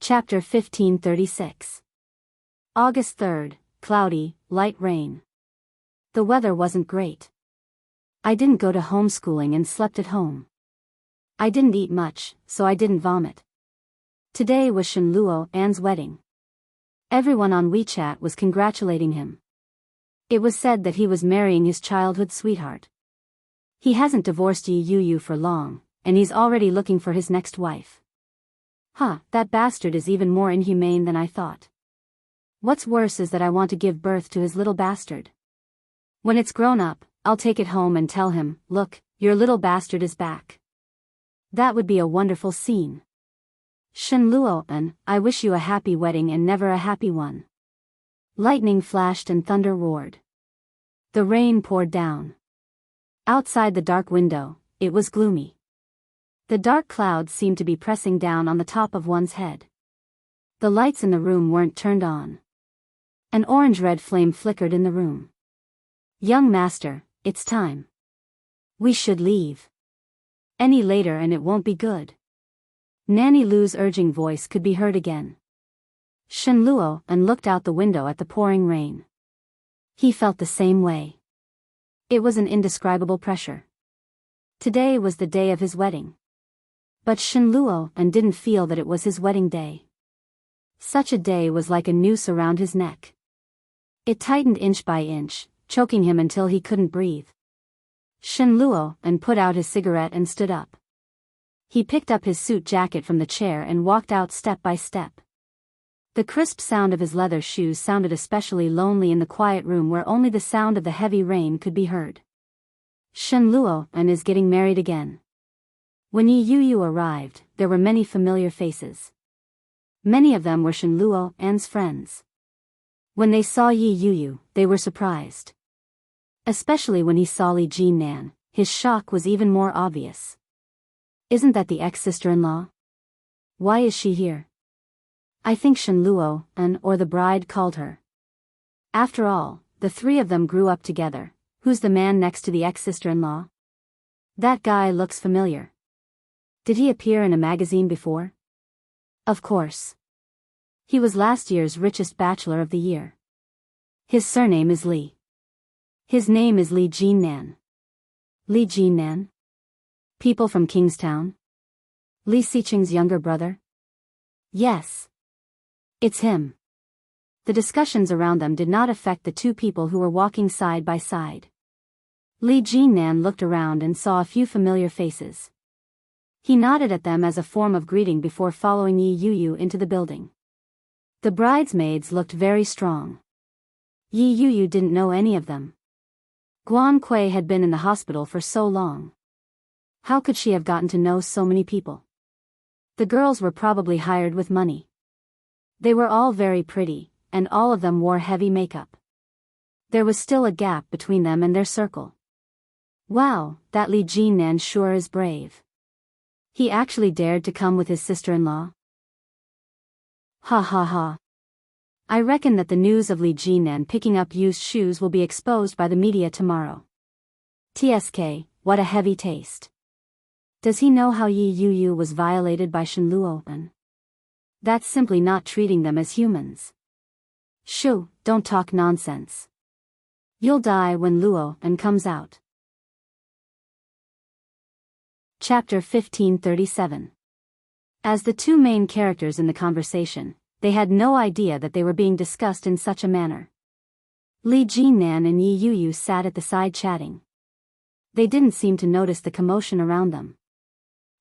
Chapter 1536. August 3rd, cloudy, light rain. The weather wasn't great. I didn't go to homeschooling and slept at home. I didn't eat much, so I didn't vomit. Today was Shenluo An's wedding. Everyone on WeChat was congratulating him. It was said that he was marrying his childhood sweetheart. He hasn't divorced Yi Yuyu for long, and he's already looking for his next wife. That bastard is even more inhumane than I thought. What's worse is that I want to give birth to his little bastard. When it's grown up, I'll take it home and tell him, "Look, your little bastard is back." That would be a wonderful scene. Shenluo An, I wish you a happy wedding and never a happy one. Lightning flashed and thunder roared. The rain poured down. Outside the dark window, it was gloomy. The dark clouds seemed to be pressing down on the top of one's head. The lights in the room weren't turned on. An orange-red flame flickered in the room. "Young master, it's time. We should leave. Any later and it won't be good." Nanny Lu's urging voice could be heard again. Shenluo An looked out the window at the pouring rain. He felt the same way. It was an indescribable pressure. Today was the day of his wedding. But Shenluo An didn't feel that it was his wedding day. Such a day was like a noose around his neck. It tightened inch by inch, choking him until he couldn't breathe. Shenluo An put out his cigarette and stood up. He picked up his suit jacket from the chair and walked out step by step. The crisp sound of his leather shoes sounded especially lonely in the quiet room where only the sound of the heavy rain could be heard. Shenluo An is getting married again. When Yi Yuyu arrived, there were many familiar faces. Many of them were Shenluo An's friends. When they saw Yi Yuyu, they were surprised. Especially when he saw Li Jinnan, his shock was even more obvious. "Isn't that the ex-sister-in-law? Why is she here?" I think Shenluo An or the bride called her. After all, the three of them grew up together. Who's the man next to the ex-sister-in-law? That guy looks familiar. Did he appear in a magazine before? Of course. He was last year's richest bachelor of the year. His surname is Li. His name is Li Jinnan. Li Jinnan? People from Kingstown? Li Siqing's younger brother? Yes. It's him. The discussions around them did not affect the two people who were walking side by side. Li Jinnan looked around and saw a few familiar faces. He nodded at them as a form of greeting before following Yi Yuyu into the building. The bridesmaids looked very strong. Yi Yuyu didn't know any of them. Guan Kui had been in the hospital for so long. How could she have gotten to know so many people? The girls were probably hired with money. They were all very pretty, and all of them wore heavy makeup. There was still a gap between them and their circle. Wow, that Li Jinnan sure is brave. He actually dared to come with his sister-in-law? Ha ha ha. I reckon that the news of Li Jinnan picking up used shoes will be exposed by the media tomorrow. TSK, what a heavy taste. Does he know how Yi Yuyu was violated by Shenluo An? That's simply not treating them as humans. Shoo, don't talk nonsense. You'll die when Luo An comes out. Chapter 1537. As the two main characters in the conversation, they had no idea that they were being discussed in such a manner. Li Jinnan and Yi Yuyu sat at the side chatting. They didn't seem to notice the commotion around them.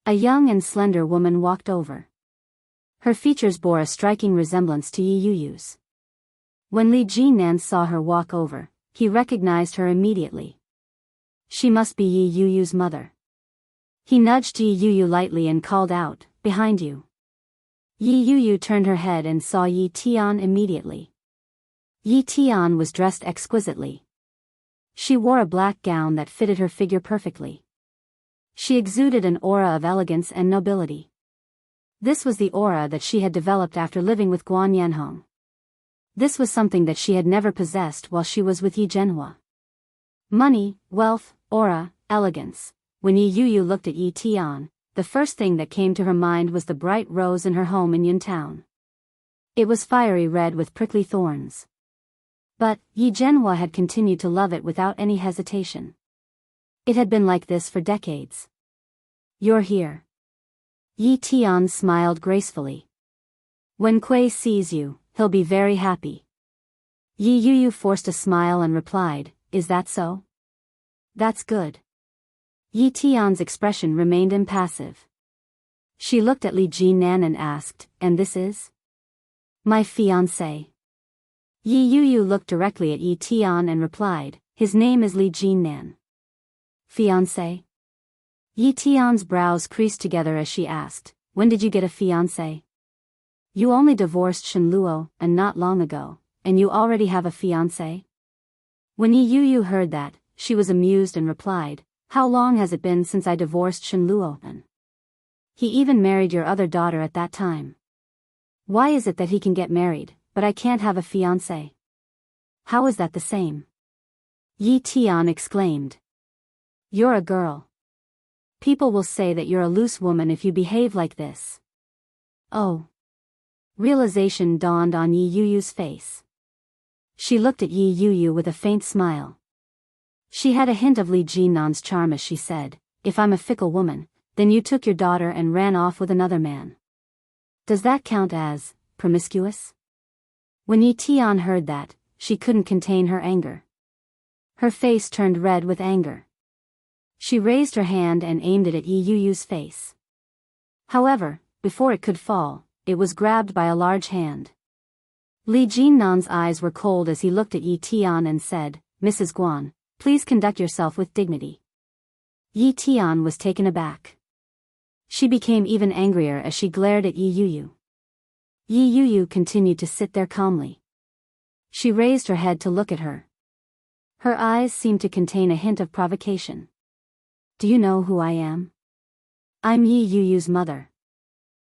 A young and slender woman walked over. Her features bore a striking resemblance to Yi Yuyu's. When Li Jinnan saw her walk over, he recognized her immediately. She must be Yi Yuyu's mother. He nudged Yi Yuyu lightly and called out, "Behind you." Yi Yuyu turned her head and saw Yi Tian immediately. Yi Tian was dressed exquisitely. She wore a black gown that fitted her figure perfectly. She exuded an aura of elegance and nobility. This was the aura that she had developed after living with Guan Yanhong. This was something that she had never possessed while she was with Yi Zhenhua. Money, wealth, aura, elegance. When Yi Yuyu looked at Yi Tian, the first thing that came to her mind was the bright rose in her home in Yuntown. It was fiery red with prickly thorns. But Yi Zhenhua had continued to love it without any hesitation. It had been like this for decades. You're here. Yi Tian smiled gracefully. When Kuei sees you, he'll be very happy. Yi Yuyu forced a smile and replied, is that so? That's good. Yi Tian's expression remained impassive. She looked at Li Jinan and asked, and this is? My fiancé. Yi Yuyu looked directly at Yi Tian and replied, his name is Li Jinan. Fiancé? Yi Tian's brows creased together as she asked, when did you get a fiancé? You only divorced Shen Luo, and not long ago, and you already have a fiancé? When Yi Yuyu heard that, she was amused and replied, how long has it been since I divorced Shen Luo? He even married your other daughter at that time. Why is it that he can get married, but I can't have a fiancé? How is that the same? Yi Tian exclaimed. You're a girl. People will say that you're a loose woman if you behave like this. Oh. Realization dawned on Yi Yuyu's face. She looked at Yi Yuyu with a faint smile. She had a hint of Li Jinan's charm as she said, if I'm a fickle woman, then you took your daughter and ran off with another man. Does that count as promiscuous? When Yi Tian heard that, she couldn't contain her anger. Her face turned red with anger. She raised her hand and aimed it at Yi Yuyu's face. However, before it could fall, it was grabbed by a large hand. Li Jinnan's eyes were cold as he looked at Yi Tian and said, Mrs. Guan, please conduct yourself with dignity. Yi Tian was taken aback. She became even angrier as she glared at Yi Yuyu. Yi Yuyu continued to sit there calmly. She raised her head to look at her. Her eyes seemed to contain a hint of provocation. Do you know who I am? I'm Yi Yuyu's mother.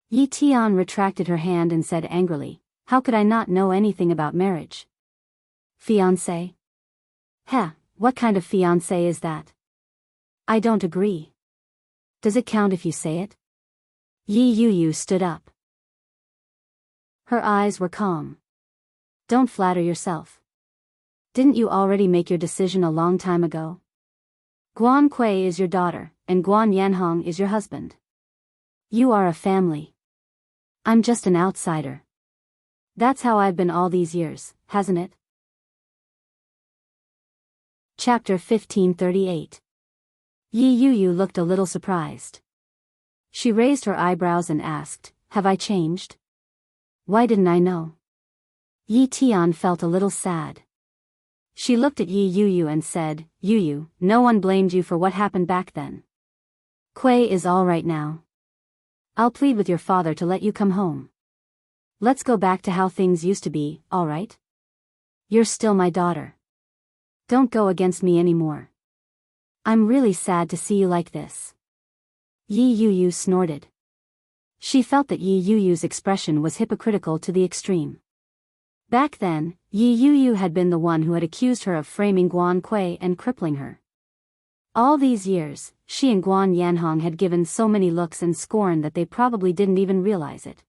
Yi Tian retracted her hand and said angrily, how could I not know anything about marriage? Fiancé? Heh, what kind of fiancé is that? I don't agree. Does it count if you say it? Yi Yuyu stood up. Her eyes were calm. Don't flatter yourself. Didn't you already make your decision a long time ago? Guan Kuei is your daughter, and Guan Yanhong is your husband. You are a family. I'm just an outsider. That's how I've been all these years, hasn't it? Chapter 1538. Yi Yuyu looked a little surprised. She raised her eyebrows and asked, have I changed? Why didn't I know? Yi Tian felt a little sad. She looked at Yi Yuyu and said, Yuyu, no one blamed you for what happened back then. Kuei is all right now. I'll plead with your father to let you come home. Let's go back to how things used to be, all right? You're still my daughter. Don't go against me anymore. I'm really sad to see you like this. Yi Yuyu snorted. She felt that Yi Yuyu's expression was hypocritical to the extreme. Back then, Yi Yuyu had been the one who had accused her of framing Guan Kuei and crippling her. All these years, she and Guan Yanhong had given so many looks and scorn that they probably didn't even realize it.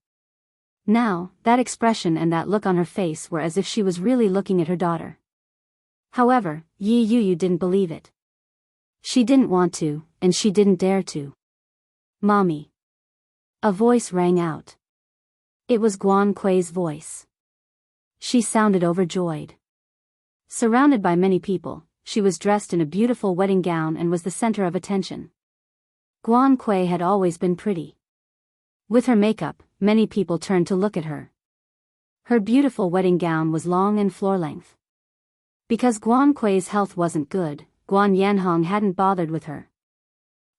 Now, that expression and that look on her face were as if she was really looking at her daughter. However, Yi Yuyu didn't believe it. She didn't want to, and she didn't dare to. Mommy. A voice rang out. It was Guan Kuei's voice. She sounded overjoyed. Surrounded by many people, she was dressed in a beautiful wedding gown and was the center of attention. Guan Kuei had always been pretty. With her makeup, many people turned to look at her. Her beautiful wedding gown was long and floor-length. Because Guan Kuei's health wasn't good, Guan Yanhong hadn't bothered with her.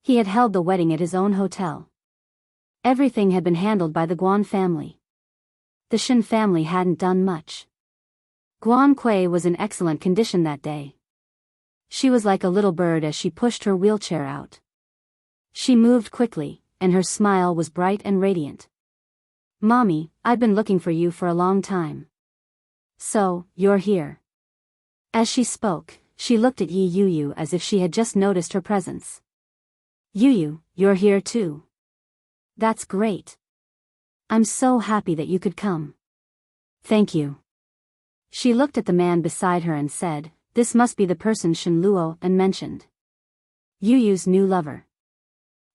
He had held the wedding at his own hotel. Everything had been handled by the Guan family. The Shen family hadn't done much. Guan Kuei was in excellent condition that day. She was like a little bird as she pushed her wheelchair out. She moved quickly, and her smile was bright and radiant. Mommy, I've been looking for you for a long time. So, you're here. As she spoke, she looked at Yi Yuyu as if she had just noticed her presence. Yuyu, you're here too. That's great. I'm so happy that you could come. Thank you. She looked at the man beside her and said, this must be the person Shen Luo and mentioned. Yu Yu's new lover.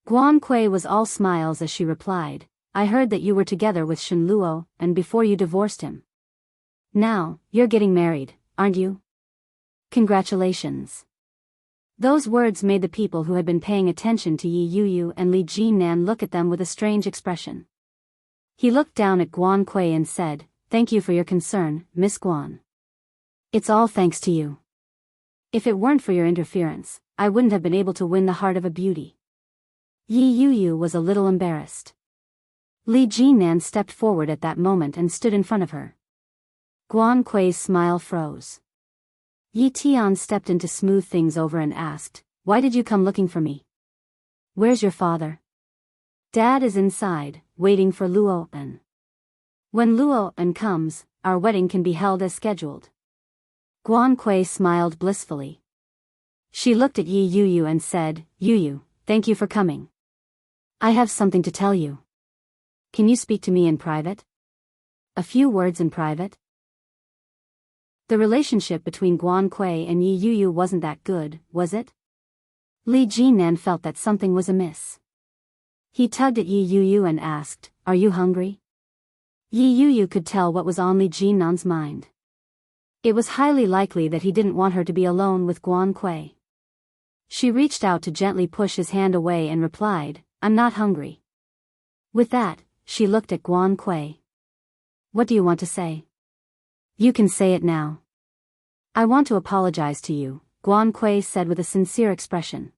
Guan Kui was all smiles as she replied, I heard that you were together with Shen Luo and before you divorced him. Now, you're getting married, aren't you? Congratulations. Those words made the people who had been paying attention to Yi Yu and Li Jinnan look at them with a strange expression. He looked down at Guan Kui and said, thank you for your concern, Miss Guan. It's all thanks to you. If it weren't for your interference, I wouldn't have been able to win the heart of a beauty. Yi Yu was a little embarrassed. Li Jinnan stepped forward at that moment and stood in front of her. Guan Kui's smile froze. Yi Tian stepped in to smooth things over and asked, why did you come looking for me? Where's your father? Dad is inside, waiting for Luo En. When Luo En comes, our wedding can be held as scheduled. Guan Kui smiled blissfully. She looked at Yi Yu and said, Yu, thank you for coming. I have something to tell you. Can you speak to me in private? A few words in private? The relationship between Guan Kui and Yi Yu wasn't that good, was it? Li Jinnan felt that something was amiss. He tugged at Yi Yu and asked, are you hungry? Yi Yu could tell what was on Li Jinnan's mind. It was highly likely that he didn't want her to be alone with Guan Kui. She reached out to gently push his hand away and replied, I'm not hungry. With that, she looked at Guan Kui. What do you want to say? You can say it now. I want to apologize to you, Guan Kui said with a sincere expression.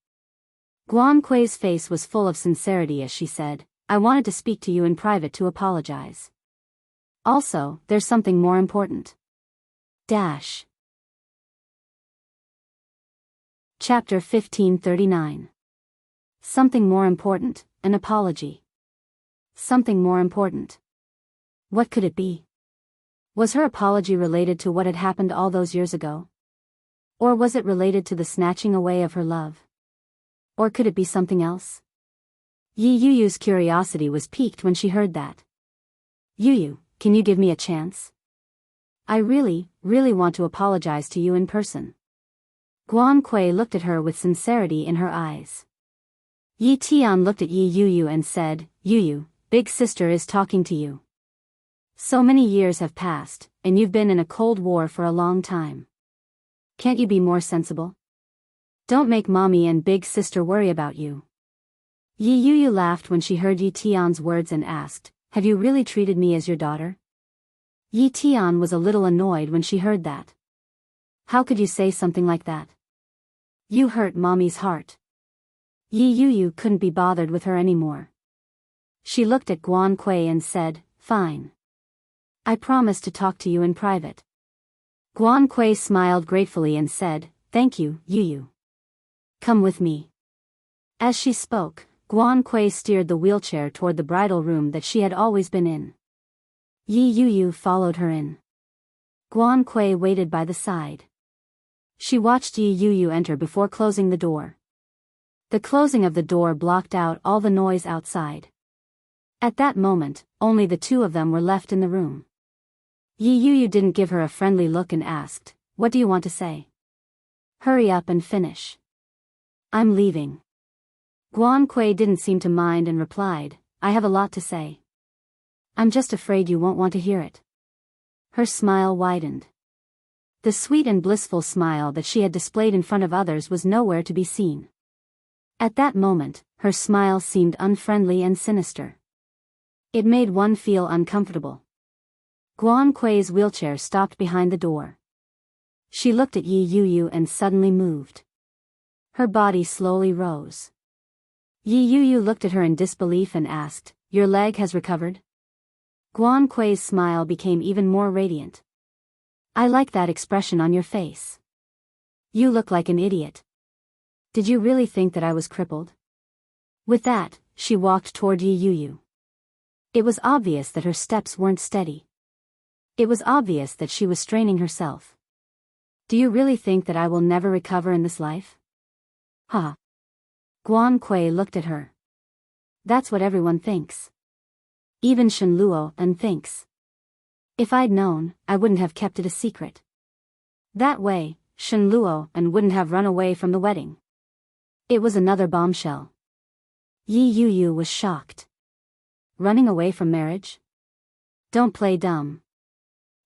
Guan Kui's face was full of sincerity as she said, I wanted to speak to you in private to apologize. Also, there's something more important. Dash. Chapter 1539. Something more important, an apology. Something more important. What could it be? Was her apology related to what had happened all those years ago? Or was it related to the snatching away of her love? Or could it be something else? Yi Yu's curiosity was piqued when she heard that. Yu, can you give me a chance? I really want to apologize to you in person. Guan Kui looked at her with sincerity in her eyes. Yi Tian looked at Yi Yu and said, Yu, big sister is talking to you. So many years have passed, and you've been in a cold war for a long time. Can't you be more sensible? Don't make mommy and big sister worry about you. Yi Yu laughed when she heard Yi Tian's words and asked, have you really treated me as your daughter? Yi Tian was a little annoyed when she heard that. How could you say something like that? You hurt mommy's heart. Yi Yu couldn't be bothered with her anymore. She looked at Guan Kui and said, fine. I promise to talk to you in private. Guan Kui smiled gratefully and said, thank you, Yu. Come with me. As she spoke, Guan Kui steered the wheelchair toward the bridal room that she had always been in. Yi Yu followed her in. Guan Kui waited by the side. She watched Yi Yu enter before closing the door. The closing of the door blocked out all the noise outside. At that moment, only the two of them were left in the room. Yi Yu didn't give her a friendly look and asked, what do you want to say? Hurry up and finish. I'm leaving. Guan Kui didn't seem to mind and replied, I have a lot to say. I'm just afraid you won't want to hear it. Her smile widened. The sweet and blissful smile that she had displayed in front of others was nowhere to be seen. At that moment, her smile seemed unfriendly and sinister. It made one feel uncomfortable. Guan Kui's wheelchair stopped behind the door. She looked at Yi Yu and suddenly moved. Her body slowly rose. Yi Yu looked at her in disbelief and asked, your leg has recovered? Guan Kui's smile became even more radiant. I like that expression on your face. You look like an idiot. Did you really think that I was crippled? With that, she walked toward Yi Yu. It was obvious that her steps weren't steady. It was obvious that she was straining herself. Do you really think that I will never recover in this life? Ha! Guan Kui looked at her. That's what everyone thinks. Even Shen Luo thinks. If I'd known, I wouldn't have kept it a secret. That way, Shen Luo and wouldn't have run away from the wedding. It was another bombshell. Yi Yu was shocked. Running away from marriage? Don't play dumb.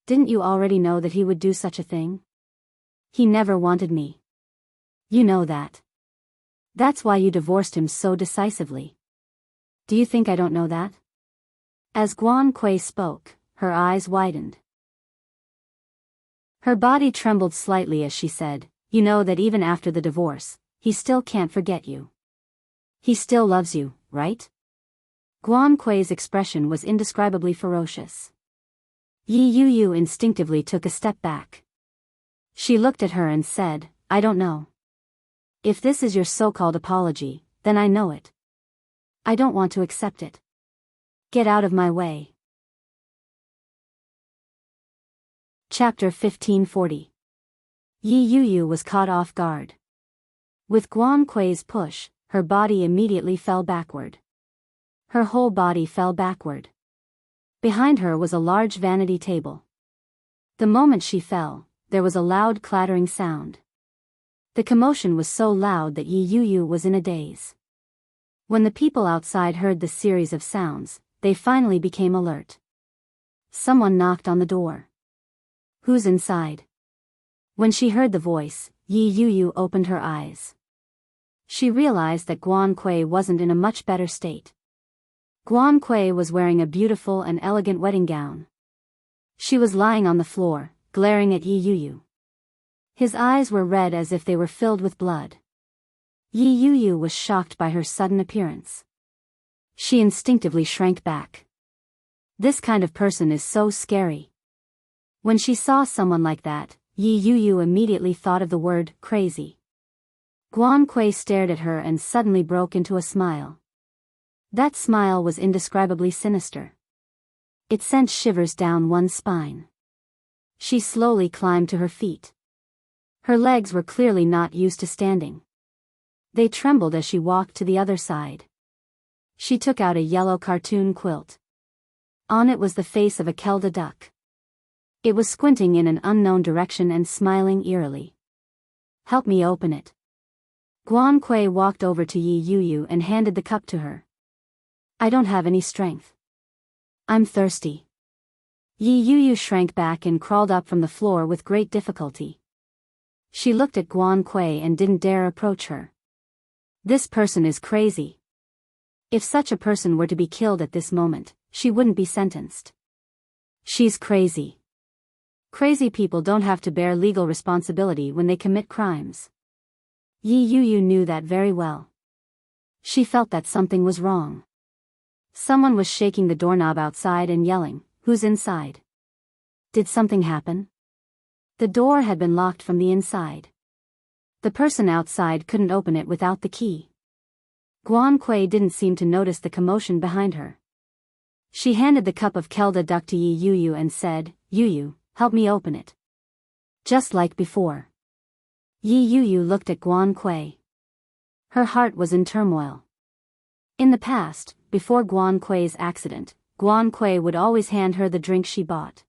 Didn't you already know that he would do such a thing? He never wanted me. You know that. That's why you divorced him so decisively. Do you think I don't know that? As Guan Kui spoke, her eyes widened. Her body trembled slightly as she said, "You know that even after the divorce, he still can't forget you. He still loves you, right?" Guan Kui's expression was indescribably ferocious. Yi Yu instinctively took a step back. She looked at her and said, "I don't know. If this is your so-called apology, then I know it. I don't want to accept it. Get out of my way." Chapter 1540. Yi Yu was caught off guard. With Guan Kui's push, her body immediately fell backward. Her whole body fell backward. Behind her was a large vanity table. The moment she fell, there was a loud clattering sound. The commotion was so loud that Yi Yu was in a daze. When the people outside heard the series of sounds, they finally became alert. Someone knocked on the door. "Who's inside?" When she heard the voice, Yi Yu opened her eyes. She realized that Guan Kui wasn't in a much better state. Guan Kui was wearing a beautiful and elegant wedding gown. She was lying on the floor, glaring at Yi Yu. His eyes were red as if they were filled with blood. Yi Yu was shocked by her sudden appearance. She instinctively shrank back. This kind of person is so scary. When she saw someone like that, Yi Yu immediately thought of the word crazy. Guan Kui stared at her and suddenly broke into a smile. That smile was indescribably sinister. It sent shivers down one's spine. She slowly climbed to her feet. Her legs were clearly not used to standing. They trembled as she walked to the other side. She took out a yellow cartoon quilt. On it was the face of a Kelda duck. It was squinting in an unknown direction and smiling eerily. "Help me open it." Guan Kui walked over to Yi Yu and handed the cup to her. "I don't have any strength. I'm thirsty." Yi Yu shrank back and crawled up from the floor with great difficulty. She looked at Guan Kui and didn't dare approach her. This person is crazy. If such a person were to be killed at this moment, she wouldn't be sentenced. She's crazy. Crazy people don't have to bear legal responsibility when they commit crimes. Yi Yu knew that very well. She felt that something was wrong. Someone was shaking the doorknob outside and yelling, "Who's inside?" Did something happen? The door had been locked from the inside. The person outside couldn't open it without the key. Guan Kui didn't seem to notice the commotion behind her. She handed the cup of Kelda duck to Yi Yu and said, "Yu, help me open it." Just like before. Yi Yu looked at Guan Kui. Her heart was in turmoil. In the past, before Guan Kui's accident, Guan Kui would always hand her the drink she bought.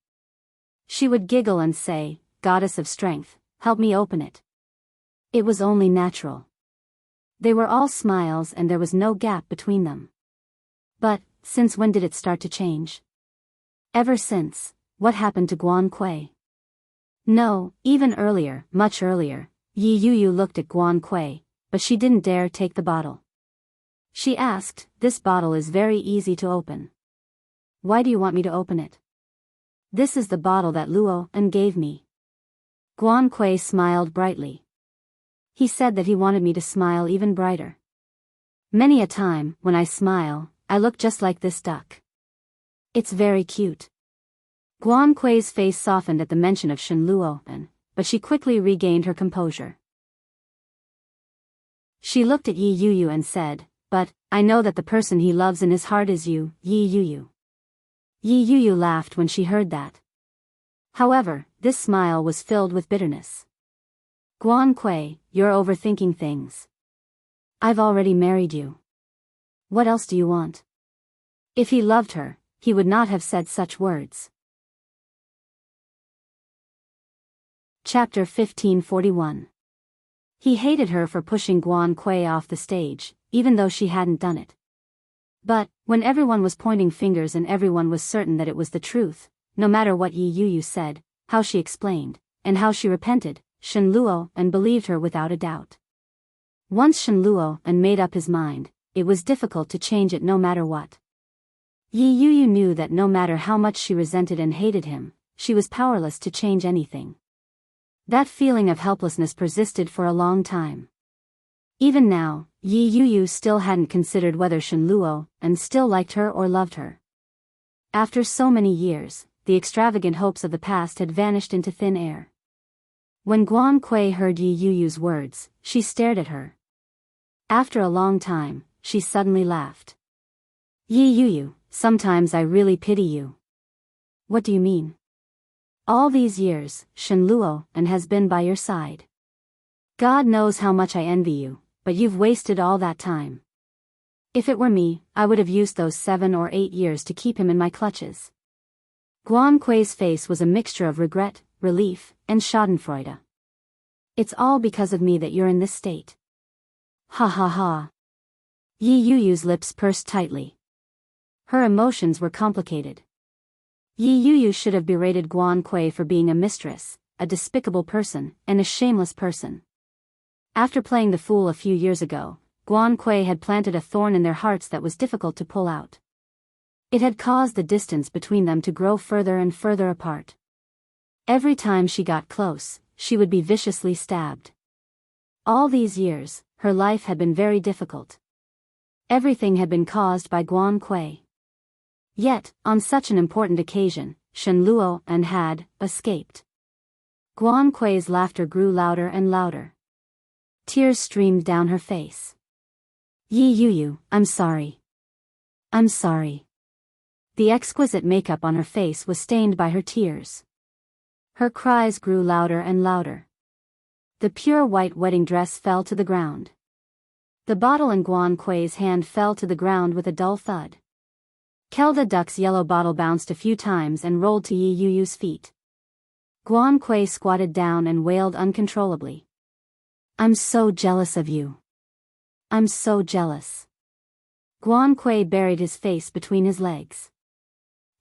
She would giggle and say, "Goddess of strength, help me open it." It was only natural. They were all smiles and there was no gap between them. But, since when did it start to change? Ever since, what happened to Guan Kui? No, even earlier, much earlier, Yi Yu looked at Guan Kui, but she didn't dare take the bottle. She asked, "This bottle is very easy to open. Why do you want me to open it?" "This is the bottle that Luo and gave me." Guan Kui smiled brightly. He said that he wanted me to smile even brighter. Many a time, when I smile, I look just like this duck. It's very cute. Guan Kui's face softened at the mention of Shen Luo, but she quickly regained her composure. She looked at Yi Yu and said, "But, I know that the person he loves in his heart is you, Yi Yu." Yi Yu laughed when she heard that. However, this smile was filled with bitterness. "Guan Kui, you're overthinking things. I've already married you. What else do you want?" If he loved her, he would not have said such words. Chapter 1541. He hated her for pushing Guan Kui off the stage, even though she hadn't done it. But, when everyone was pointing fingers and everyone was certain that it was the truth, no matter what Yi Yuyu said, how she explained, and how she repented, Shen Luo and believed her without a doubt. Once Shen Luo and made up his mind, it was difficult to change it no matter what. Yi Yuyu knew that no matter how much she resented and hated him, she was powerless to change anything. That feeling of helplessness persisted for a long time. Even now, Yi Yuyu still hadn't considered whether Shen Luo and still liked her or loved her. After so many years, the extravagant hopes of the past had vanished into thin air. When Guan Kui heard Yi Yuyu's words, she stared at her. After a long time, she suddenly laughed. Yi Yuyu, sometimes I really pity you. What do you mean? All these years, Shen Luo and has been by your side. God knows how much I envy you, but you've wasted all that time. If it were me, I would have used those 7 or 8 years to keep him in my clutches. Guan Kui's face was a mixture of regret, relief, and schadenfreude. It's all because of me that you're in this state. Ha ha ha. Yi Yuyu's lips pursed tightly. Her emotions were complicated. Yi Yuyu should have berated Guan Kui for being a mistress, a despicable person, and a shameless person. After playing the fool a few years ago, Guan Kui had planted a thorn in their hearts that was difficult to pull out. It had caused the distance between them to grow further and further apart. Every time she got close, she would be viciously stabbed. All these years, her life had been very difficult. Everything had been caused by Guan Kui. Yet, on such an important occasion, Shen Luo and had escaped. Guan Kui's laughter grew louder and louder. Tears streamed down her face. Yi Yuyu, I'm sorry. I'm sorry. The exquisite makeup on her face was stained by her tears. Her cries grew louder and louder. The pure white wedding dress fell to the ground. The bottle in Guan Kui's hand fell to the ground with a dull thud. Kelda Duck's yellow bottle bounced a few times and rolled to Yi Yuyu's feet. Guan Kui squatted down and wailed uncontrollably. I'm so jealous of you. I'm so jealous. Guan Kui buried his face between his legs.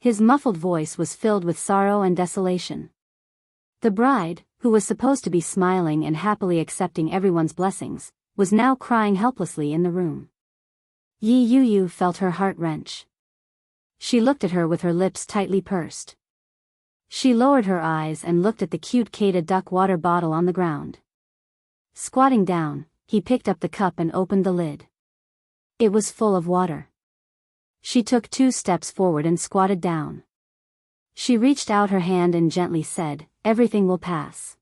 His muffled voice was filled with sorrow and desolation. The bride, who was supposed to be smiling and happily accepting everyone's blessings, was now crying helplessly in the room. Yi Yuyu felt her heart wrench. She looked at her with her lips tightly pursed. She lowered her eyes and looked at the cute Kelda Duck water bottle on the ground. Squatting down, he picked up the cup and opened the lid. It was full of water. She took 2 steps forward and squatted down. She reached out her hand and gently said, everything will pass.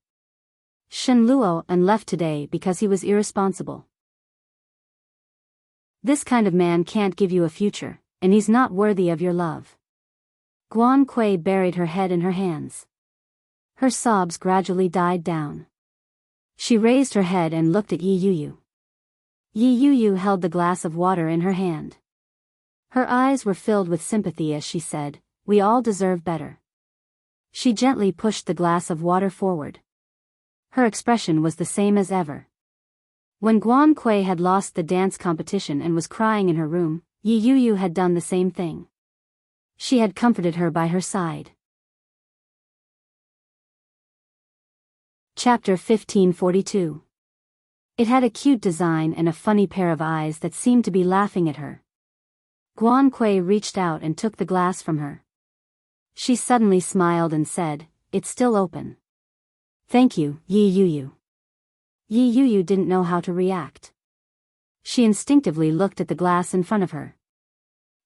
Shen Luo and left today because he was irresponsible. This kind of man can't give you a future, and he's not worthy of your love. Guan Kui buried her head in her hands. Her sobs gradually died down. She raised her head and looked at Yi Yuyu. Yi Yuyu held the glass of water in her hand. Her eyes were filled with sympathy as she said, we all deserve better. She gently pushed the glass of water forward. Her expression was the same as ever. When Guan Kui had lost the dance competition and was crying in her room, Yi Yuyu had done the same thing. She had comforted her by her side. Chapter 1542. It had a cute design and a funny pair of eyes that seemed to be laughing at her. Guan Kui reached out and took the glass from her. She suddenly smiled and said, it's still open. Thank you, Yi Yuyu. Yi Yuyu didn't know how to react. She instinctively looked at the glass in front of her.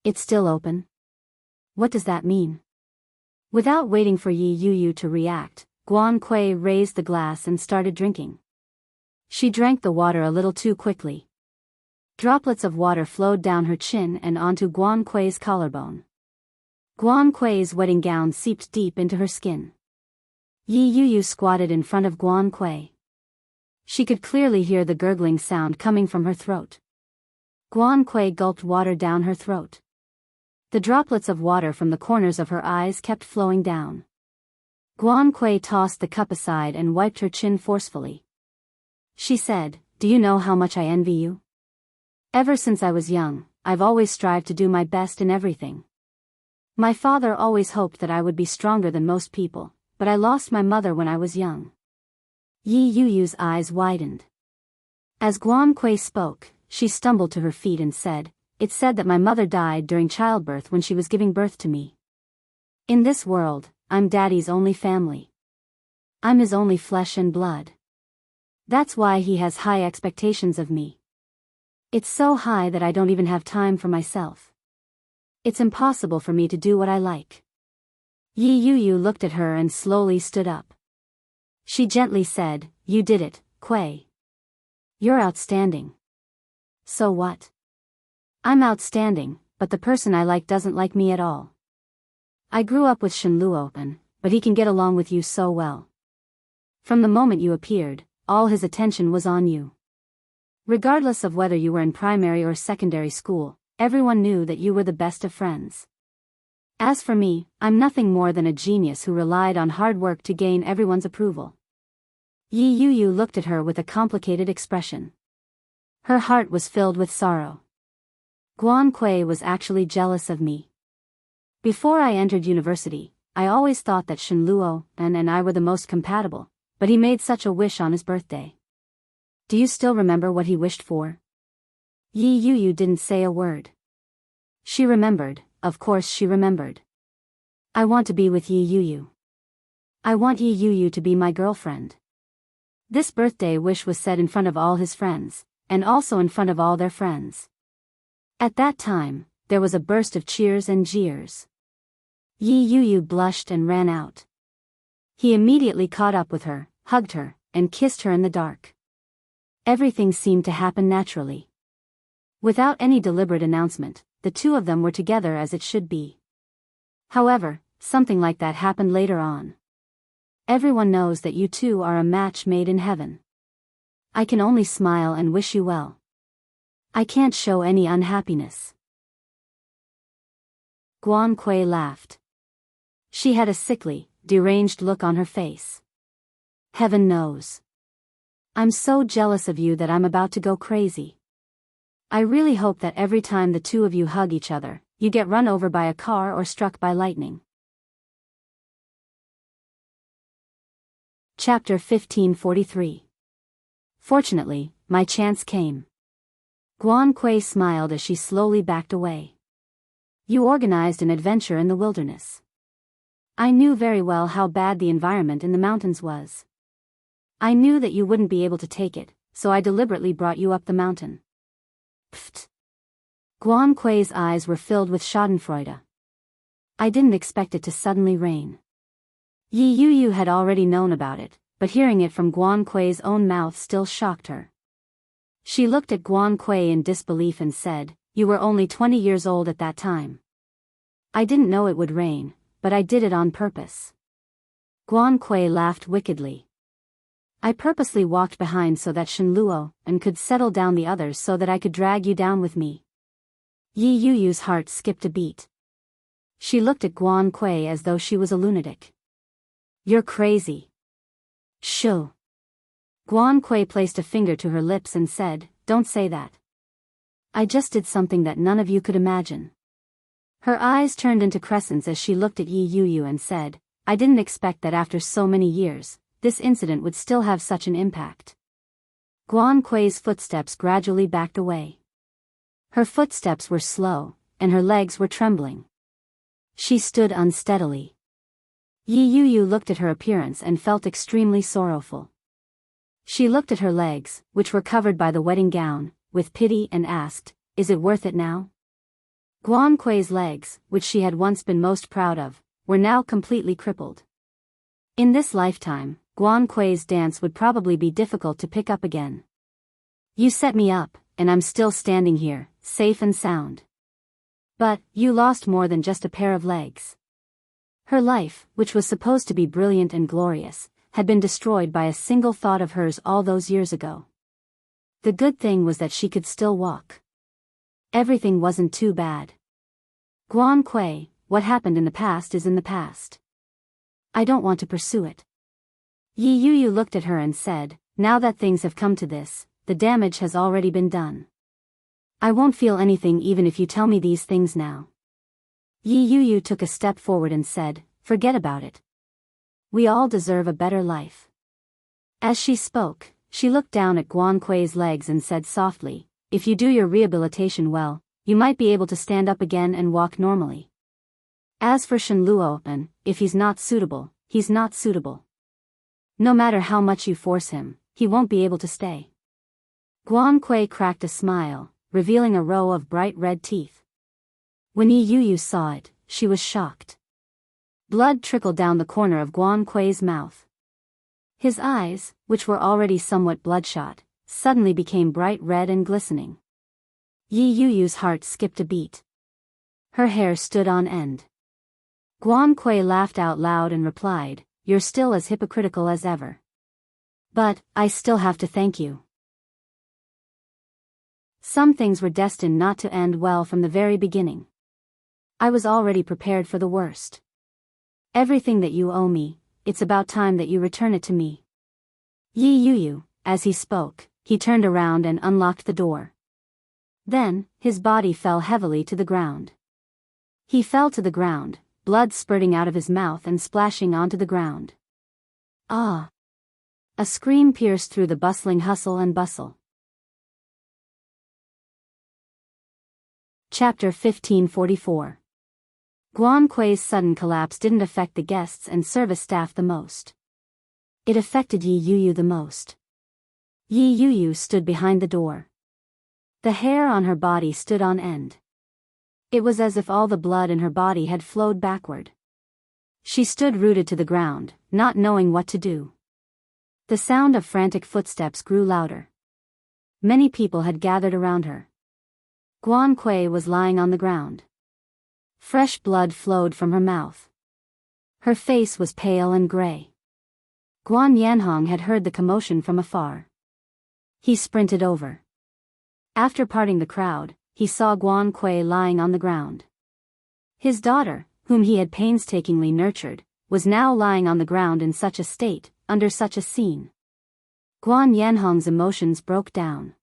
It's still open? What does that mean? Without waiting for Yi Yuyu to react, Guan Kui raised the glass and started drinking. She drank the water a little too quickly. Droplets of water flowed down her chin and onto Guan Kui's collarbone. Guan Kui's wedding gown seeped deep into her skin. Yi Yuyu squatted in front of Guan Kui. She could clearly hear the gurgling sound coming from her throat. Guan Kui gulped water down her throat. The droplets of water from the corners of her eyes kept flowing down. Guan Kui tossed the cup aside and wiped her chin forcefully. She said, "Do you know how much I envy you? Ever since I was young, I've always strived to do my best in everything. My father always hoped that I would be stronger than most people, but I lost my mother when I was young." Yi Yuyu's eyes widened. As Guan Kui spoke, she stumbled to her feet and said, "It's said that my mother died during childbirth when she was giving birth to me. In this world, I'm Daddy's only family. I'm his only flesh and blood. That's why he has high expectations of me. It's so high that I don't even have time for myself. It's impossible for me to do what I like." Yi Yuyu looked at her and slowly stood up. She gently said, "You did it, Kui. You're outstanding." "So what? I'm outstanding, but the person I like doesn't like me at all. I grew up with Shenluo, but he can get along with you so well. From the moment you appeared, all his attention was on you. Regardless of whether you were in primary or secondary school, everyone knew that you were the best of friends. As for me, I'm nothing more than a genius who relied on hard work to gain everyone's approval." Yi Yuyu looked at her with a complicated expression. Her heart was filled with sorrow. Guan Kui was actually jealous of me. Before I entered university, I always thought that Shenluo and I were the most compatible, but he made such a wish on his birthday. Do you still remember what he wished for?" Yi Yuyu didn't say a word. She remembered, of course she remembered. "I want to be with Yi Yuyu. I want Yi Yuyu to be my girlfriend." This birthday wish was said in front of all his friends, and also in front of all their friends. At that time, there was a burst of cheers and jeers. Yi Yuyu blushed and ran out. He immediately caught up with her, hugged her, and kissed her in the dark. Everything seemed to happen naturally. Without any deliberate announcement, the two of them were together as it should be. However, something like that happened later on. Everyone knows that you two are a match made in heaven. I can only smile and wish you well. I can't show any unhappiness." Guan Kui laughed. She had a sickly, deranged look on her face. "Heaven knows. I'm so jealous of you that I'm about to go crazy. I really hope that every time the two of you hug each other, you get run over by a car or struck by lightning." Chapter 1543. Fortunately, my chance came. Guan Kui smiled as she slowly backed away. "You organized an adventure in the wilderness. I knew very well how bad the environment in the mountains was. I knew that you wouldn't be able to take it, so I deliberately brought you up the mountain." Pfft. Guan Kui's eyes were filled with schadenfreude. "I didn't expect it to suddenly rain." Yi Yuyu had already known about it, but hearing it from Guan Kui's own mouth still shocked her. She looked at Guan Kui in disbelief and said, "You were only 20 years old at that time." "I didn't know it would rain, but I did it on purpose." Guan Kui laughed wickedly. "I purposely walked behind so that Shenluo could settle down the others so that I could drag you down with me." Yi Yuyu's heart skipped a beat. She looked at Guan Kui as though she was a lunatic. "You're crazy." "Shoo." Guan Kui placed a finger to her lips and said, "Don't say that. I just did something that none of you could imagine." Her eyes turned into crescents as she looked at Yi Yuyu and said, "I didn't expect that after so many years, this incident would still have such an impact." Guan Kui's footsteps gradually backed away. Her footsteps were slow, and her legs were trembling. She stood unsteadily. Yi Yuyu looked at her appearance and felt extremely sorrowful. She looked at her legs, which were covered by the wedding gown, with pity and asked, "Is it worth it now?" Guan Kui's legs, which she had once been most proud of, were now completely crippled. In this lifetime, Guan Kui's dance would probably be difficult to pick up again. "You set me up, and I'm still standing here, safe and sound. But, you lost more than just a pair of legs." Her life, which was supposed to be brilliant and glorious, had been destroyed by a single thought of hers all those years ago. The good thing was that she could still walk. Everything wasn't too bad. "Guan Kui, what happened in the past is in the past. I don't want to pursue it. Yi Yu looked at her and said, now that things have come to this, the damage has already been done. I won't feel anything even if you tell me these things now. Yi Yu took a step forward and said, forget about it. We all deserve a better life. As she spoke, she looked down at Guan Kui's legs and said softly, if you do your rehabilitation well, you might be able to stand up again and walk normally. As for Shen Luopen, if he's not suitable, he's not suitable. No matter how much you force him, he won't be able to stay. Guan Kui cracked a smile, revealing a row of bright red teeth. When Yi Yu saw it, she was shocked. Blood trickled down the corner of Guan Kui's mouth. His eyes, which were already somewhat bloodshot, suddenly became bright red and glistening. Yi Yu's heart skipped a beat. Her hair stood on end. Guan Kui laughed out loud and replied, you're still as hypocritical as ever. But, I still have to thank you. Some things were destined not to end well from the very beginning. I was already prepared for the worst. Everything that you owe me, it's about time that you return it to me. Yi Yu, as he spoke, he turned around and unlocked the door. Then, his body fell heavily to the ground. He fell to the ground, blood spurting out of his mouth and splashing onto the ground. Ah! A scream pierced through the bustling hustle and bustle. Chapter 1544. Guan Kui's sudden collapse didn't affect the guests and service staff the most. It affected Yi Yu the most. Yi Yu stood behind the door. The hair on her body stood on end. It was as if all the blood in her body had flowed backward. She stood rooted to the ground, not knowing what to do. The sound of frantic footsteps grew louder. Many people had gathered around her. Guan Kui was lying on the ground. Fresh blood flowed from her mouth. Her face was pale and gray. Guan Yanhong had heard the commotion from afar. He sprinted over. After parting the crowd, he saw Guan Kui lying on the ground. His daughter, whom he had painstakingly nurtured, was now lying on the ground in such a state, under such a scene. Guan Yanhong's emotions broke down.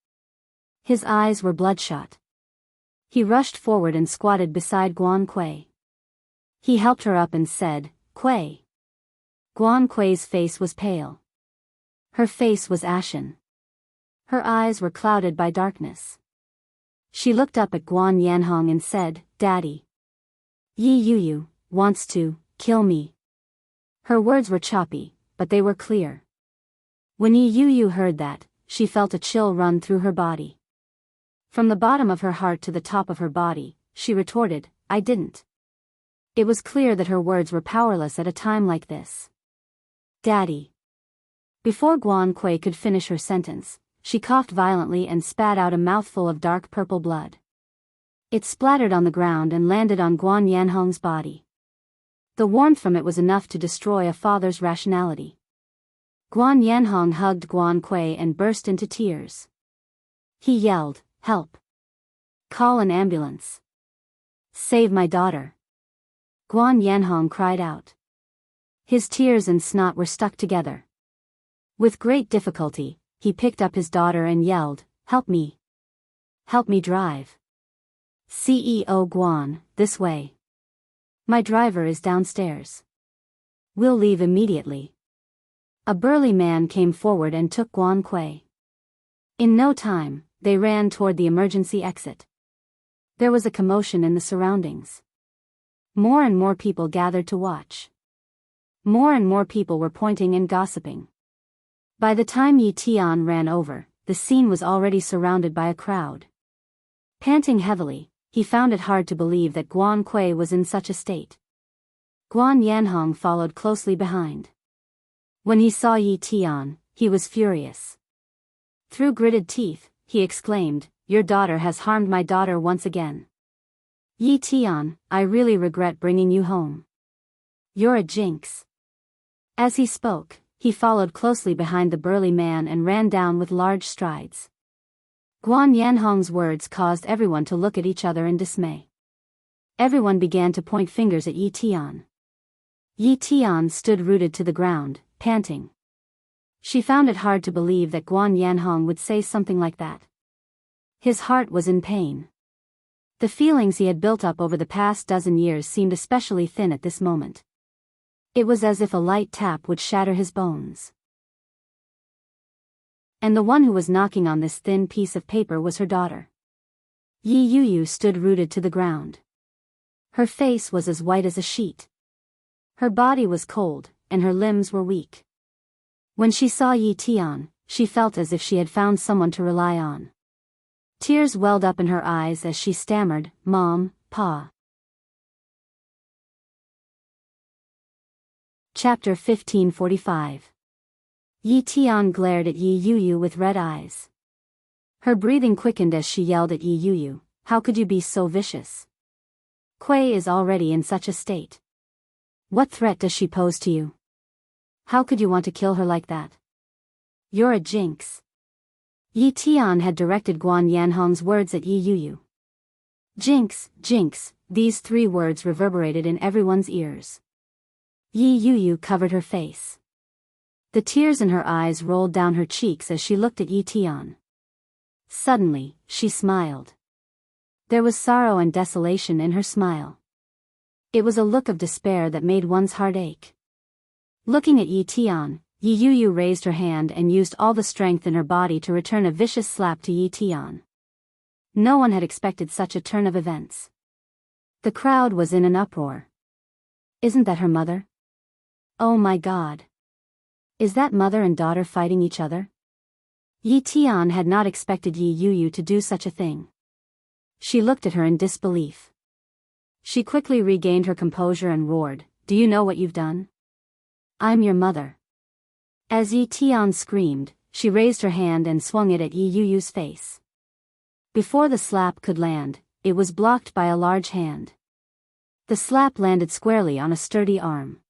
His eyes were bloodshot. He rushed forward and squatted beside Guan Kui. He helped her up and said, Kui. Guan Kui's face was pale. Her face was ashen. Her eyes were clouded by darkness. She looked up at Guan Yanhong and said, Daddy. Yi Yu wants to kill me. Her words were choppy, but they were clear. When Yi Yu heard that, she felt a chill run through her body. From the bottom of her heart to the top of her body, she retorted, I didn't. It was clear that her words were powerless at a time like this. Daddy. Before Guan Kui could finish her sentence, she coughed violently and spat out a mouthful of dark purple blood. It splattered on the ground and landed on Guan Yanhong's body. The warmth from it was enough to destroy a father's rationality. Guan Yanhong hugged Guan Kui and burst into tears. He yelled, Help! Call an ambulance! Save my daughter! Guan Yanhong cried out. His tears and snot were stuck together. With great difficulty, he picked up his daughter and yelled, Help me! Help me drive! CEO Guan, this way. My driver is downstairs. We'll leave immediately. A burly man came forward and took Guan Kui. In no time, they ran toward the emergency exit. There was a commotion in the surroundings. More and more people gathered to watch. More and more people were pointing and gossiping. By the time Yi Tian ran over, the scene was already surrounded by a crowd. Panting heavily, he found it hard to believe that Guan Kui was in such a state. Guan Yanhong followed closely behind. When he saw Yi Tian, he was furious. Through gritted teeth, he exclaimed, Your daughter has harmed my daughter once again. Yi Tian, I really regret bringing you home. You're a jinx. As he spoke, he followed closely behind the burly man and ran down with large strides. Guan Yanhong's words caused everyone to look at each other in dismay. Everyone began to point fingers at Yi Tian. Yi Tian stood rooted to the ground, panting. She found it hard to believe that Guan Yanhong would say something like that. His heart was in pain. The feelings he had built up over the past dozen years seemed especially thin at this moment. It was as if a light tap would shatter his bones. And the one who was knocking on this thin piece of paper was her daughter. Yi Yuyu stood rooted to the ground. Her face was as white as a sheet. Her body was cold, and her limbs were weak. When she saw Yi Tian, she felt as if she had found someone to rely on. Tears welled up in her eyes as she stammered, "Mom, Pa." Chapter 1545. Yi Tian glared at Yi Yuyu with red eyes. Her breathing quickened as she yelled at Yi Yuyu, "How could you be so vicious? Kuei is already in such a state. What threat does she pose to you? How could you want to kill her like that? You're a jinx." Yi Tian had directed Guan Yanhong's words at Yi Yuyu. Jinx, jinx, these three words reverberated in everyone's ears. Yi Yuyu covered her face. The tears in her eyes rolled down her cheeks as she looked at Yi Tian. Suddenly, she smiled. There was sorrow and desolation in her smile. It was a look of despair that made one's heart ache. Looking at Yi Tian, Yi Yuyu raised her hand and used all the strength in her body to return a vicious slap to Yi Tian. No one had expected such a turn of events. The crowd was in an uproar. Isn't that her mother? Oh my God. Is that mother and daughter fighting each other? Yi Tian had not expected Yi Yuyu to do such a thing. She looked at her in disbelief. She quickly regained her composure and roared, "Do you know what you've done? I'm your mother." As Yi Tian screamed, she raised her hand and swung it at Yi Yuyu's face. Before the slap could land, it was blocked by a large hand. The slap landed squarely on a sturdy arm.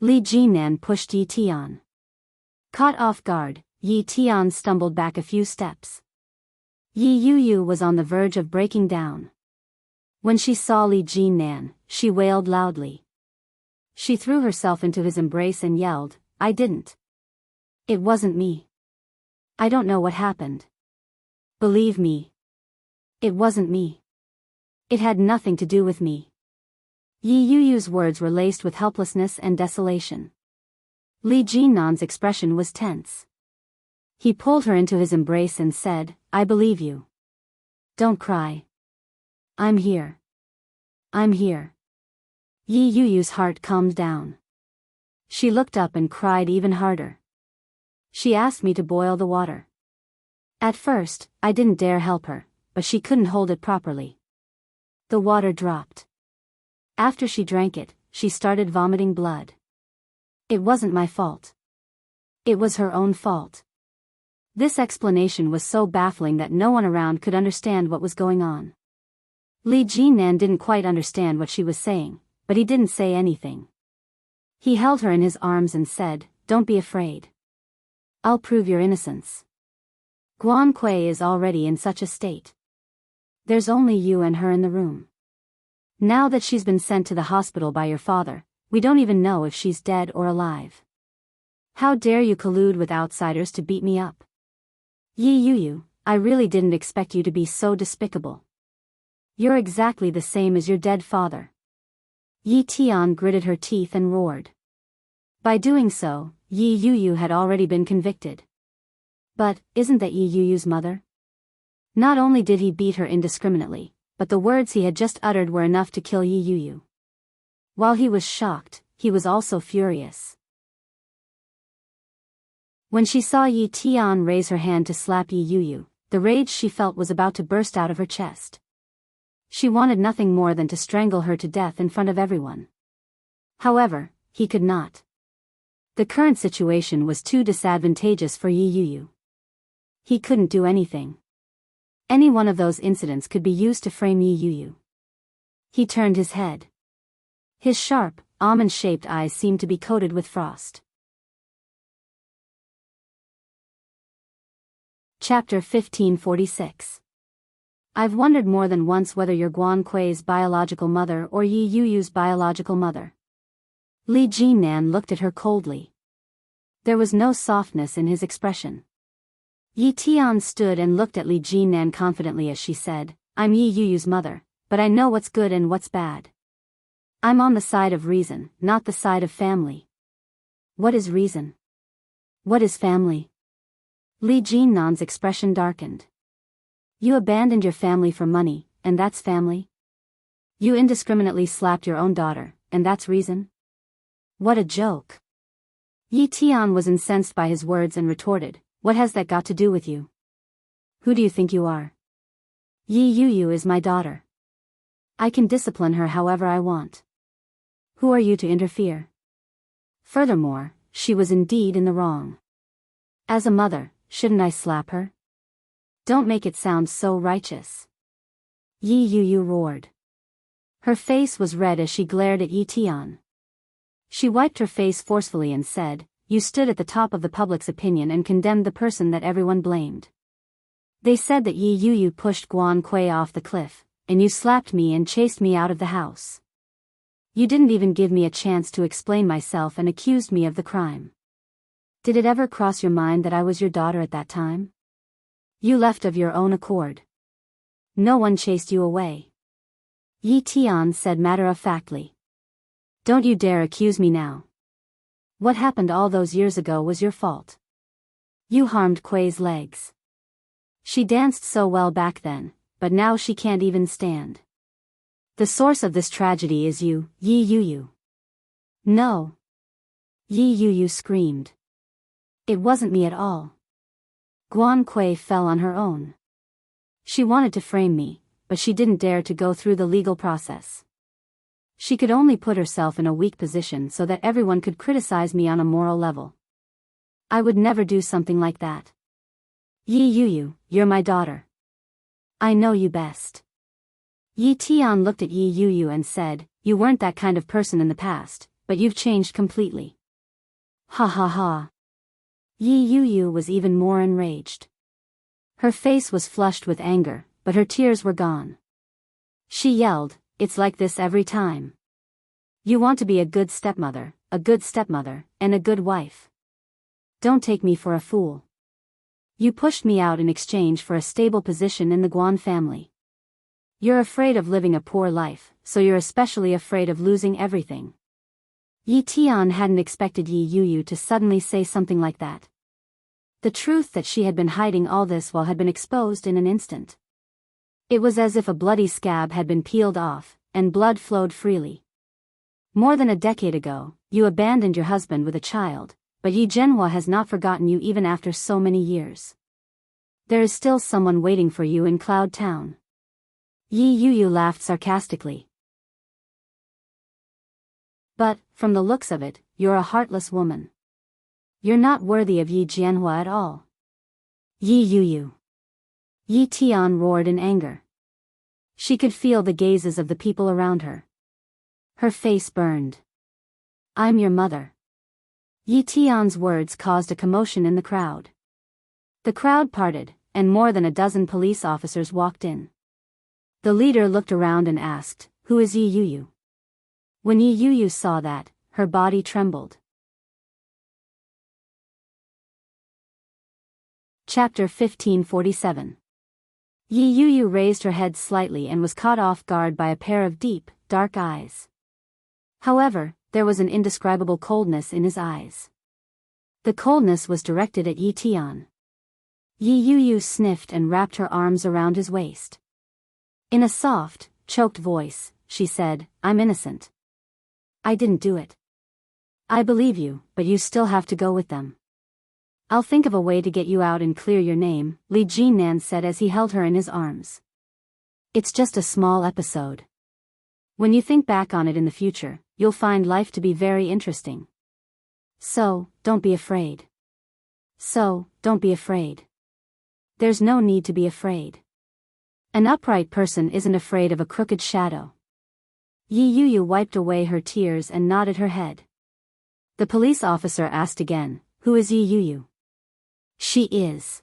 Li Jinan pushed Yi Tian. Caught off guard, Yi Tian stumbled back a few steps. Yi Yuyu was on the verge of breaking down. When she saw Li Jinan, she wailed loudly. She threw herself into his embrace and yelled, "I didn't. It wasn't me. I don't know what happened. Believe me. It wasn't me. It had nothing to do with me." Yi Yuyu's words were laced with helplessness and desolation. Li Jinan's expression was tense. He pulled her into his embrace and said, "I believe you. Don't cry. I'm here. I'm here." Yi Yuyu's heart calmed down. She looked up and cried even harder. She asked me to boil the water. At first, I didn't dare help her, but she couldn't hold it properly. The water dropped. After she drank it, she started vomiting blood. It wasn't my fault. It was her own fault. This explanation was so baffling that no one around could understand what was going on. Li Jinan didn't quite understand what she was saying, but he didn't say anything. He held her in his arms and said, "Don't be afraid. I'll prove your innocence. Guan Kuei is already in such a state. There's only you and her in the room. Now that she's been sent to the hospital by your father, we don't even know if she's dead or alive. How dare you collude with outsiders to beat me up? Yi Yuyu, I really didn't expect you to be so despicable. You're exactly the same as your dead father." Yi Tian gritted her teeth and roared. By doing so, Yi Yuyu had already been convicted. But, isn't that Yi Yuyu's mother? Not only did he beat her indiscriminately, but the words he had just uttered were enough to kill Yi Yuyu. While he was shocked, he was also furious. When she saw Yi Tian raise her hand to slap Yi Yuyu, the rage she felt was about to burst out of her chest. She wanted nothing more than to strangle her to death in front of everyone. However, he could not. The current situation was too disadvantageous for Yi Yuyu. He couldn't do anything. Any one of those incidents could be used to frame Yi Yuyu. He turned his head. His sharp, almond-shaped eyes seemed to be coated with frost. Chapter 1546. I've wondered more than once whether you're Guan Kuei's biological mother or Yi Yuyu's biological mother. Li Jinan looked at her coldly. There was no softness in his expression. Yi Tian stood and looked at Li Jinan confidently as she said, I'm Yi Yuyu's mother, but I know what's good and what's bad. I'm on the side of reason, not the side of family. What is reason? What is family? Li Jinan's expression darkened. You abandoned your family for money, and that's family? You indiscriminately slapped your own daughter, and that's reason? What a joke. Yi Tian was incensed by his words and retorted, what has that got to do with you? Who do you think you are? Yi Yuyu is my daughter. I can discipline her however I want. Who are you to interfere? Furthermore, she was indeed in the wrong. As a mother, shouldn't I slap her? Don't make it sound so righteous. Yi Yuyu roared. Her face was red as she glared at Yi Tian. She wiped her face forcefully and said, you stood at the top of the public's opinion and condemned the person that everyone blamed. They said that Yi Yuyu pushed Guan Kui off the cliff, and you slapped me and chased me out of the house. You didn't even give me a chance to explain myself and accused me of the crime. Did it ever cross your mind that I was your daughter at that time? You left of your own accord. No one chased you away. Yi Tian said matter-of-factly. Don't you dare accuse me now. What happened all those years ago was your fault. You harmed Kui's legs. She danced so well back then, but now she can't even stand. The source of this tragedy is you, Yi Yuyu. No. Yi Yuyu screamed. It wasn't me at all. Guan Kui fell on her own. She wanted to frame me, but she didn't dare to go through the legal process. She could only put herself in a weak position so that everyone could criticize me on a moral level. I would never do something like that. Yi Yuyu, you're my daughter. I know you best. Yi Tian looked at Yi Yuyu and said, you weren't that kind of person in the past, but you've changed completely. Ha ha ha. Yi Yuyu was even more enraged. Her face was flushed with anger, but her tears were gone. She yelled, it's like this every time. You want to be a good stepmother, and a good wife. Don't take me for a fool. You pushed me out in exchange for a stable position in the Guan family. You're afraid of living a poor life, so you're especially afraid of losing everything. Yi Tian hadn't expected Yi Yuyu to suddenly say something like that. The truth that she had been hiding all this while had been exposed in an instant. It was as if a bloody scab had been peeled off, and blood flowed freely. More than a decade ago, you abandoned your husband with a child, but Yi Zhenhua has not forgotten you even after so many years. There is still someone waiting for you in Cloud Town. Yi Yuyu laughed sarcastically. But, from the looks of it, you're a heartless woman. You're not worthy of Yi Zhenhua at all. Yi Yuyu. Yi Tian roared in anger. She could feel the gazes of the people around her. Her face burned. I'm your mother. Yi Tian's words caused a commotion in the crowd. The crowd parted, and more than a dozen police officers walked in. The leader looked around and asked, who is Yi Yuyu? When Yi Yuyu saw that, her body trembled. Chapter 1547. Yi Yuyu raised her head slightly and was caught off guard by a pair of deep, dark eyes. However, there was an indescribable coldness in his eyes. The coldness was directed at Yi Tian. Yi Yuyu sniffed and wrapped her arms around his waist. In a soft, choked voice, she said, I'm innocent. I didn't do it. I believe you, but you still have to go with them. I'll think of a way to get you out and clear your name, Li Jinan said as he held her in his arms. It's just a small episode. When you think back on it in the future, you'll find life to be very interesting. So, don't be afraid. There's no need to be afraid. An upright person isn't afraid of a crooked shadow. Yi Yuyu wiped away her tears and nodded her head. The police officer asked again, who is Yi Yuyu? She is.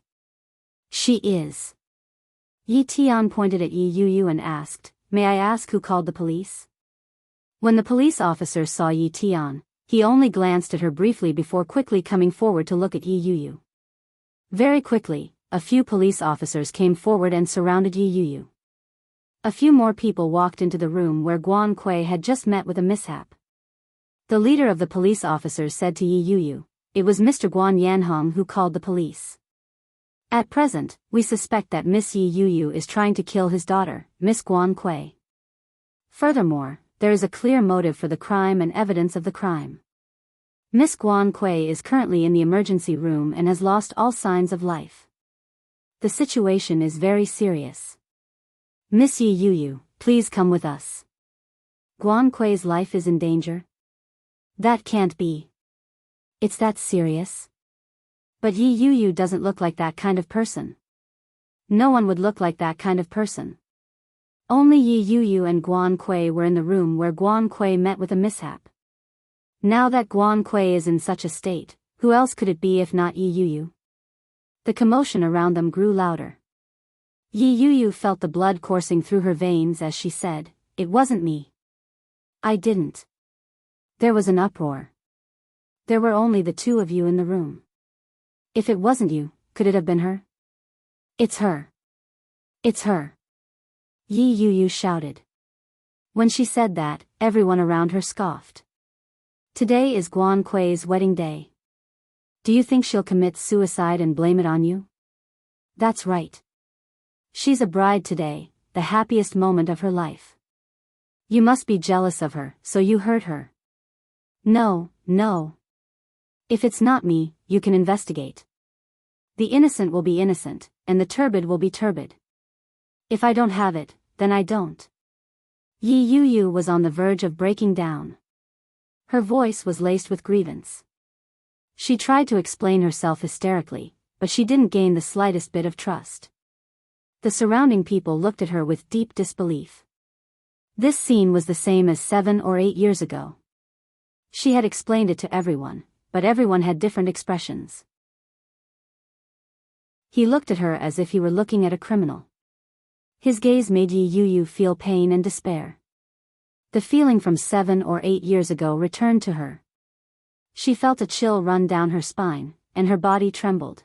Yi Tian pointed at Yi Yuyu and asked, may I ask who called the police? When the police officer saw Yi Tian, He only glanced at her briefly before quickly coming forward to look at Yi Yu. Very quickly, a few police officers came forward and surrounded Yi Yu. A few more people walked into the room where Guan Kui had just met with a mishap. The leader of the police officers said to Yi Yu, "It was Mr. Guan Yanhong who called the police. At present, we suspect that Miss Yi Yu is trying to kill his daughter, Miss Guan Kui. Furthermore, there is a clear motive for the crime and evidence of the crime. Miss Guan Kui is currently in the emergency room and has lost all signs of life. The situation is very serious. Miss Yi Yu, please come with us. Guan Kui's life is in danger? That can't be. It's that serious? But Yi Yu doesn't look like that kind of person. No one would look like that kind of person. Only Yi Yu and Guan Kui were in the room where Guan Kui met with a mishap. Now that Guan Kui is in such a state, who else could it be if not Yi Yu? The commotion around them grew louder. Yi Yu felt the blood coursing through her veins as she said, "It wasn't me. I didn't." There was an uproar. There were only the two of you in the room. If it wasn't you, could it have been her? It's her. It's her. Yi Yu shouted. When she said that, everyone around her scoffed. Today is Guan Kui's wedding day. Do you think she'll commit suicide and blame it on you? That's right. She's a bride today, the happiest moment of her life. You must be jealous of her, so you hurt her. No, no. If it's not me, you can investigate. The innocent will be innocent, and the turbid will be turbid. If I don't have it, then I don't. Yi Yu was on the verge of breaking down. Her voice was laced with grievance. She tried to explain herself hysterically, but she didn't gain the slightest bit of trust. The surrounding people looked at her with deep disbelief. This scene was the same as 7 or 8 years ago. She had explained it to everyone, but everyone had different expressions. He looked at her as if he were looking at a criminal. His gaze made Yi Yu feel pain and despair. The feeling from 7 or 8 years ago returned to her. She felt a chill run down her spine, and her body trembled.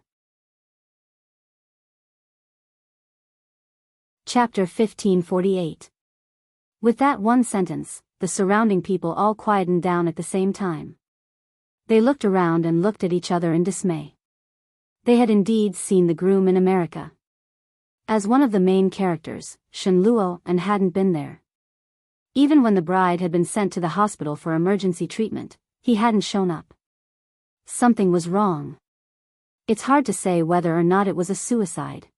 Chapter 1548. With that one sentence, the surrounding people all quietened down at the same time. They looked around and looked at each other in dismay. They had indeed seen the groom in America. As one of the main characters, Shen Luo and hadn't been there. Even when the bride had been sent to the hospital for emergency treatment, he hadn't shown up. Something was wrong. It's hard to say whether or not it was a suicide.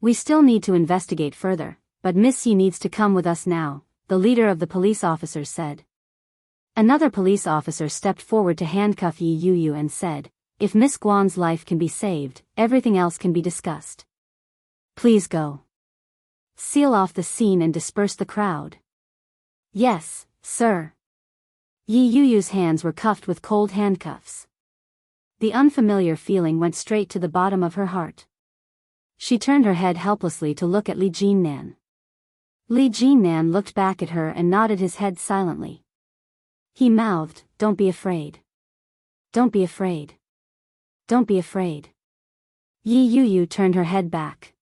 We still need to investigate further, but Miss Yi needs to come with us now, the leader of the police officers said. Another police officer stepped forward to handcuff Yi Yu and said, "If Miss Guan's life can be saved, everything else can be discussed. Please go. Seal off the scene and disperse the crowd." "Yes, sir." Yi Yu's hands were cuffed with cold handcuffs. The unfamiliar feeling went straight to the bottom of her heart. She turned her head helplessly to look at Li Jinnan. Li Jinnan looked back at her and nodded his head silently. He mouthed, "Don't be afraid. Don't be afraid. Don't be afraid." Yi Yu turned her head back.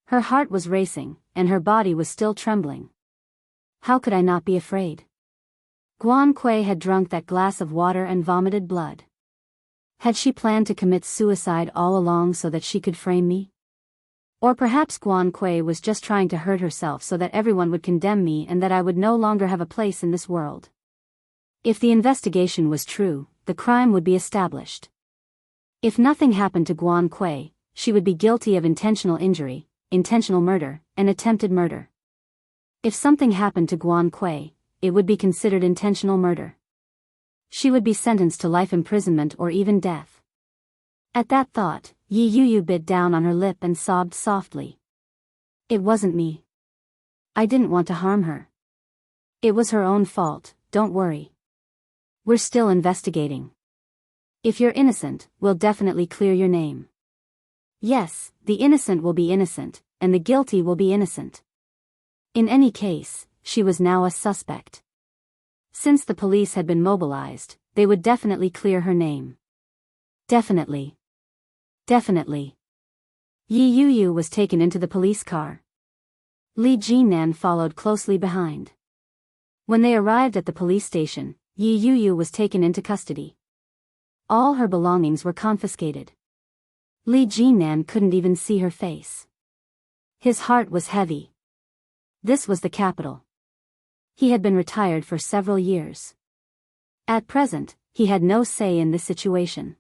Her heart was racing, and her body was still trembling. How could I not be afraid? Guan Kui had drunk that glass of water and vomited blood. Had she planned to commit suicide all along so that she could frame me? Or perhaps Guan Kui was just trying to hurt herself so that everyone would condemn me and that I would no longer have a place in this world. If the investigation was true, the crime would be established. If nothing happened to Guan Kui, she would be guilty of intentional injury, intentional murder, and attempted murder. If something happened to Guan Kui, it would be considered intentional murder. She would be sentenced to life imprisonment or even death. At that thought, Yi Yu bit down on her lip and sobbed softly. It wasn't me. I didn't want to harm her. It was her own fault, don't worry. We're still investigating. If you're innocent, we'll definitely clear your name. Yes, the innocent will be innocent, and the guilty will be innocent. In any case, she was now a suspect. Since the police had been mobilized, they would definitely clear her name. Definitely. Definitely. Yi Yuyu was taken into the police car. Li Jinan followed closely behind. When they arrived at the police station, Yi Yuyu was taken into custody. All her belongings were confiscated. Li Jinan couldn't even see her face. His heart was heavy. This was the capital. He had been retired for several years. At present, he had no say in this situation.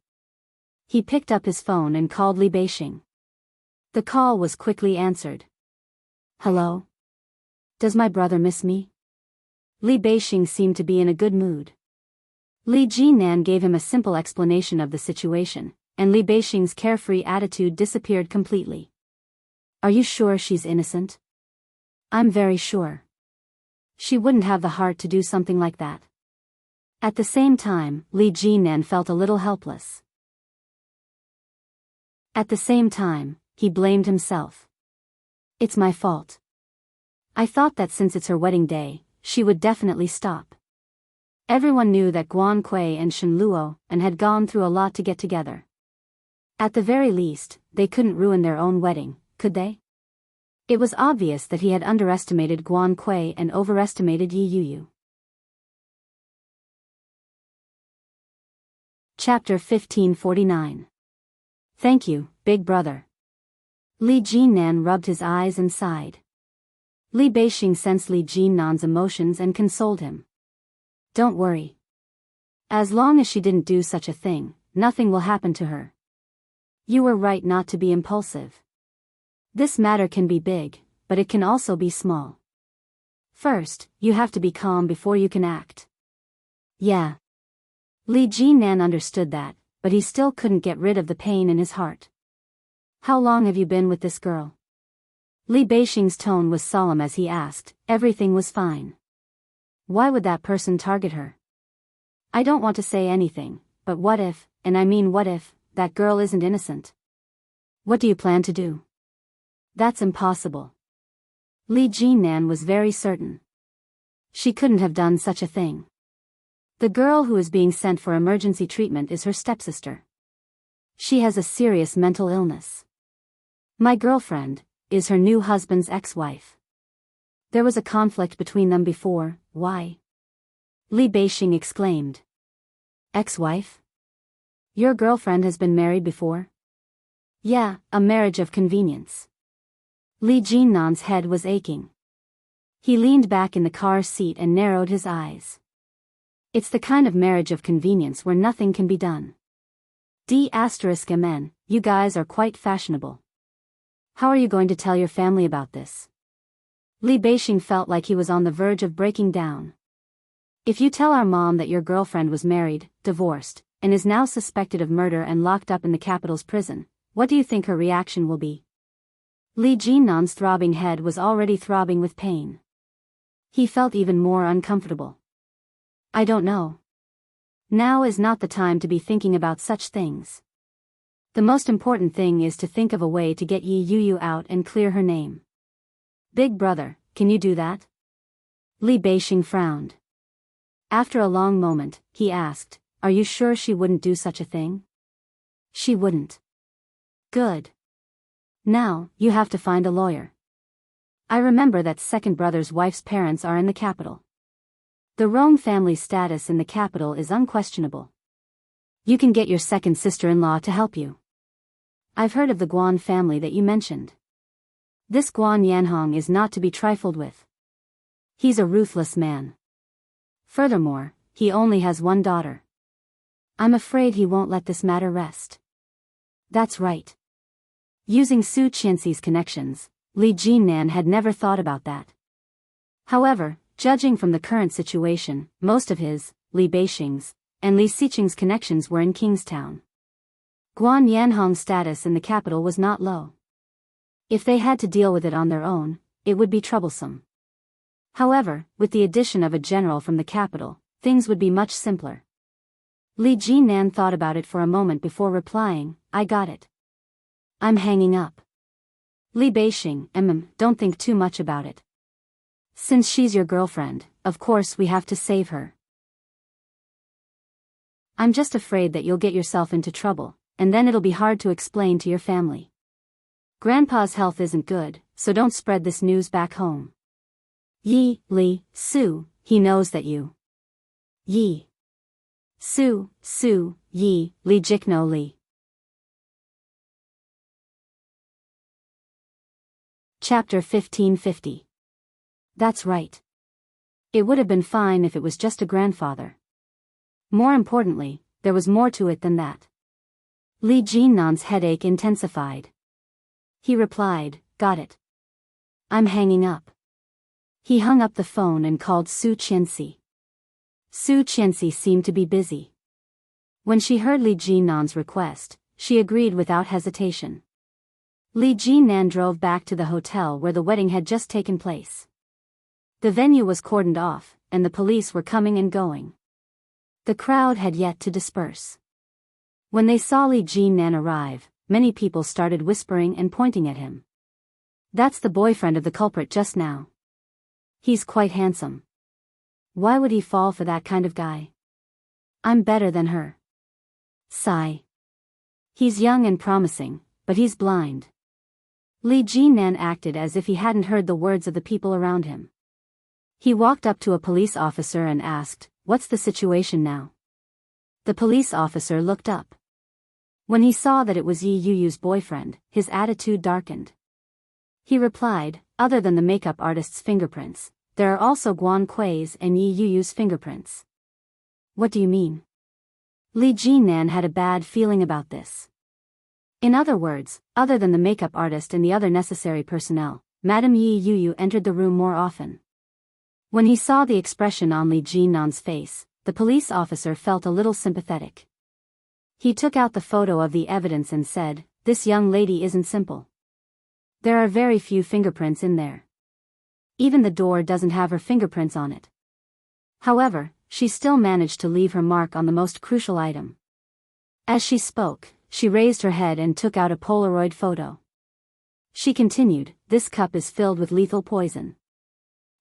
He picked up his phone and called Li Beixing. The call was quickly answered. Hello? Does my brother miss me? Li Beixing seemed to be in a good mood. Li Jinan gave him a simple explanation of the situation, and Li Beixing's carefree attitude disappeared completely. Are you sure she's innocent? I'm very sure. She wouldn't have the heart to do something like that. At the same time, Li Jinan felt a little helpless. At the same time, he blamed himself. It's my fault. I thought that since it's her wedding day, she would definitely stop. Everyone knew that Guan Kui and Shen Luo and had gone through a lot to get together. At the very least, they couldn't ruin their own wedding, could they? It was obvious that he had underestimated Guan Kui and overestimated Yi Yuyu. Chapter 1549. Thank you, big brother. Li Jinan rubbed his eyes and sighed. Li Beixing sensed Li Jinan's emotions and consoled him. Don't worry. As long as she didn't do such a thing, nothing will happen to her. You were right not to be impulsive. This matter can be big, but it can also be small. First, you have to be calm before you can act. Yeah. Li Jinan understood that, but he still couldn't get rid of the pain in his heart. How long have you been with this girl? Li Beixing's tone was solemn as he asked. Everything was fine. Why would that person target her? I don't want to say anything, but what if, and I mean what if, that girl isn't innocent? What do you plan to do? That's impossible. Li Jinan was very certain. She couldn't have done such a thing. The girl who is being sent for emergency treatment is her stepsister. She has a serious mental illness. My girlfriend is her new husband's ex-wife. There was a conflict between them before. Why? Li Beixing exclaimed. Ex-wife? Your girlfriend has been married before? Yeah, a marriage of convenience. Li Jinan's head was aching. He leaned back in the car seat and narrowed his eyes. It's the kind of marriage of convenience where nothing can be done. D***men, you guys are quite fashionable. How are you going to tell your family about this? Li Beixing felt like he was on the verge of breaking down. If you tell our mom that your girlfriend was married, divorced, and is now suspected of murder and locked up in the capital's prison, what do you think her reaction will be? Li Jinan's throbbing head was already throbbing with pain. He felt even more uncomfortable. I don't know. Now is not the time to be thinking about such things. The most important thing is to think of a way to get Yi Yuyu out and clear her name. Big brother, can you do that? Li Beixing frowned. After a long moment, he asked, are you sure she wouldn't do such a thing? She wouldn't. Good. Now, you have to find a lawyer. I remember that second brother's wife's parents are in the capital. The Rong family's status in the capital is unquestionable. You can get your second sister-in-law to help you. I've heard of the Guan family that you mentioned. This Guan Yanhong is not to be trifled with. He's a ruthless man. Furthermore, he only has one daughter. I'm afraid he won't let this matter rest. That's right. Using Su Qianxi's connections, Li Jinan had never thought about that. However, judging from the current situation, most of his, Li Beixing's, and Li Xiqing's connections were in Kingstown. Guan Yanhong's status in the capital was not low. If they had to deal with it on their own, it would be troublesome. However, with the addition of a general from the capital, things would be much simpler. Li Jinan thought about it for a moment before replying, I got it. I'm hanging up. Li Beixing, don't think too much about it. Since she's your girlfriend, of course we have to save her. I'm just afraid that you'll get yourself into trouble, and then it'll be hard to explain to your family. Grandpa's health isn't good, so don't spread this news back home. Yi, Li, Su, he knows that you. Yi. Su, Yi, Li Jikno Li. Chapter 1550. That's right. It would have been fine if it was just a grandfather. More importantly, there was more to it than that. Li Jinnan's headache intensified. He replied, "Got it. I'm hanging up." He hung up the phone and called Su Qianxi. Su Qianxi seemed to be busy. When she heard Li Jinnan's request, she agreed without hesitation. Li Jinnan drove back to the hotel where the wedding had just taken place. The venue was cordoned off, and the police were coming and going. The crowd had yet to disperse. When they saw Li Jinnan arrive, many people started whispering and pointing at him. "That's the boyfriend of the culprit just now. He's quite handsome. Why would he fall for that kind of guy? I'm better than her. Sigh. He's young and promising, but he's blind." Li Jinnan acted as if he hadn't heard the words of the people around him. He walked up to a police officer and asked, "What's the situation now?" The police officer looked up. When he saw that it was Yi Yuyu's boyfriend, his attitude darkened. He replied, "Other than the makeup artist's fingerprints, there are also Guan Kui's and Yi Yuyu's fingerprints." "What do you mean?" Li Jinnan had a bad feeling about this. In other words, other than the makeup artist and the other necessary personnel, Madame Yi Yuyu entered the room more often. When he saw the expression on Li Jinnan's face, the police officer felt a little sympathetic. He took out the photo of the evidence and said, "This young lady isn't simple. There are very few fingerprints in there. Even the door doesn't have her fingerprints on it. However, she still managed to leave her mark on the most crucial item." As she spoke, she raised her head and took out a Polaroid photo. She continued, "This cup is filled with lethal poison.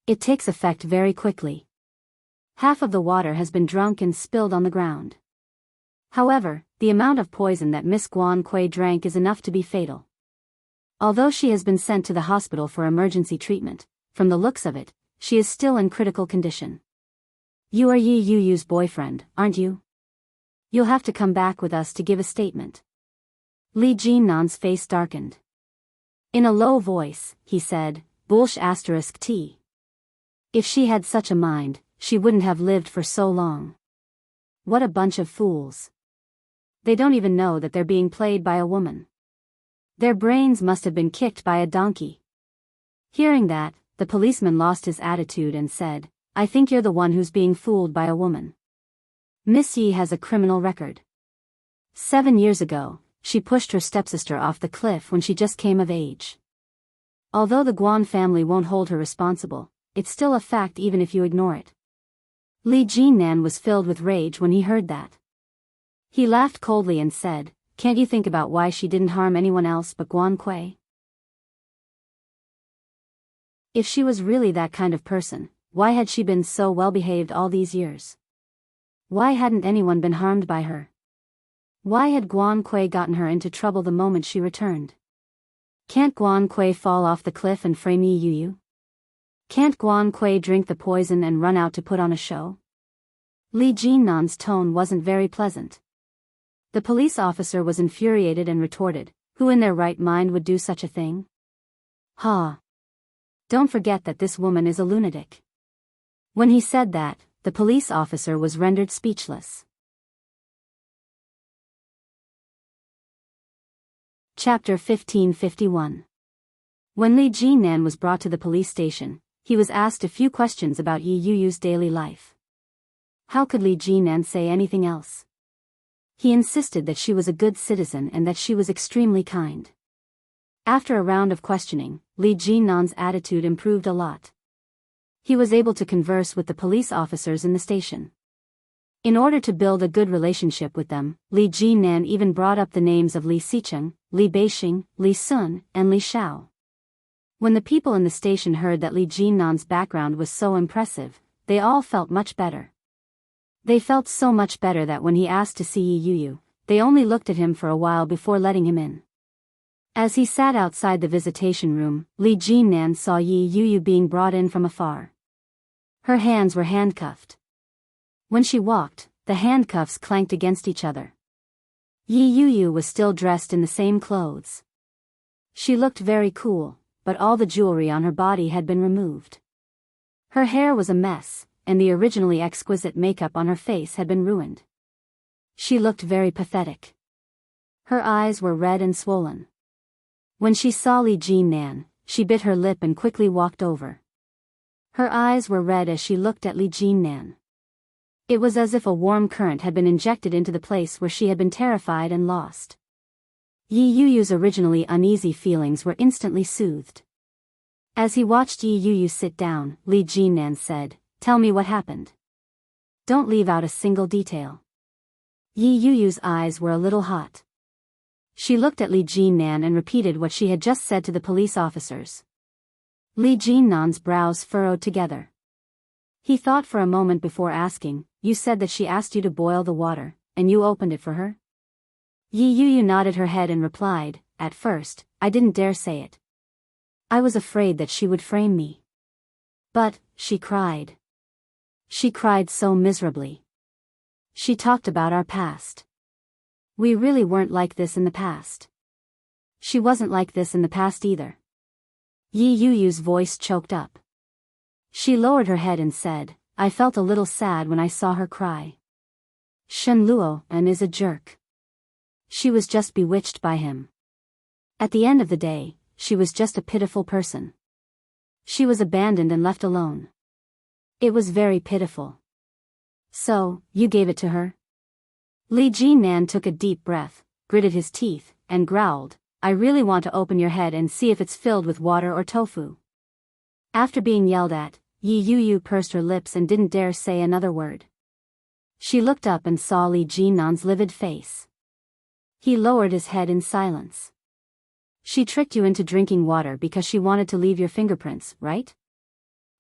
It takes effect very quickly. Half of the water has been drunk and spilled on the ground. However, the amount of poison that Miss Guan Kui drank is enough to be fatal. Although she has been sent to the hospital for emergency treatment, from the looks of it, she is still in critical condition. You are Yi Yuyu's boyfriend, aren't you? You'll have to come back with us to give a statement." Li Jinnan's face darkened. In a low voice, he said, "T. If she had such a mind, she wouldn't have lived for so long. What a bunch of fools. They don't even know that they're being played by a woman. Their brains must have been kicked by a donkey." Hearing that, the policeman lost his attitude and said, "I think you're the one who's being fooled by a woman. Miss Yi has a criminal record. 7 years ago, she pushed her stepsister off the cliff when she just came of age. Although the Guan family won't hold her responsible, it's still a fact even if you ignore it." Li Jinnan was filled with rage when he heard that. He laughed coldly and said, "Can't you think about why she didn't harm anyone else but Guan Kui? If she was really that kind of person, why had she been so well behaved all these years? Why hadn't anyone been harmed by her? Why had Guan Kui gotten her into trouble the moment she returned? Can't Guan Kui fall off the cliff and frame Yi Yuyu? Can't Guan Kui drink the poison and run out to put on a show?" Li Jinnan's tone wasn't very pleasant. The police officer was infuriated and retorted, "Who in their right mind would do such a thing? Ha! Don't forget that this woman is a lunatic." When he said that, the police officer was rendered speechless. Chapter 1551. When Li Jinnan was brought to the police station, he was asked a few questions about Yi Yuyu's daily life. How could Li Jinnan say anything else? He insisted that she was a good citizen and that she was extremely kind. After a round of questioning, Li Jinnan's attitude improved a lot. He was able to converse with the police officers in the station. In order to build a good relationship with them, Li Jinnan even brought up the names of Li Xicheng, Li Beixing, Li Sun, and Li Shao. When the people in the station heard that Li Jinnan's background was so impressive, they all felt much better. They felt so much better that when he asked to see Yi Yuyu, they only looked at him for a while before letting him in. As he sat outside the visitation room, Li Jinnan saw Yi Yuyu being brought in from afar. Her hands were handcuffed. When she walked, the handcuffs clanked against each other. Yi Yuyu was still dressed in the same clothes. She looked very cool, but all the jewelry on her body had been removed. Her hair was a mess, and the originally exquisite makeup on her face had been ruined. She looked very pathetic. Her eyes were red and swollen. When she saw Li Jinnan, she bit her lip and quickly walked over. Her eyes were red as she looked at Li Jinnan. It was as if a warm current had been injected into the place where she had been terrified and lost. Yi Yuyu's originally uneasy feelings were instantly soothed. As he watched Yi Yuyu sit down, Li Jinnan said, "Tell me what happened. Don't leave out a single detail." Yi Yuyu's eyes were a little hot. She looked at Li Jinnan and repeated what she had just said to the police officers. Li Jinnan's brows furrowed together. He thought for a moment before asking, "You said that she asked you to boil the water, and you opened it for her?" Yi Yuyu nodded her head and replied, "At first, I didn't dare say it. I was afraid that she would frame me. But, she cried. She cried so miserably. She talked about our past. We really weren't like this in the past. She wasn't like this in the past either." Yi Yuyu's voice choked up. She lowered her head and said, "I felt a little sad when I saw her cry. Shen Luo and is a jerk. She was just bewitched by him. At the end of the day, she was just a pitiful person. She was abandoned and left alone. It was very pitiful." "So, you gave it to her?" Li Jinnan took a deep breath, gritted his teeth, and growled, "I really want to open your head and see if it's filled with water or tofu." After being yelled at, Yi Yuyu pursed her lips and didn't dare say another word. She looked up and saw Li Jinnan's livid face. He lowered his head in silence. "She tricked you into drinking water because she wanted to leave your fingerprints, right?"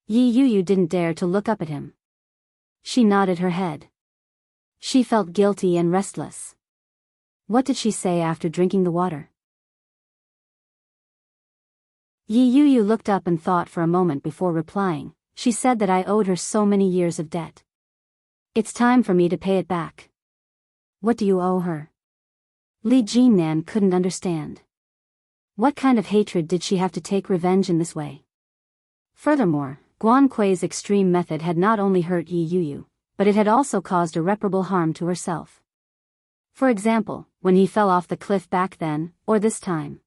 Yi Yuyu didn't dare to look up at him. She nodded her head. She felt guilty and restless. What did she say after drinking the water? Yi Yuyu looked up and thought for a moment before replying. She said that I owed her so many years of debt. It's time for me to pay it back. What do you owe her? Li Jinnan couldn't understand. What kind of hatred did she have to take revenge in this way? Furthermore, Guan Kui's extreme method had not only hurt Yi Yuyu, but it had also caused irreparable harm to herself. For example, when he fell off the cliff back then, or this time.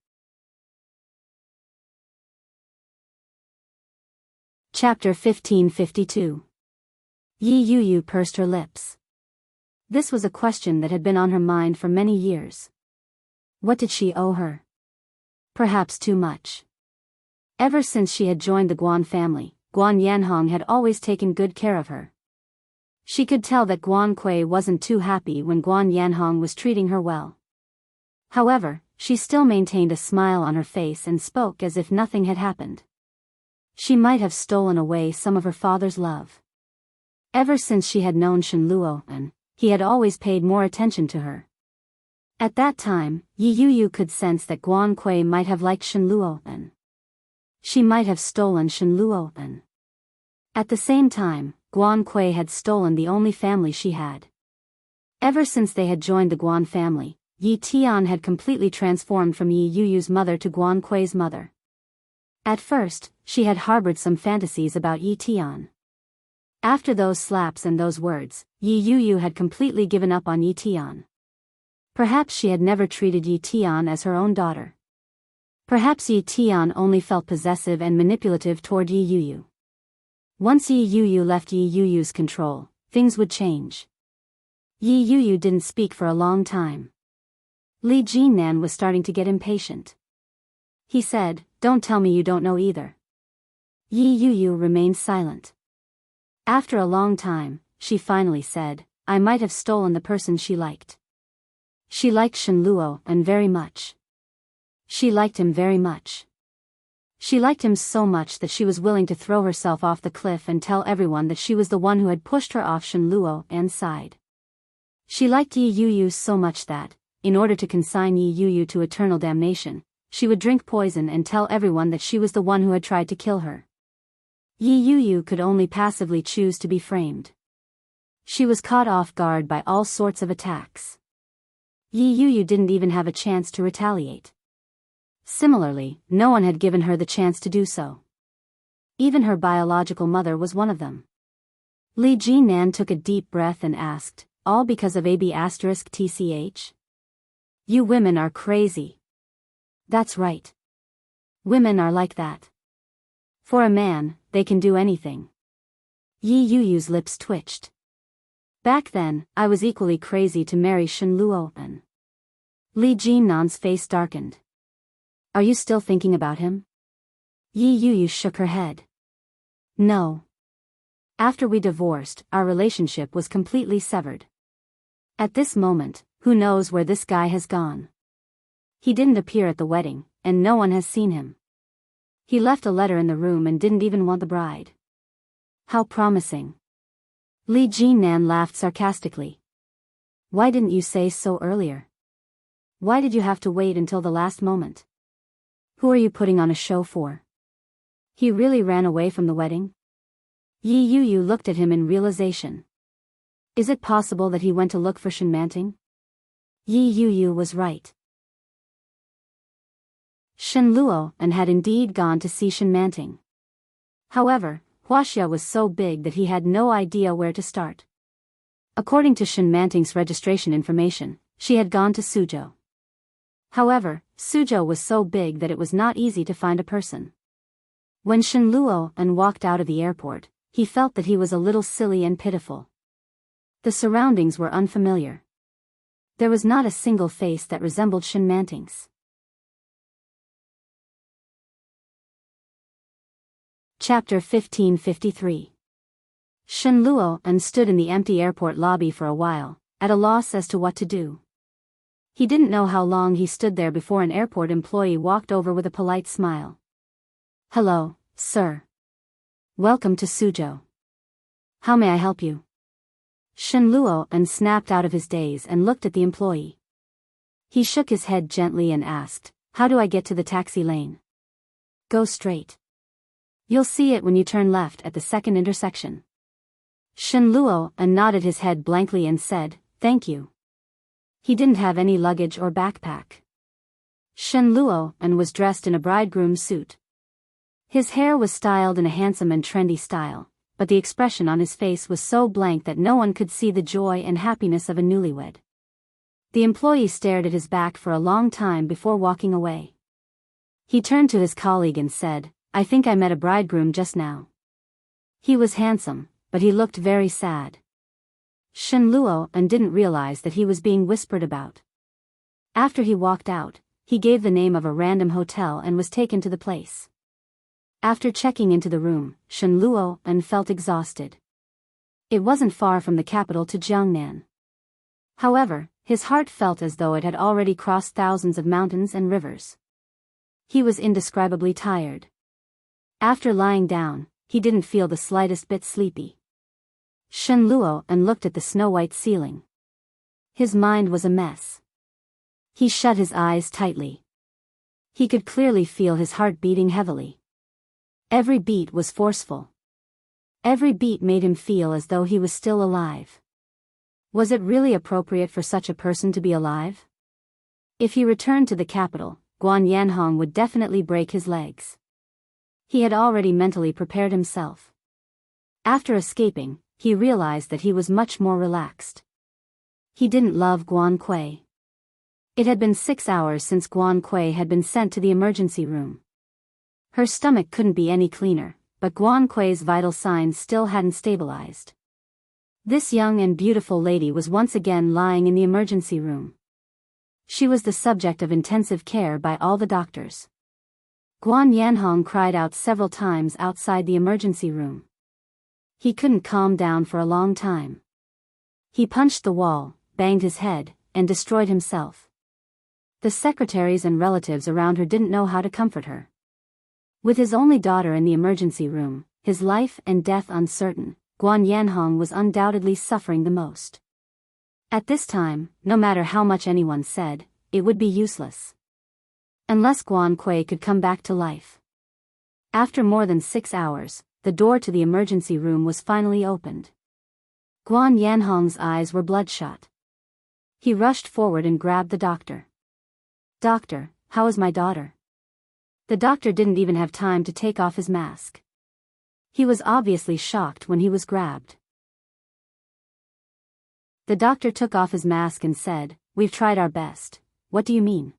Chapter 1552. Yi Yuyu pursed her lips. This was a question that had been on her mind for many years. What did she owe her? Perhaps too much. Ever since she had joined the Guan family, Guan Yanhong had always taken good care of her. She could tell that Guan Kui wasn't too happy when Guan Yanhong was treating her well. However, she still maintained a smile on her face and spoke as if nothing had happened. She might have stolen away some of her father's love. Ever since she had known Shen Luo, he had always paid more attention to her. At that time, Yi Yuyu could sense that Guan Kui might have liked Shen Luo. She might have stolen Shen Luo. At the same time, Guan Kui had stolen the only family she had. Ever since they had joined the Guan family, Yi Tian had completely transformed from Yi Yuyu's mother to Guan Kui's mother. At first, she had harbored some fantasies about Yi Tian. After those slaps and those words, Yi Yuyu had completely given up on Yi Tian. Perhaps she had never treated Yi Tian as her own daughter. Perhaps Yi Tian only felt possessive and manipulative toward Yi Yuyu. Once Yi Yuyu left Yi Yuyu's control, things would change. Yi Yuyu didn't speak for a long time. Li Jinnan was starting to get impatient. He said, "Don't tell me you don't know either." Yi Yuyu remained silent. After a long time, she finally said, "I might have stolen the person she liked." She liked Shen Luo very much. She liked him very much. She liked him so much that she was willing to throw herself off the cliff and tell everyone that she was the one who had pushed her off Shenluo and side. She liked Yi Yuyu so much that, in order to consign Yi Yuyu to eternal damnation, she would drink poison and tell everyone that she was the one who had tried to kill her. Yi Yuyu could only passively choose to be framed. She was caught off guard by all sorts of attacks. Yi Yuyu didn't even have a chance to retaliate. Similarly, no one had given her the chance to do so. Even her biological mother was one of them. Li Jinan took a deep breath and asked, all because of AB*TCH? You women are crazy. That's right. Women are like that. For a man, they can do anything. Yi Yuyu's lips twitched. Back then, I was equally crazy to marry Shenluo and Li Jinnan's face darkened. Are you still thinking about him? Yi Yuyu shook her head. No. After we divorced, our relationship was completely severed. At this moment, who knows where this guy has gone? He didn't appear at the wedding, and no one has seen him. He left a letter in the room and didn't even want the bride. How promising. Li Jinnan laughed sarcastically. Why didn't you say so earlier? Why did you have to wait until the last moment? Who are you putting on a show for? He really ran away from the wedding? Yi Yuyu looked at him in realization. Is it possible that he went to look for Shenmanting? Yi Yuyu was right. Shenluo and had indeed gone to see Shenmanting. However, Wuxia was so big that he had no idea where to start. According to Shenmanting's registration information, she had gone to Suzhou. However, Suzhou was so big that it was not easy to find a person. When Shenluo and walked out of the airport, he felt that he was a little silly and pitiful. The surroundings were unfamiliar. There was not a single face that resembled Shenmanting's. Chapter 1553. Shenluo and stood in the empty airport lobby for a while, at a loss as to what to do. He didn't know how long he stood there before an airport employee walked over with a polite smile. Hello, sir. Welcome to Suzhou. How may I help you? Shenluo and snapped out of his daze and looked at the employee. He shook his head gently and asked, how do I get to the taxi lane? Go straight. You'll see it when you turn left at the second intersection. Shenluo and nodded his head blankly and said, thank you. He didn't have any luggage or backpack. Shenluo and was dressed in a bridegroom suit. His hair was styled in a handsome and trendy style, but the expression on his face was so blank that no one could see the joy and happiness of a newlywed. The employee stared at his back for a long time before walking away. He turned to his colleague and said, I think I met a bridegroom just now. He was handsome, but he looked very sad. Shenluo and didn't realize that he was being whispered about. After he walked out, he gave the name of a random hotel and was taken to the place. After checking into the room, Shenluo and felt exhausted. It wasn't far from the capital to Jiangnan. However, his heart felt as though it had already crossed thousands of mountains and rivers. He was indescribably tired. After lying down, he didn't feel the slightest bit sleepy. Shenluo and looked at the snow-white ceiling. His mind was a mess. He shut his eyes tightly. He could clearly feel his heart beating heavily. Every beat was forceful. Every beat made him feel as though he was still alive. Was it really appropriate for such a person to be alive? If he returned to the capital, Guan Yanhong would definitely break his legs. He had already mentally prepared himself. After escaping, he realized that he was much more relaxed. He didn't love Guan Kui. It had been 6 hours since Guan Kui had been sent to the emergency room. Her stomach couldn't be any cleaner, but Guan Kui's vital signs still hadn't stabilized. This young and beautiful lady was once again lying in the emergency room. She was the subject of intensive care by all the doctors. Guan Yanhong cried out several times outside the emergency room. He couldn't calm down for a long time. He punched the wall, banged his head, and destroyed himself. The secretaries and relatives around her didn't know how to comfort her. With his only daughter in the emergency room, his life and death uncertain, Guan Yanhong was undoubtedly suffering the most. At this time, no matter how much anyone said, it would be useless. Unless Guan Kui could come back to life. After more than 6 hours, the door to the emergency room was finally opened. Guan Yanhong's eyes were bloodshot. He rushed forward and grabbed the doctor. "Doctor, how is my daughter?" The doctor didn't even have time to take off his mask. He was obviously shocked when he was grabbed. The doctor took off his mask and said, "We've tried our best." "What do you mean?"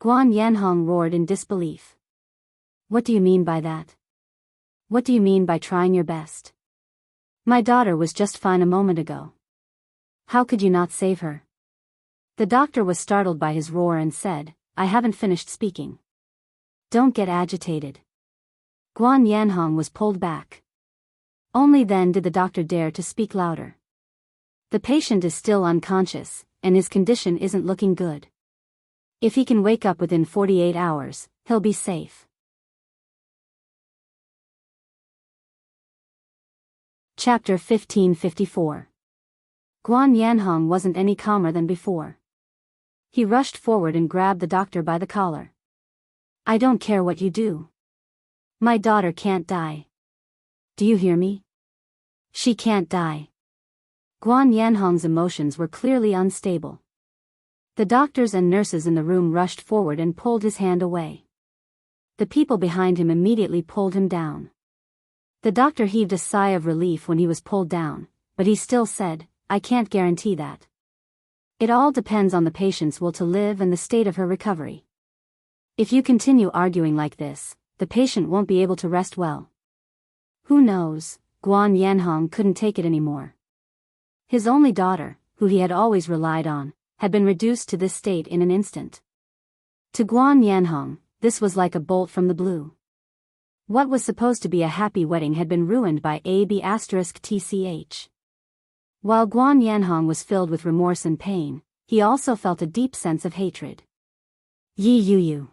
Guan Yanhong roared in disbelief. "What do you mean by that? What do you mean by trying your best? My daughter was just fine a moment ago. How could you not save her?" The doctor was startled by his roar and said, "I haven't finished speaking. Don't get agitated." Guan Yanhong was pulled back. Only then did the doctor dare to speak louder. "The patient is still unconscious, and his condition isn't looking good. If he can wake up within 48 hours, he'll be safe." Chapter 1554. Guan Yanhong wasn't any calmer than before. He rushed forward and grabbed the doctor by the collar. "I don't care what you do. My daughter can't die. Do you hear me? She can't die." Guan Yanhong's emotions were clearly unstable. The doctors and nurses in the room rushed forward and pulled his hand away. The people behind him immediately pulled him down. The doctor heaved a sigh of relief when he was pulled down, but he still said, "I can't guarantee that. It all depends on the patient's will to live and the state of her recovery. If you continue arguing like this, the patient won't be able to rest well." Who knows, Guan Yanhong couldn't take it anymore. His only daughter, who he had always relied on, had been reduced to this state in an instant. To Guan Yanhong, this was like a bolt from the blue. What was supposed to be a happy wedding had been ruined by AB*TCH. While Guan Yanhong was filled with remorse and pain, he also felt a deep sense of hatred. Yi Yu.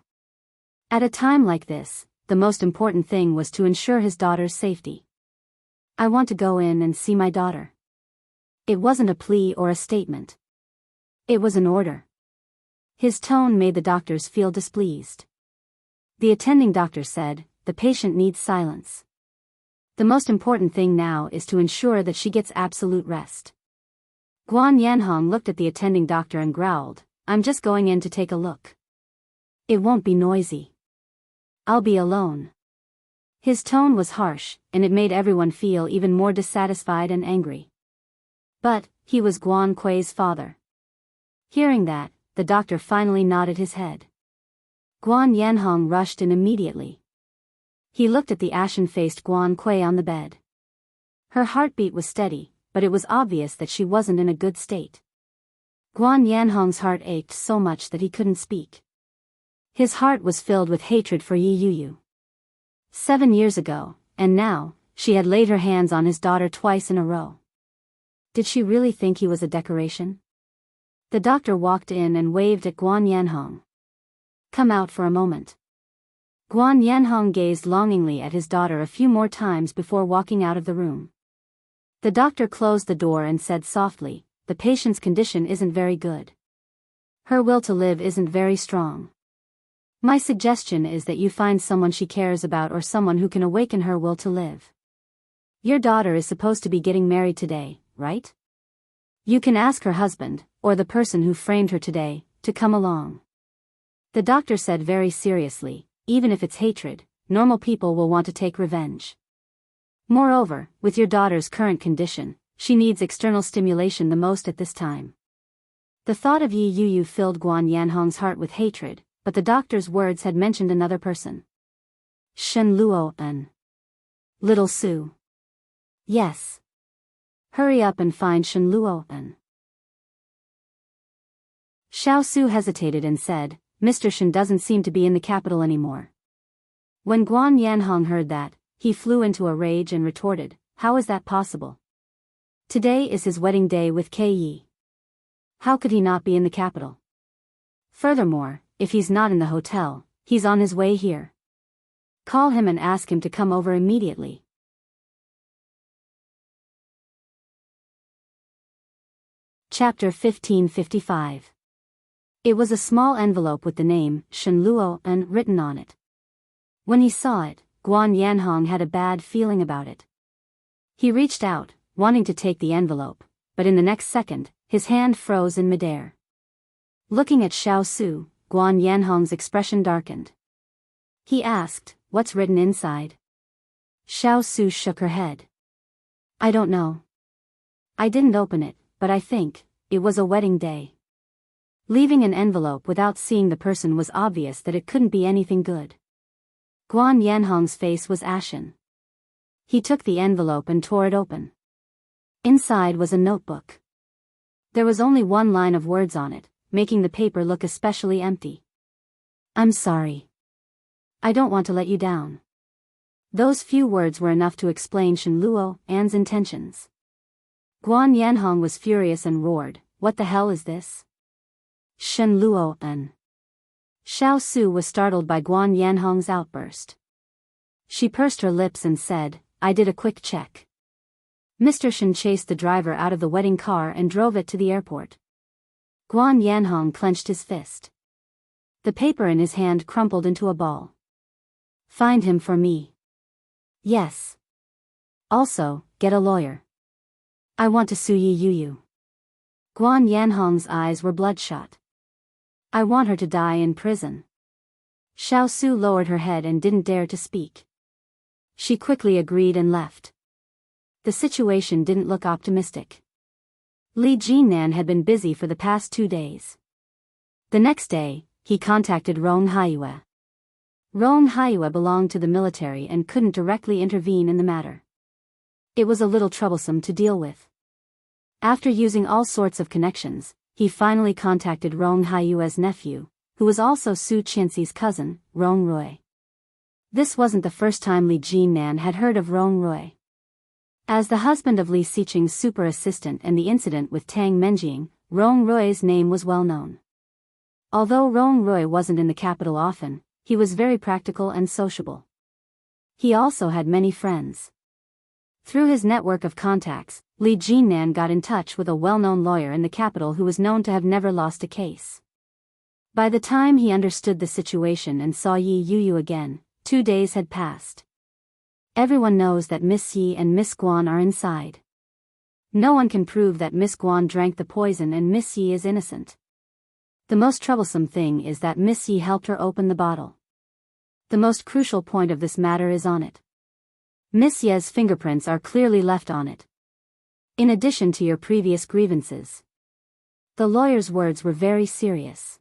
At a time like this, the most important thing was to ensure his daughter's safety. "I want to go in and see my daughter." It wasn't a plea or a statement. It was an order. His tone made the doctors feel displeased. The attending doctor said, "The patient needs silence. The most important thing now is to ensure that she gets absolute rest." Guan Yanhong looked at the attending doctor and growled, "I'm just going in to take a look. It won't be noisy. I'll be alone." His tone was harsh, and it made everyone feel even more dissatisfied and angry. But he was Guan Kui's father. Hearing that, the doctor finally nodded his head. Guan Yanhong rushed in immediately. He looked at the ashen-faced Guan Kui on the bed. Her heartbeat was steady, but it was obvious that she wasn't in a good state. Guan Yanhong's heart ached so much that he couldn't speak. His heart was filled with hatred for Yi Yu. 7 years ago, and now, she had laid her hands on his daughter twice in a row. Did she really think he was a decoration? The doctor walked in and waved at Guan Yanhong. "Come out for a moment." Guan Yanhong gazed longingly at his daughter a few more times before walking out of the room. The doctor closed the door and said softly, "The patient's condition isn't very good. Her will to live isn't very strong. My suggestion is that you find someone she cares about or someone who can awaken her will to live. Your daughter is supposed to be getting married today, right? You can ask her husband, or the person who framed her today, to come along." The doctor said very seriously, "Even if it's hatred, normal people will want to take revenge. Moreover, with your daughter's current condition, she needs external stimulation the most at this time." The thought of Yi Yu filled Guan Yanhong's heart with hatred, but the doctor's words had mentioned another person. Shen Luo-en. Little Su. Yes. Hurry up and find Shen Luo-en. Xiao Su hesitated and said, "Mr. Shen doesn't seem to be in the capital anymore." When Guan Yanhong heard that, he flew into a rage and retorted, "How is that possible? Today is his wedding day with Kei Yi. How could he not be in the capital? Furthermore, if he's not in the hotel, he's on his way here. Call him and ask him to come over immediately. Chapter 1555. It was a small envelope with the name, Shenluo, and written on it. When he saw it, Guan Yanhong had a bad feeling about it. He reached out, wanting to take the envelope, but in the next second, his hand froze in midair. Looking at Xiao Su, Guan Yanhong's expression darkened. He asked, "What's written inside?" Xiao Su shook her head. "I don't know. I didn't open it, but I think it was a wedding day." Leaving an envelope without seeing the person was obvious that it couldn't be anything good. Guan Yanhong's face was ashen. He took the envelope and tore it open. Inside was a notebook. There was only one line of words on it, making the paper look especially empty. "I'm sorry. I don't want to let you down." Those few words were enough to explain Shenluo An's intentions. Guan Yanhong was furious and roared, "What the hell is this? Shenluo An." Xiao Su was startled by Guan Yanhong's outburst. She pursed her lips and said, "I did a quick check." Mr. Shen chased the driver out of the wedding car and drove it to the airport. Guan Yanhong clenched his fist. The paper in his hand crumpled into a ball. "Find him for me." "Yes. Also, get a lawyer. I want to sue Yi Yu. Guan Yanhong's eyes were bloodshot. "I want her to die in prison." Xiao Su lowered her head and didn't dare to speak. She quickly agreed and left. The situation didn't look optimistic. Li Jinnan had been busy for the past 2 days. The next day, he contacted Rong Haiyue. Rong Haiyue belonged to the military and couldn't directly intervene in the matter. It was a little troublesome to deal with. After using all sorts of connections, he finally contacted Rong Haiyue's nephew, who was also Su Qianxi's cousin, Rong Rui. This wasn't the first time Li Jinnan had heard of Rong Rui. As the husband of Li Xiqing's super assistant and the incident with Tang Menjing, Rong Rui's name was well known. Although Rong Rui wasn't in the capital often, he was very practical and sociable. He also had many friends. Through his network of contacts, Li Jinnan got in touch with a well-known lawyer in the capital who was known to have never lost a case. By the time he understood the situation and saw Yi Yu again, 2 days had passed. Everyone knows that Miss Yi and Miss Guan are inside. No one can prove that Miss Guan drank the poison and Miss Yi is innocent. The most troublesome thing is that Miss Yi helped her open the bottle. The most crucial point of this matter is on it. Miss Ye's fingerprints are clearly left on it. In addition to your previous grievances. The lawyer's words were very serious.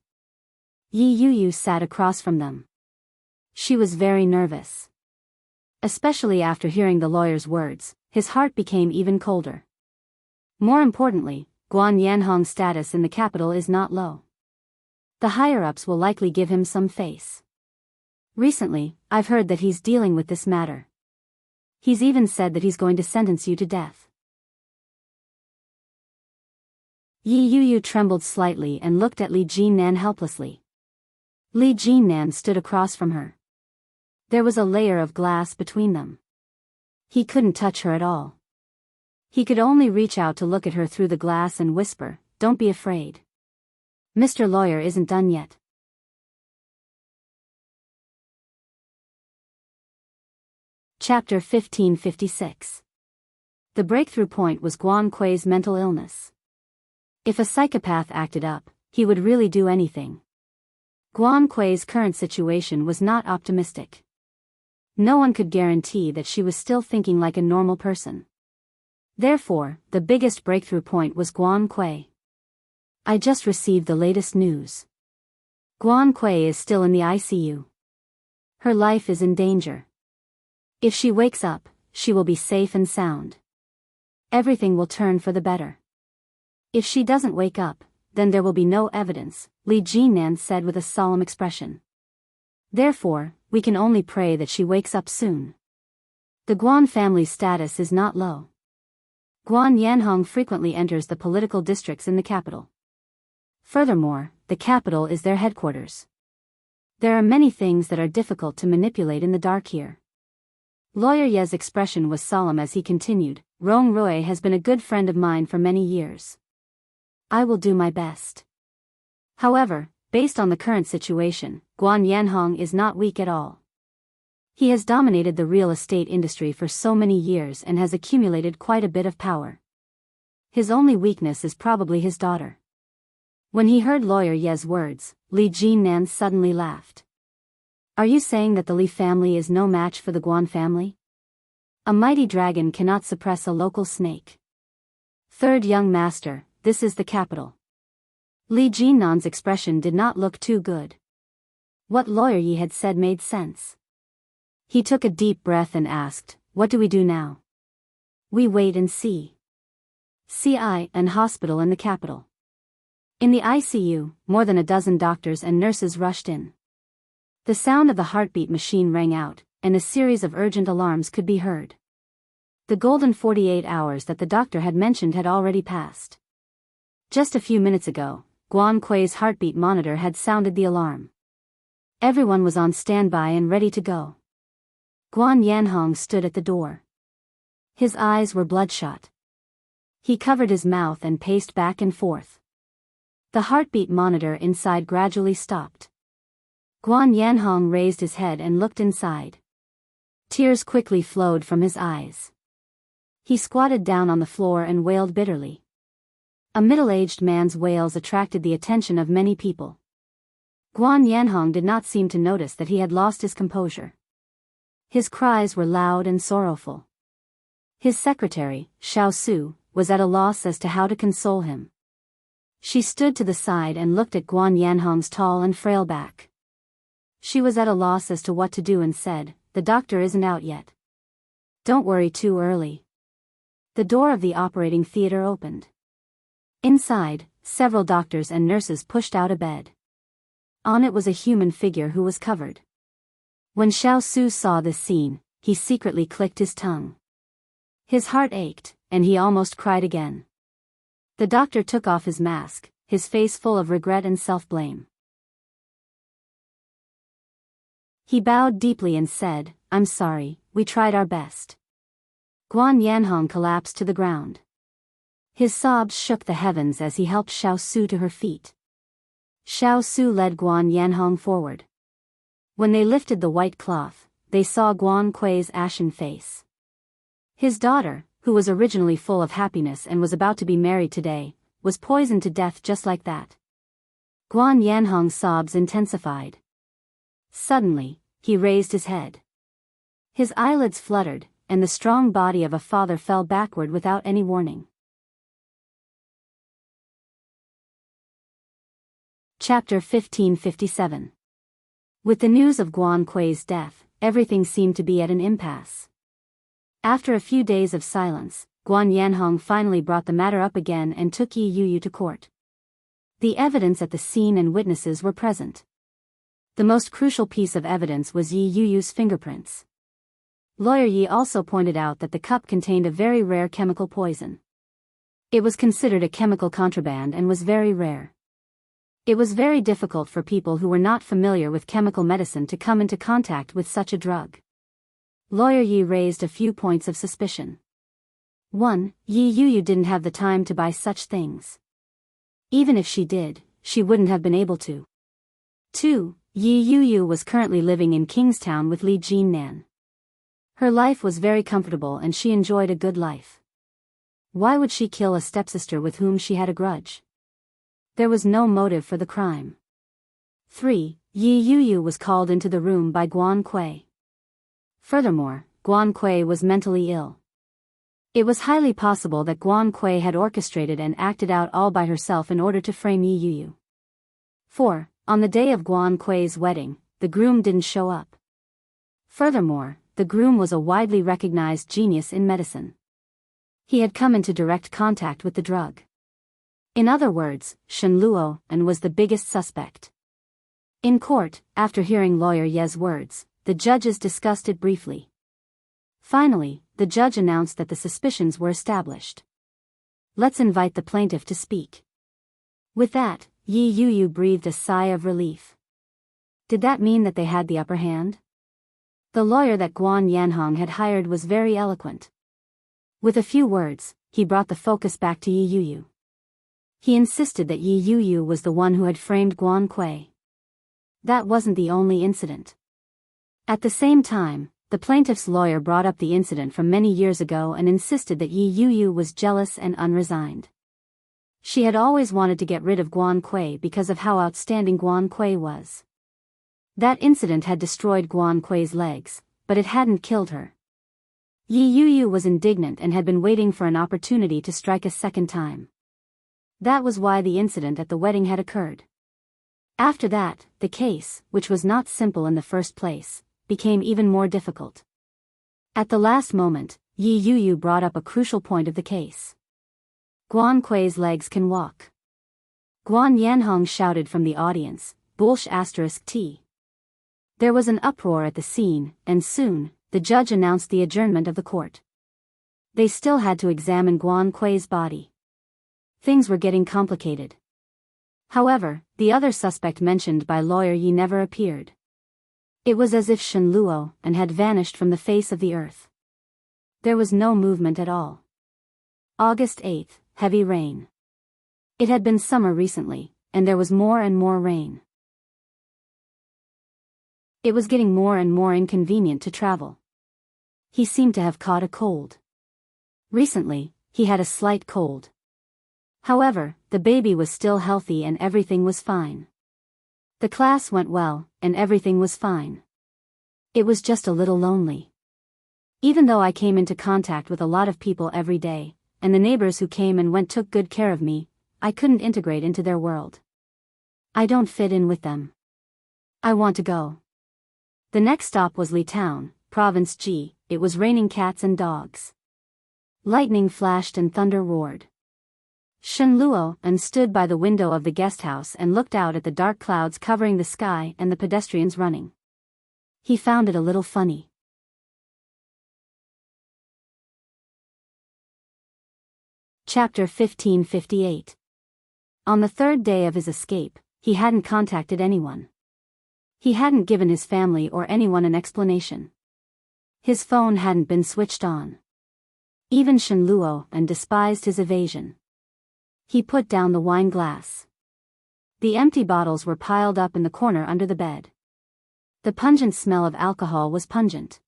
Yi Yu sat across from them. She was very nervous. Especially after hearing the lawyer's words, his heart became even colder. More importantly, Guan Yanhong's status in the capital is not low. The higher-ups will likely give him some face. Recently, I've heard that he's dealing with this matter. He's even said that he's going to sentence you to death. Yi Yu trembled slightly and looked at Li Jinnan helplessly. Li Jinnan stood across from her. There was a layer of glass between them. He couldn't touch her at all. He could only reach out to look at her through the glass and whisper, "Don't be afraid. Mr. Lawyer isn't done yet." Chapter 1556. The breakthrough point was Guan Kui's mental illness. If a psychopath acted up, he would really do anything. Guan Kui's current situation was not optimistic. No one could guarantee that she was still thinking like a normal person. Therefore, the biggest breakthrough point was Guan Kui. "I just received the latest news. Guan Kui is still in the ICU. Her life is in danger. If she wakes up, she will be safe and sound. Everything will turn for the better. If she doesn't wake up, then there will be no evidence," Li Jinnan said with a solemn expression. "Therefore, we can only pray that she wakes up soon. The Guan family's status is not low. Guan Yanhong frequently enters the political districts in the capital. Furthermore, the capital is their headquarters. There are many things that are difficult to manipulate in the dark here. Lawyer Ye's expression was solemn as he continued, Rong Rui has been a good friend of mine for many years. I will do my best. However, based on the current situation, Guan Yanhong is not weak at all. He has dominated the real estate industry for so many years and has accumulated quite a bit of power. His only weakness is probably his daughter. When he heard Lawyer Ye's words, Li Jinnan suddenly laughed. Are you saying that the Li family is no match for the Guan family? A mighty dragon cannot suppress a local snake. Third young master, this is the capital. Li Jinnan's expression did not look too good. What Lawyer Ye had said made sense. He took a deep breath and asked, what do we do now? We wait and see. An hospital in the capital. In the ICU, more than a dozen doctors and nurses rushed in. The sound of the heartbeat machine rang out, and a series of urgent alarms could be heard. The golden 48 hours that the doctor had mentioned had already passed. Just a few minutes ago, Guan Kui's heartbeat monitor had sounded the alarm. Everyone was on standby and ready to go. Guan Yanhong stood at the door. His eyes were bloodshot. He covered his mouth and paced back and forth. The heartbeat monitor inside gradually stopped. Guan Yanhong raised his head and looked inside. Tears quickly flowed from his eyes. He squatted down on the floor and wailed bitterly. A middle-aged man's wails attracted the attention of many people. Guan Yanhong did not seem to notice that he had lost his composure. His cries were loud and sorrowful. His secretary, Xiao Su, was at a loss as to how to console him. She stood to the side and looked at Guan Yanhong's tall and frail back. She was at a loss as to what to do and said, the doctor isn't out yet. Don't worry too early. The door of the operating theater opened. Inside, several doctors and nurses pushed out a bed. On it was a human figure who was covered. When Xiao Su saw this scene, he secretly clicked his tongue. His heart ached, and he almost cried again. The doctor took off his mask, his face full of regret and self-blame. He bowed deeply and said, I'm sorry, we tried our best. Guan Yanhong collapsed to the ground. His sobs shook the heavens as he helped Xiao Su to her feet. Xiao Su led Guan Yanhong forward. When they lifted the white cloth, they saw Guan Kui's ashen face. His daughter, who was originally full of happiness and was about to be married today, was poisoned to death just like that. Guan Yanhong's sobs intensified. Suddenly, he raised his head. His eyelids fluttered, and the strong body of a father fell backward without any warning. Chapter 1557. With the news of Guan Kui's death, everything seemed to be at an impasse. After a few days of silence, Guan Yanhong finally brought the matter up again and took Yi Yuyu to court. The evidence at the scene and witnesses were present. The most crucial piece of evidence was Yi Yuyu's fingerprints. Lawyer Yi also pointed out that the cup contained a very rare chemical poison. It was considered a chemical contraband and was very rare. It was very difficult for people who were not familiar with chemical medicine to come into contact with such a drug. Lawyer Yi raised a few points of suspicion. 1. Yi Yuyu didn't have the time to buy such things. Even if she did, she wouldn't have been able to. 2. Yi Yuyu was currently living in Kingstown with Li Jinnan. Her life was very comfortable and she enjoyed a good life. Why would she kill a stepsister with whom she had a grudge? There was no motive for the crime. 3. Yi Yuyu was called into the room by Guan Kui. Furthermore, Guan Kui was mentally ill. It was highly possible that Guan Kui had orchestrated and acted out all by herself in order to frame Yi Yuyu. 4. On the day of Guan Kui's wedding, the groom didn't show up. Furthermore, the groom was a widely recognized genius in medicine. He had come into direct contact with the drug. In other words, Shen Luo and was the biggest suspect. In court, after hearing Lawyer Ye's words, the judges discussed it briefly. Finally, the judge announced that the suspicions were established. Let's invite the plaintiff to speak. With that, Yi Yuyu breathed a sigh of relief. Did that mean that they had the upper hand? The lawyer that Guan Yanhong had hired was very eloquent. With a few words, he brought the focus back to Yi Yuyu. He insisted that Yi Yuyu was the one who had framed Guan Kui. That wasn't the only incident. At the same time, the plaintiff's lawyer brought up the incident from many years ago and insisted that Yi Yuyu was jealous and unresigned. She had always wanted to get rid of Guan Kui because of how outstanding Guan Kui was. That incident had destroyed Guan Kui's legs, but it hadn't killed her. Yi Yuyu was indignant and had been waiting for an opportunity to strike a second time. That was why the incident at the wedding had occurred. After that, the case, which was not simple in the first place, became even more difficult. At the last moment, Yi Yuyu brought up a crucial point of the case. Guan Kui's legs can walk. Guan Yanhong shouted from the audience, **T. There was an uproar at the scene, and soon, the judge announced the adjournment of the court. They still had to examine Guan Kui's body. Things were getting complicated. However, the other suspect mentioned by lawyer Yi never appeared. It was as if Shen Luo and had vanished from the face of the earth. There was no movement at all. August 8th, heavy rain. It had been summer recently, and there was more and more rain. It was getting more and more inconvenient to travel. He seemed to have caught a cold. Recently, he had a slight cold. However, the baby was still healthy and everything was fine. The class went well, and everything was fine. It was just a little lonely. Even though I came into contact with a lot of people every day, and the neighbors who came and went took good care of me, I couldn't integrate into their world. I don't fit in with them. I want to go. The next stop was Li Town, Province G. It was raining cats and dogs. Lightning flashed and thunder roared. Shen Luo and stood by the window of the guest house and looked out at the dark clouds covering the sky and the pedestrians running. He found it a little funny. Chapter 1558. On the third day of his escape, he hadn't contacted anyone. He hadn't given his family or anyone an explanation. His phone hadn't been switched on. Even Shen Luo and despised his evasion. He put down the wine glass. The empty bottles were piled up in the corner under the bed. The pungent smell of alcohol was pungent.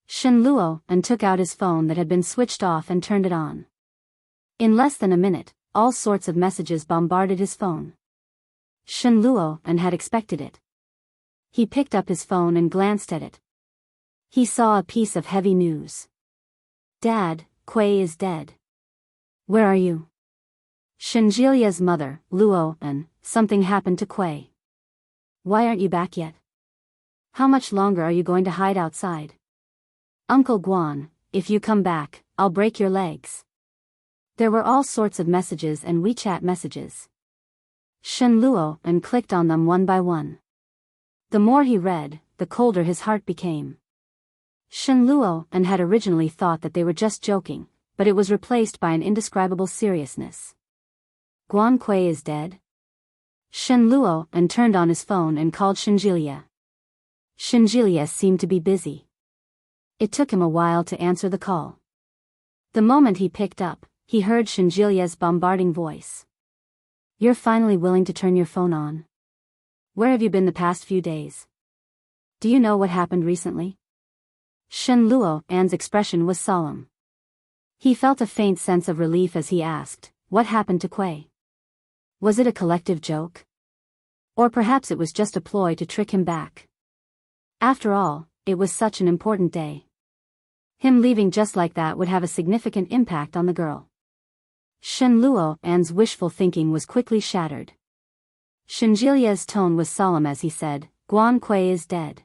Shen Luo and took out his phone that had been switched off and turned it on. In less than a minute, all sorts of messages bombarded his phone. Shen Luo and had expected it. He picked up his phone and glanced at it. He saw a piece of heavy news. Dad, Kui is dead. Where are you? Shenjilia's mother, Luo, and something happened to Kui. Why aren't you back yet? How much longer are you going to hide outside? Uncle Guan, if you come back, I'll break your legs. There were all sorts of messages and WeChat messages. Shen Luo and clicked on them one by one. The more he read, the colder his heart became. Shen Luo and had originally thought that they were just joking, but it was replaced by an indescribable seriousness. Guan Kui is dead? Shen Luo and turned on his phone and called Shenjilia. Shenjilia seemed to be busy. It took him a while to answer the call. The moment he picked up, he heard Shenjilia's bombarding voice. You're finally willing to turn your phone on? Where have you been the past few days? Do you know what happened recently? Shen Luo An's expression was solemn. He felt a faint sense of relief as he asked, what happened to Kui? Was it a collective joke? Or perhaps it was just a ploy to trick him back. After all, it was such an important day. Him leaving just like that would have a significant impact on the girl. Shen Luo An's wishful thinking was quickly shattered. Shenjilia's tone was solemn as he said, Guan Kui is dead.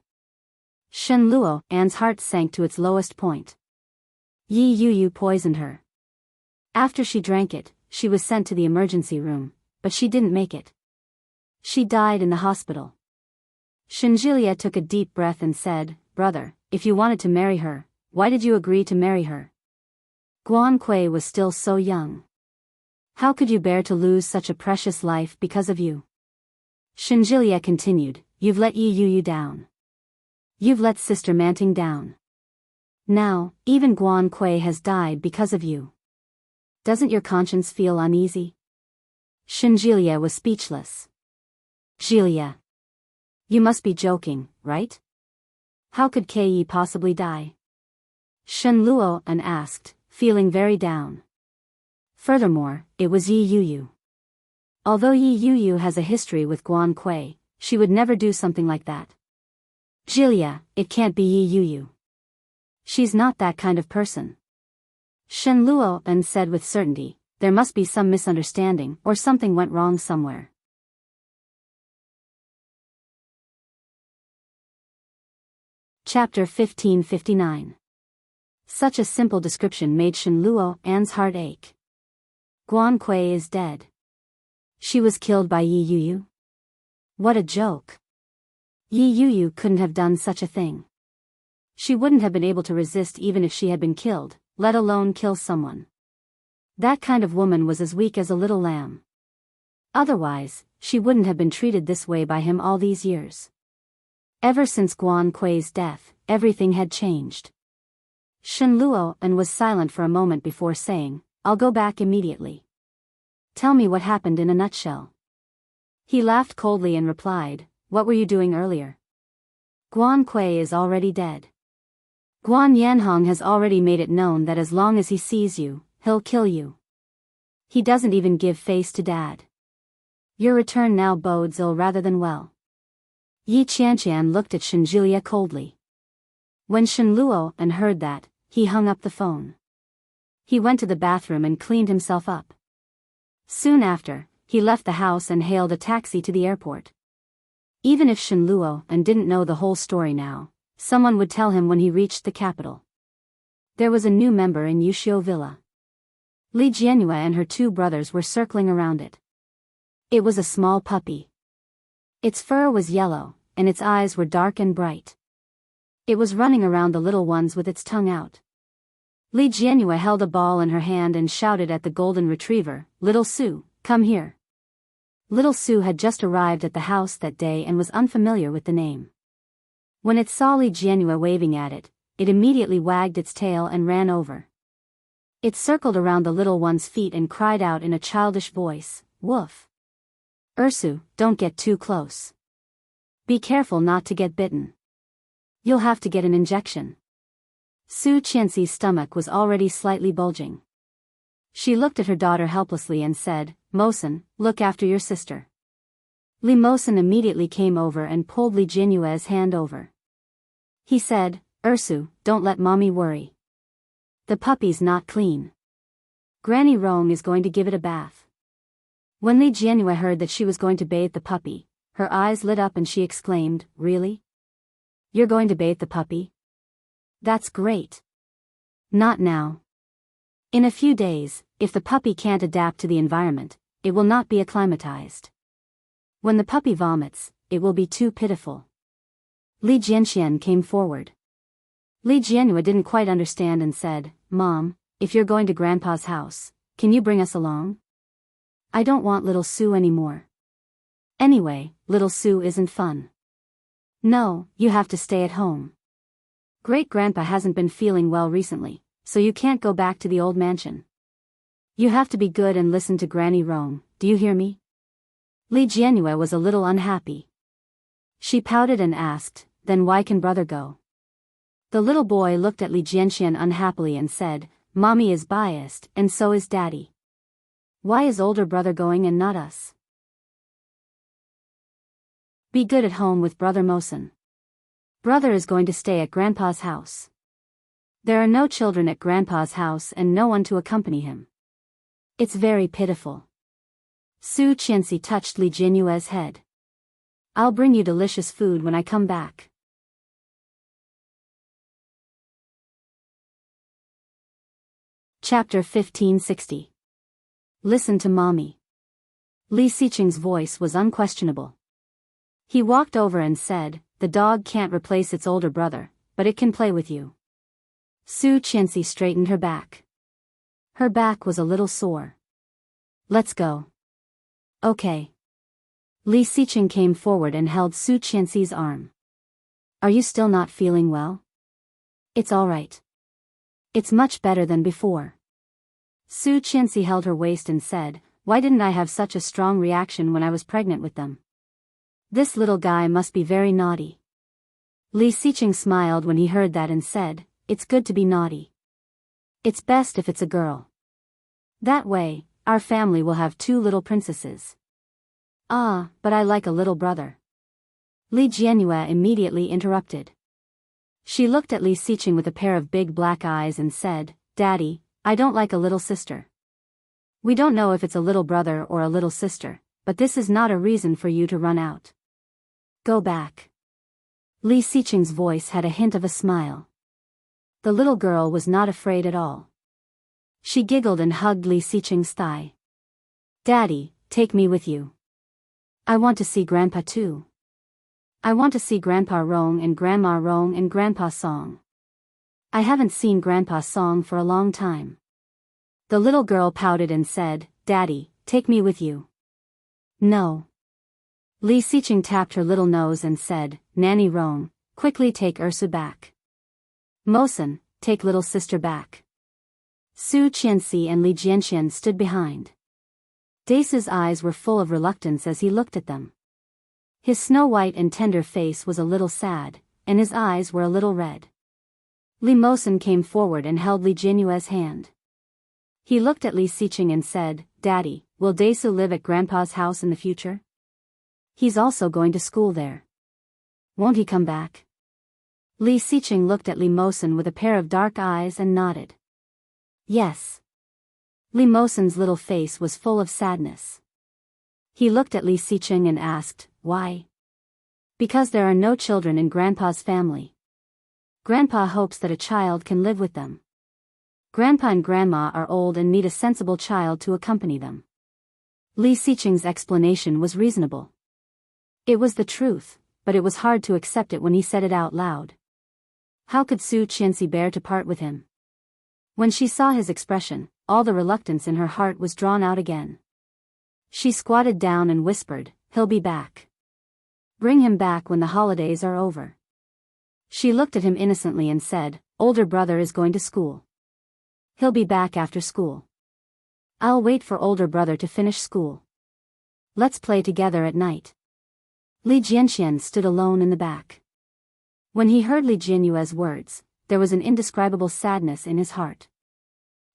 Shen Luo An's heart sank to its lowest point. Yi Yuyu poisoned her. After she drank it, she was sent to the emergency room, but she didn't make it. She died in the hospital. Shenjilia took a deep breath and said, Brother, if you wanted to marry her, why did you agree to marry her? Guan Kui was still so young. How could you bear to lose such a precious life because of you? Shenjilia continued, you've let Yi Yu down. You've let Sister Manting down. Now, even Guan Kui has died because of you. Doesn't your conscience feel uneasy? Shenjilia was speechless. Jilia. You must be joking, right? How could Kei possibly die? Shen Luo asked, feeling very down. Furthermore, it was Yi Yu. Although Yi Yu has a history with Guan Kui, she would never do something like that. Jilia, it can't be Yi Yu. She's not that kind of person. Shen Luo said with certainty, there must be some misunderstanding or something went wrong somewhere. Chapter 1559. Such a simple description made Shen Luo's heart ache. Guan Kui is dead. She was killed by Yi Yu. What a joke. Yi Yu couldn't have done such a thing. She wouldn't have been able to resist even if she had been killed, let alone kill someone. That kind of woman was as weak as a little lamb. Otherwise, she wouldn't have been treated this way by him all these years. Ever since Guan Kui's death, everything had changed. Shen Luo was silent for a moment before saying, I'll go back immediately. Tell me what happened in a nutshell. He laughed coldly and replied, what were you doing earlier? Guan Kui is already dead. Guan Yanhong has already made it known that as long as he sees you, he'll kill you. He doesn't even give face to Dad. Your return now bodes ill rather than well. Yi Qianqian looked at Shenjilia coldly. When Shen Luo heard that, he hung up the phone. He went to the bathroom and cleaned himself up. Soon after, he left the house and hailed a taxi to the airport. Even if Shen Luo didn't know the whole story now, someone would tell him when he reached the capital. There was a new member in Yushio Villa. Li Jianyu and her two brothers were circling around it. It was a small puppy. Its fur was yellow, and its eyes were dark and bright. It was running around the little ones with its tongue out. Li Jianyu held a ball in her hand and shouted at the golden retriever, Little Sue, come here. Little Sue had just arrived at the house that day and was unfamiliar with the name. When it saw Li Jianyu waving at it, it immediately wagged its tail and ran over. It circled around the little one's feet and cried out in a childish voice, Woof. Ursu, don't get too close. Be careful not to get bitten. You'll have to get an injection. Su Qianxi's stomach was already slightly bulging. She looked at her daughter helplessly and said, Mosen, look after your sister. Li Mosen immediately came over and pulled Li Jianyue's hand over. He said, Ursu, don't let mommy worry. The puppy's not clean. Granny Rong is going to give it a bath. When Li Jianyue heard that she was going to bathe the puppy, her eyes lit up and she exclaimed, Really? You're going to bathe the puppy? That's great. Not now. In a few days, if the puppy can't adapt to the environment, it will not be acclimatized. When the puppy vomits, it will be too pitiful. Li Jianxian came forward. Li Jianyue didn't quite understand and said, Mom, if you're going to Grandpa's house, can you bring us along? I don't want little Sue anymore. Anyway, little Sue isn't fun. No, you have to stay at home. Great-grandpa hasn't been feeling well recently, so you can't go back to the old mansion. You have to be good and listen to Granny Rong, do you hear me? Li Jianyue was a little unhappy. She pouted and asked, Then why can brother go? The little boy looked at Li Jianxian unhappily and said, Mommy is biased, and so is Daddy. Why is older brother going and not us? Be good at home with brother Mosen. Brother is going to stay at Grandpa's house. There are no children at Grandpa's house and no one to accompany him. It's very pitiful. Su Qianxi touched Li Jianyue's head. I'll bring you delicious food when I come back. Chapter 1560. Listen to Mommy. Li Xiqing's voice was unquestionable. He walked over and said, The dog can't replace its older brother, but it can play with you. Su Qianxi straightened her back. Her back was a little sore. Let's go. Okay. Li Xiqing came forward and held Su Qianxi's arm. Are you still not feeling well? It's all right. It's much better than before. Su Qianxi held her waist and said, why didn't I have such a strong reaction when I was pregnant with them? This little guy must be very naughty. Li Xiqing smiled when he heard that and said, it's good to be naughty. It's best if it's a girl. That way, our family will have 2 little princesses. Ah, but I like a little brother. Li Jianyue immediately interrupted. She looked at Li Xiqing with a pair of big black eyes and said, Daddy, I don't like a little sister. We don't know if it's a little brother or a little sister, but this is not a reason for you to run out. Go back. Li Xiqing's voice had a hint of a smile. The little girl was not afraid at all. She giggled and hugged Li Xiqing's thigh. Daddy, take me with you. I want to see Grandpa too. I want to see Grandpa Rong and Grandma Rong and Grandpa Song. I haven't seen Grandpa Song for a long time. The little girl pouted and said, Daddy, take me with you. No. Li Xiqing tapped her little nose and said, Nanny Rong, quickly take Ursu back. Mosen, take little sister back. Su Qianxi and Li Jianxian stood behind. Dace's eyes were full of reluctance as he looked at them. His snow-white and tender face was a little sad, and his eyes were a little red. Li Mosen came forward and held Li Jianyue's hand. He looked at Li Xiqing and said, Daddy, will Daesu live at Grandpa's house in the future? He's also going to school there. Won't he come back? Li Xiqing looked at Li Mosen with a pair of dark eyes and nodded. Yes. Li Mosen's little face was full of sadness. He looked at Li Xiqing and asked, why? Because there are no children in Grandpa's family. Grandpa hopes that a child can live with them. Grandpa and Grandma are old and need a sensible child to accompany them. Li Xiqing's explanation was reasonable. It was the truth, but it was hard to accept it when he said it out loud. How could Su Qianxi bear to part with him? When she saw his expression, all the reluctance in her heart was drawn out again. She squatted down and whispered, he'll be back. Bring him back when the holidays are over. She looked at him innocently and said, older brother is going to school. He'll be back after school. I'll wait for older brother to finish school. Let's play together at night. Li Jianxian stood alone in the back. When he heard Li Jianyue's words, there was an indescribable sadness in his heart.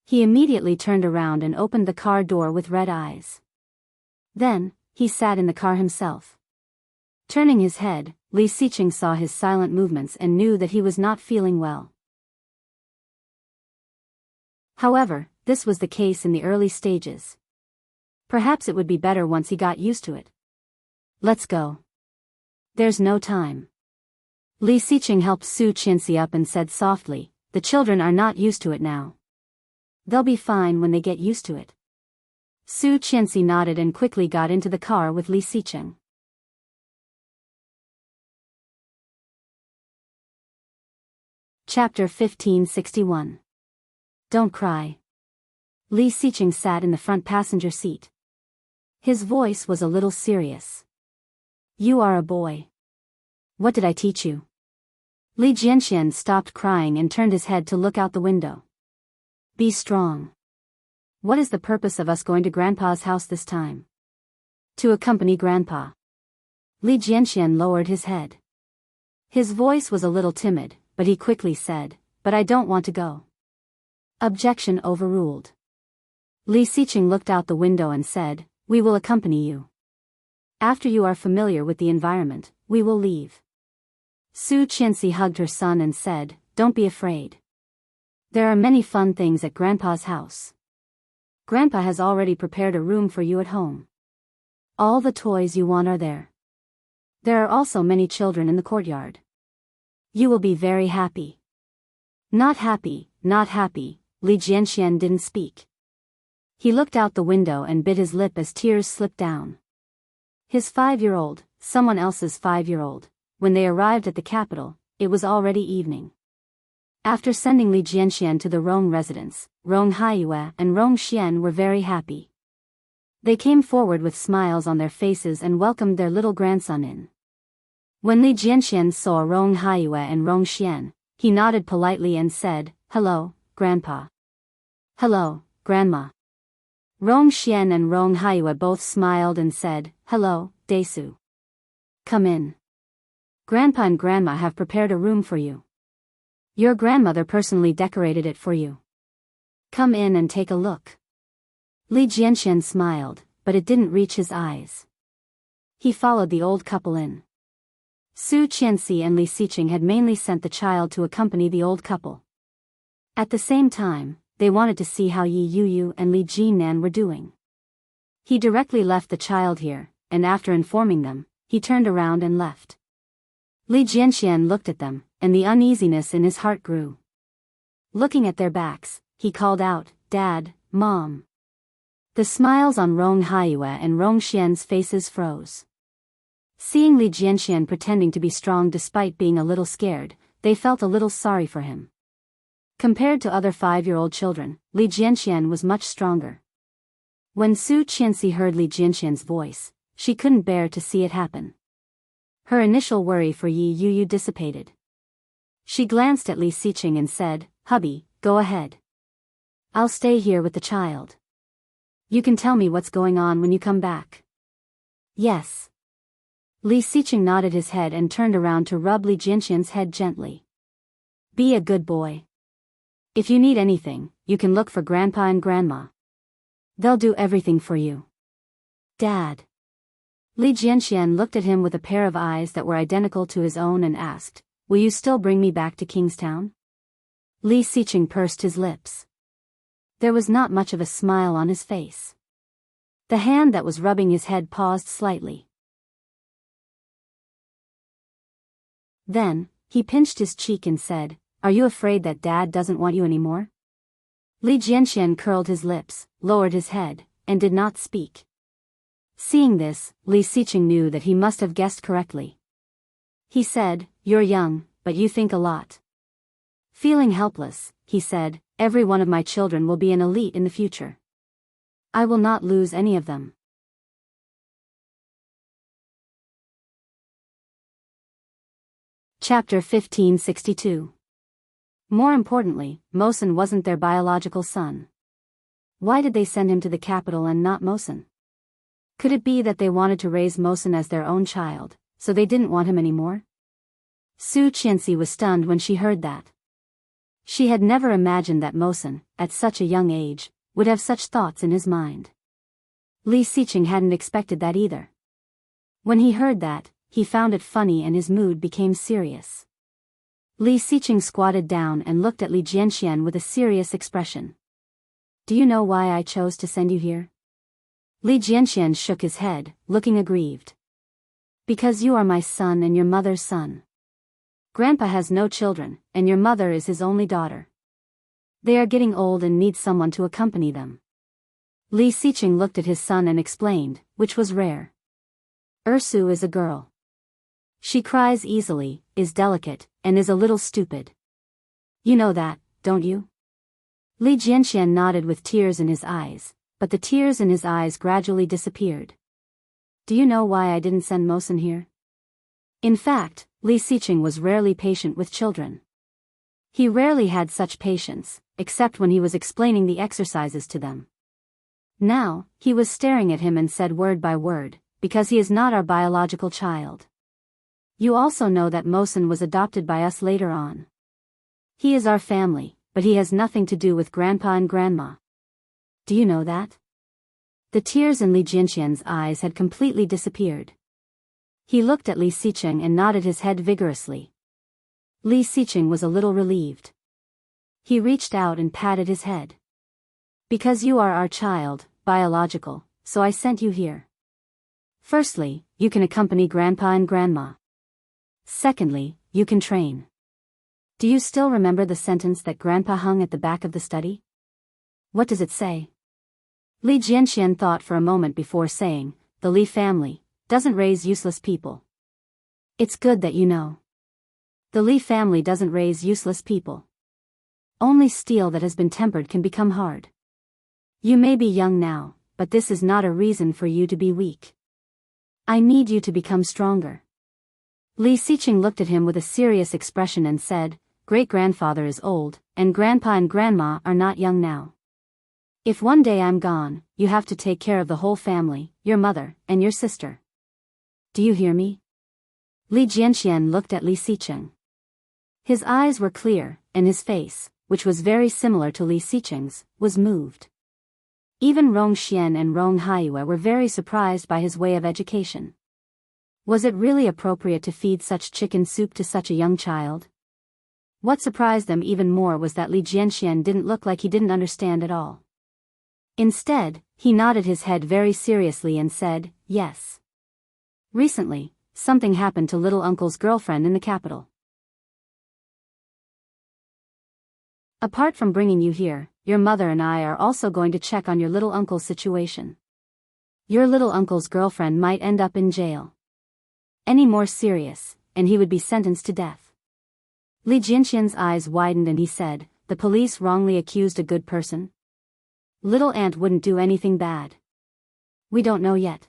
He immediately turned around and opened the car door with red eyes. Then, he sat in the car himself. Turning his head, Li Xiqing saw his silent movements and knew that he was not feeling well. However, this was the case in the early stages. Perhaps it would be better once he got used to it. Let's go. There's no time. Li Xiqing helped Su Qianxi up and said softly, the children are not used to it now. They'll be fine when they get used to it. Su Qianxi nodded and quickly got into the car with Li Xiqing. Chapter 1561. Don't cry. Li Xiqing sat in the front passenger seat. His voice was a little serious. You are a boy. What did I teach you? Li Jianxian stopped crying and turned his head to look out the window. Be strong. What is the purpose of us going to Grandpa's house this time? To accompany Grandpa. Li Jianxian lowered his head. His voice was a little timid, but he quickly said, but I don't want to go. Objection overruled. Li Xiqing looked out the window and said, we will accompany you. After you are familiar with the environment, we will leave. Su Qianxi hugged her son and said, don't be afraid. There are many fun things at Grandpa's house. Grandpa has already prepared a room for you at home. All the toys you want are there. There are also many children in the courtyard. You will be very happy. Not happy, not happy, Li Jianxian didn't speak. He looked out the window and bit his lip as tears slipped down. His 5-year-old, someone else's 5-year-old, when they arrived at the capital, it was already evening. After sending Li Jianxian to the Rong residence, Rong Haiyue and Rong Xian were very happy. They came forward with smiles on their faces and welcomed their little grandson in. When Li Jianxian saw Rong Haiyue and Rong Xian, he nodded politely and said, "Hello, Grandpa." "Hello, Grandma." Rong Xian and Rong Haiyue both smiled and said, "Hello, Desu. Come in. Grandpa and Grandma have prepared a room for you. Your grandmother personally decorated it for you. Come in and take a look." Li Jianxian smiled, but it didn't reach his eyes. He followed the old couple in. Su Qianxi and Li Siqing had mainly sent the child to accompany the old couple. At the same time, they wanted to see how Yi Yuyu and Li Jinan were doing. He directly left the child here, and after informing them, he turned around and left. Li Jianxian looked at them, and the uneasiness in his heart grew. Looking at their backs, he called out, "Dad, Mom." The smiles on Rong Haiyue and Rong Xian's faces froze. Seeing Li Jianxian pretending to be strong despite being a little scared, they felt a little sorry for him. Compared to other 5-year-old children, Li Jianxian was much stronger. When Su Qianxi heard Li Jianxian's voice, she couldn't bear to see it happen. Her initial worry for Yi Yuyu dissipated. She glanced at Li Siqing and said, "Hubby, go ahead. I'll stay here with the child. You can tell me what's going on when you come back." "Yes." Li Siqing nodded his head and turned around to rub Li Jianxian's head gently. "Be a good boy. If you need anything, you can look for Grandpa and Grandma. They'll do everything for you." "Dad." Li Jianxian looked at him with a pair of eyes that were identical to his own and asked, "Will you still bring me back to Kingstown?" Li Siqing pursed his lips. There was not much of a smile on his face. The hand that was rubbing his head paused slightly. Then, he pinched his cheek and said, "Are you afraid that Dad doesn't want you anymore?" Li Jianxian curled his lips, lowered his head, and did not speak. Seeing this, Li Siqing knew that he must have guessed correctly. He said, "You're young, but you think a lot." Feeling helpless, he said, "Every one of my children will be an elite in the future. I will not lose any of them." Chapter 1562. More importantly, Mosen wasn't their biological son. Why did they send him to the capital and not Mosen? Could it be that they wanted to raise Mosen as their own child, so they didn't want him anymore? Su Qianxi was stunned when she heard that. She had never imagined that Mosen, at such a young age, would have such thoughts in his mind. Li Siqing hadn't expected that either. When he heard that, he found it funny and his mood became serious. Li Siqing squatted down and looked at Li Jianxian with a serious expression. "Do you know why I chose to send you here?" Li Jianxian shook his head, looking aggrieved. "Because you are my son and your mother's son. Grandpa has no children, and your mother is his only daughter. They are getting old and need someone to accompany them." Li Siqing looked at his son and explained, which was rare. "Ursu is a girl. She cries easily, is delicate, and is a little stupid. You know that, don't you?" Li Jianxian nodded with tears in his eyes, but the tears in his eyes gradually disappeared. "Do you know why I didn't send Mosen here?" In fact, Li Siqing was rarely patient with children. He rarely had such patience, except when he was explaining the exercises to them. Now, he was staring at him and said word by word, "Because he is not our biological child. You also know that Mosen was adopted by us later on. He is our family, but he has nothing to do with Grandpa and Grandma. Do you know that?" The tears in Li Jianxian's eyes had completely disappeared. He looked at Li Siqing and nodded his head vigorously. Li Siqing was a little relieved. He reached out and patted his head. "Because you are our child, biological, so I sent you here. Firstly, you can accompany Grandpa and Grandma. Secondly, you can train. Do you still remember the sentence that Grandpa hung at the back of the study? What does it say?" Li Jianxian thought for a moment before saying, "The Li family doesn't raise useless people." "It's good that you know. The Li family doesn't raise useless people. Only steel that has been tempered can become hard. You may be young now, but this is not a reason for you to be weak. I need you to become stronger. Li Xiqing looked at him with a serious expression and said, Great-grandfather is old, and grandpa and grandma are not young now. If one day I'm gone, you have to take care of the whole family, your mother, and your sister. Do you hear me? Li Jianxian looked at Li Xiqing. His eyes were clear, and his face, which was very similar to Li Xiqing's, was moved. Even Rong Xian and Rong Haiyue were very surprised by his way of education. Was it really appropriate to feed such chicken soup to such a young child? What surprised them even more was that Li Jianxian didn't look like he didn't understand at all. Instead, he nodded his head very seriously and said, yes. Recently, something happened to little uncle's girlfriend in the capital. Apart from bringing you here, your mother and I are also going to check on your little uncle's situation. Your little uncle's girlfriend might end up in jail. Any more serious, and he would be sentenced to death. Li Jianxian's eyes widened and he said, the police wrongly accused a good person? Little aunt wouldn't do anything bad. We don't know yet.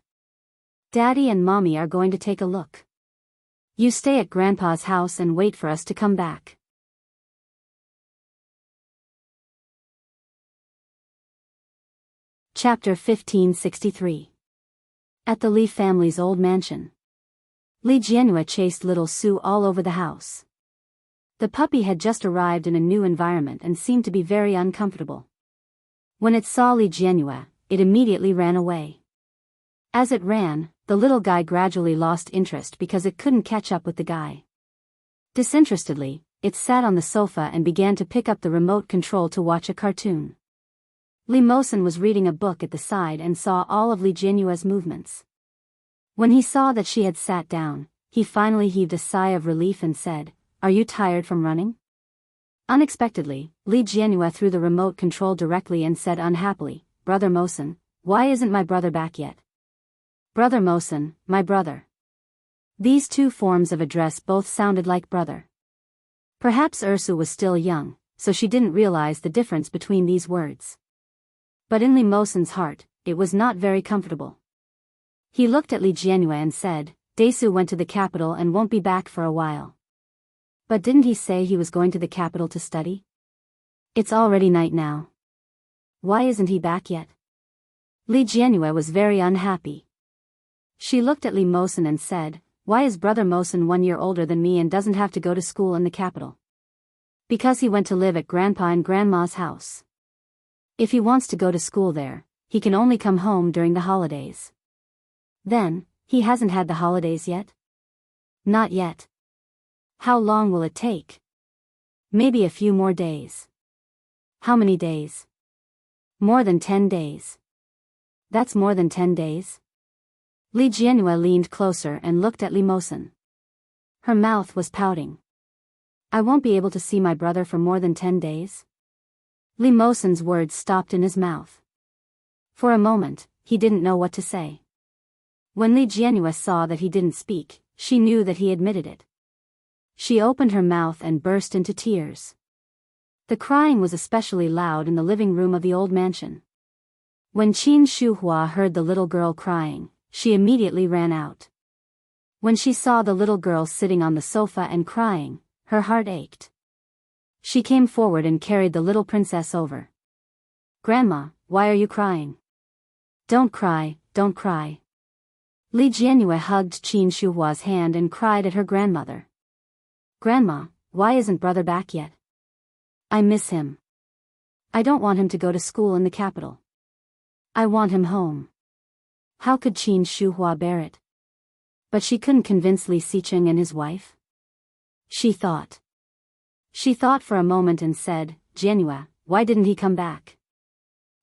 Daddy and Mommy are going to take a look. You stay at Grandpa's house and wait for us to come back. Chapter 1563. At the Li family's old mansion. Li Jianhua chased little Su all over the house. The puppy had just arrived in a new environment and seemed to be very uncomfortable. When it saw Li Jianhua, it immediately ran away. As it ran, the little guy gradually lost interest because it couldn't catch up with the guy. Disinterestedly, it sat on the sofa and began to pick up the remote control to watch a cartoon. Li Mosen was reading a book at the side and saw all of Li Jianhua's movements. When he saw that she had sat down, he finally heaved a sigh of relief and said, Are you tired from running? Unexpectedly, Li Jianhua threw the remote control directly and said unhappily, Brother Mosen, why isn't my brother back yet? Brother Mosen, my brother. These two forms of address both sounded like brother. Perhaps Ursu was still young, so she didn't realize the difference between these words. But in Li Mosen's heart, it was not very comfortable. He looked at Li Jianhua and said, Desu went to the capital and won't be back for a while. But didn't he say he was going to the capital to study? It's already night now. Why isn't he back yet? Li Jianhua was very unhappy. She looked at Li Mosen and said, Why is Brother Mosen 1 year older than me and doesn't have to go to school in the capital? Because he went to live at Grandpa and Grandma's house. If he wants to go to school there, he can only come home during the holidays. Then, he hasn't had the holidays yet? Not yet. How long will it take? Maybe a few more days. How many days? More than 10 days. That's more than 10 days? Li Jianhua leaned closer and looked at Li Mosen. Her mouth was pouting. I won't be able to see my brother for more than 10 days? Li Mosen's words stopped in his mouth. For a moment, he didn't know what to say. When Li Jianhua saw that he didn't speak, she knew that he admitted it. She opened her mouth and burst into tears. The crying was especially loud in the living room of the old mansion. When Qin Shuhua heard the little girl crying, she immediately ran out. When she saw the little girl sitting on the sofa and crying, her heart ached. She came forward and carried the little princess over. Grandma, why are you crying? Don't cry, don't cry. Li Jianhua hugged Qin Shuhua's hand and cried at her grandmother. Grandma, why isn't brother back yet? I miss him. I don't want him to go to school in the capital. I want him home. How could Qin Shuhua bear it? But she couldn't convince Li Xiqing and his wife. She thought. She thought for a moment and said, Jianhua, why didn't he come back?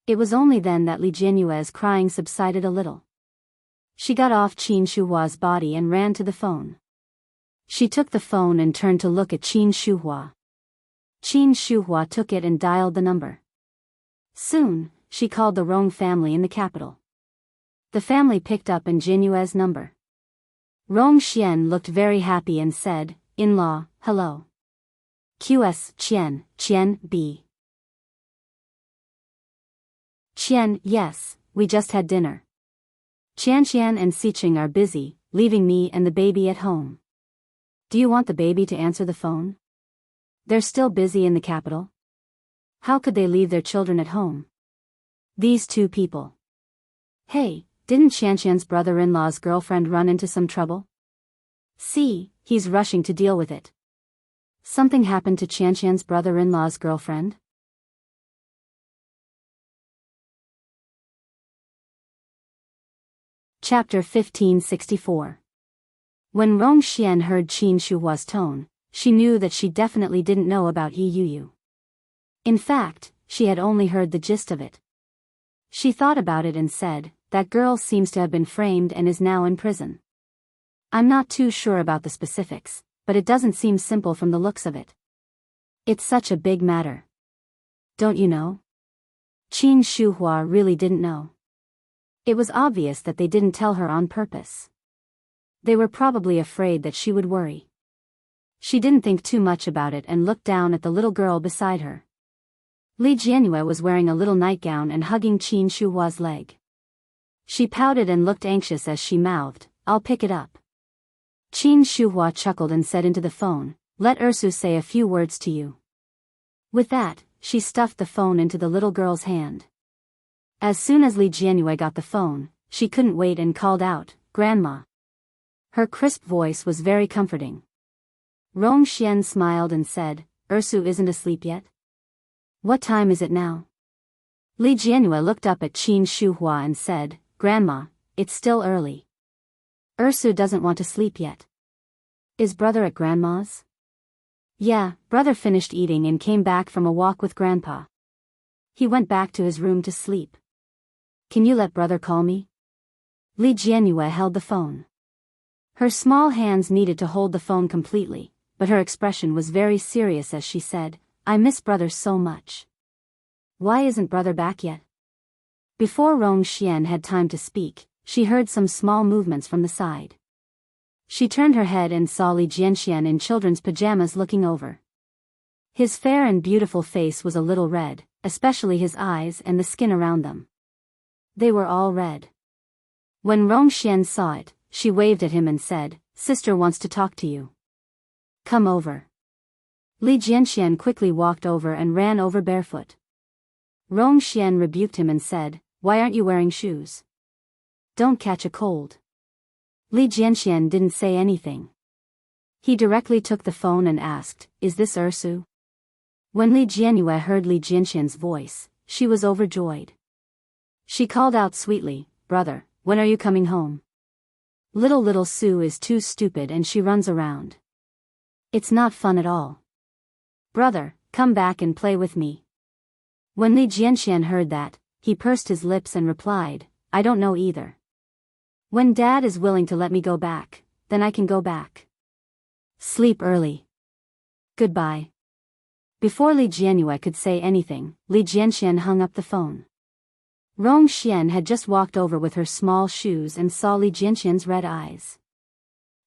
It was only then that Li Jianhua's crying subsided a little. She got off Qin Shuhua's body and ran to the phone. She took the phone and turned to look at Qin Shuhua. Qin Shuhua took it and dialed the number. Soon, she called the Rong family in the capital. The family picked up Jianhua's number. Rong Xian looked very happy and said, In-law, hello. QS Qian B. Qian, yes, We just had dinner. Qianqian and Xiqing are busy, leaving me and the baby at home. Do you want the baby to answer the phone? They're still busy in the capital. How could they leave their children at home? These two people. Hey, didn't Qianqian's brother-in-law's girlfriend run into some trouble? See, he's rushing to deal with it. Something happened to Qianqian's brother-in-law's girlfriend? Chapter 1564. When Rong Xian heard Qin Shuhua's tone, she knew that she definitely didn't know about Yi Yuyu. In fact, she had only heard the gist of it. She thought about it and said, that girl seems to have been framed and is now in prison. I'm not too sure about the specifics, but it doesn't seem simple from the looks of it. It's such a big matter. Don't you know? Qin Shuhua really didn't know. It was obvious that they didn't tell her on purpose. They were probably afraid that she would worry. She didn't think too much about it and looked down at the little girl beside her. Li Jianyu was wearing a little nightgown and hugging Qin Shuhua's leg. She pouted and looked anxious as she mouthed, "I'll pick it up." Qin Shuhua chuckled and said into the phone, "Let Ursu say a few words to you." With that, she stuffed the phone into the little girl's hand. As soon as Li Jianyu got the phone, she couldn't wait and called out, "Grandma." Her crisp voice was very comforting. Rong Xian smiled and said, "Ursu isn't asleep yet? What time is it now?" Li Jianyu looked up at Qin Shuhua and said, "Grandma, it's still early. Ursu doesn't want to sleep yet." "Is brother at grandma's?" "Yeah, brother finished eating and came back from a walk with grandpa. He went back to his room to sleep. Can you let brother call me?" Li Jianyu held the phone. Her small hands needed to hold the phone completely, but her expression was very serious as she said, "I miss brother so much." "Why isn't brother back yet?" Before Rong Xian had time to speak, she heard some small movements from the side. She turned her head and saw Li Jianxian in children's pajamas looking over. His fair and beautiful face was a little red, especially his eyes and the skin around them. They were all red. When Rong Xian saw it, she waved at him and said, "Sister wants to talk to you. Come over." Li Jianxian quickly walked over and ran over barefoot. Rong Xian rebuked him and said, "Why aren't you wearing shoes? Don't catch a cold." Li Jianxian didn't say anything. He directly took the phone and asked, "Is this Ursu?" When Li Jianyu heard Li Jianxian's voice, she was overjoyed. She called out sweetly, "Brother, when are you coming home?" Little Sue is too stupid and she runs around. It's not fun at all. "Brother, come back and play with me." When Li Jianxian heard that, he pursed his lips and replied, "I don't know either. When Dad is willing to let me go back, then I can go back. Sleep early. Goodbye." Before Li Jianyu could say anything, Li Jianxian hung up the phone. Rong Xian had just walked over with her small shoes and saw Li Jianxian's red eyes.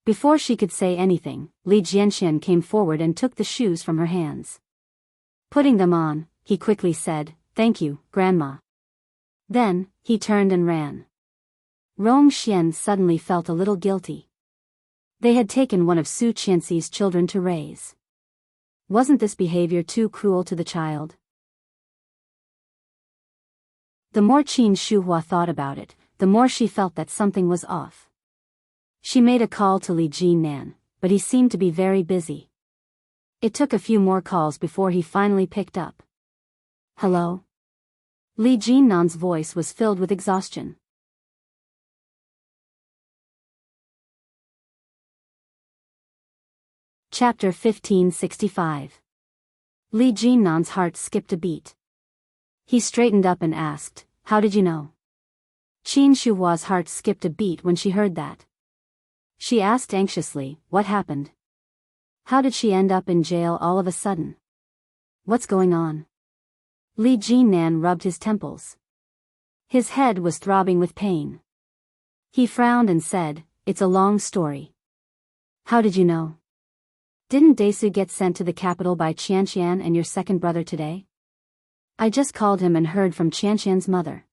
Before she could say anything, Li Jianxian came forward and took the shoes from her hands. Putting them on, he quickly said, "Thank you, Grandma." Then, he turned and ran. Rong Xian suddenly felt a little guilty. They had taken one of Su Qianxi's children to raise. Wasn't this behavior too cruel to the child? The more Qin Shuhua thought about it, the more she felt that something was off. She made a call to Li Jinan, but he seemed to be very busy. It took a few more calls before he finally picked up. "Hello?" Li Jinan's voice was filled with exhaustion. Chapter 1565. Li Jinan's heart skipped a beat. He straightened up and asked, "How did you know?" Qin Shuhua's heart skipped a beat when she heard that. She asked anxiously, "What happened? How did she end up in jail all of a sudden? What's going on?" Li Jinan rubbed his temples. His head was throbbing with pain. He frowned and said, "It's a long story." "How did you know? Didn't Daisu get sent to the capital by Qianqian and your second brother today?" "I just called him and heard from Qianqian's mother."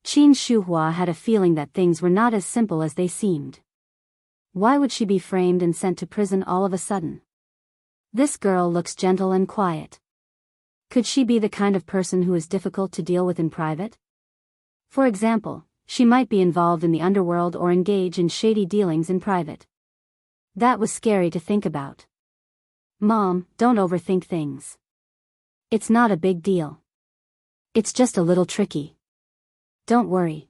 Qin Shuhua had a feeling that things were not as simple as they seemed. Why would she be framed and sent to prison all of a sudden? This girl looks gentle and quiet. Could she be the kind of person who is difficult to deal with in private? For example, she might be involved in the underworld or engage in shady dealings in private. That was scary to think about. Mom, don't overthink things. It's not a big deal. It's just a little tricky. Don't worry.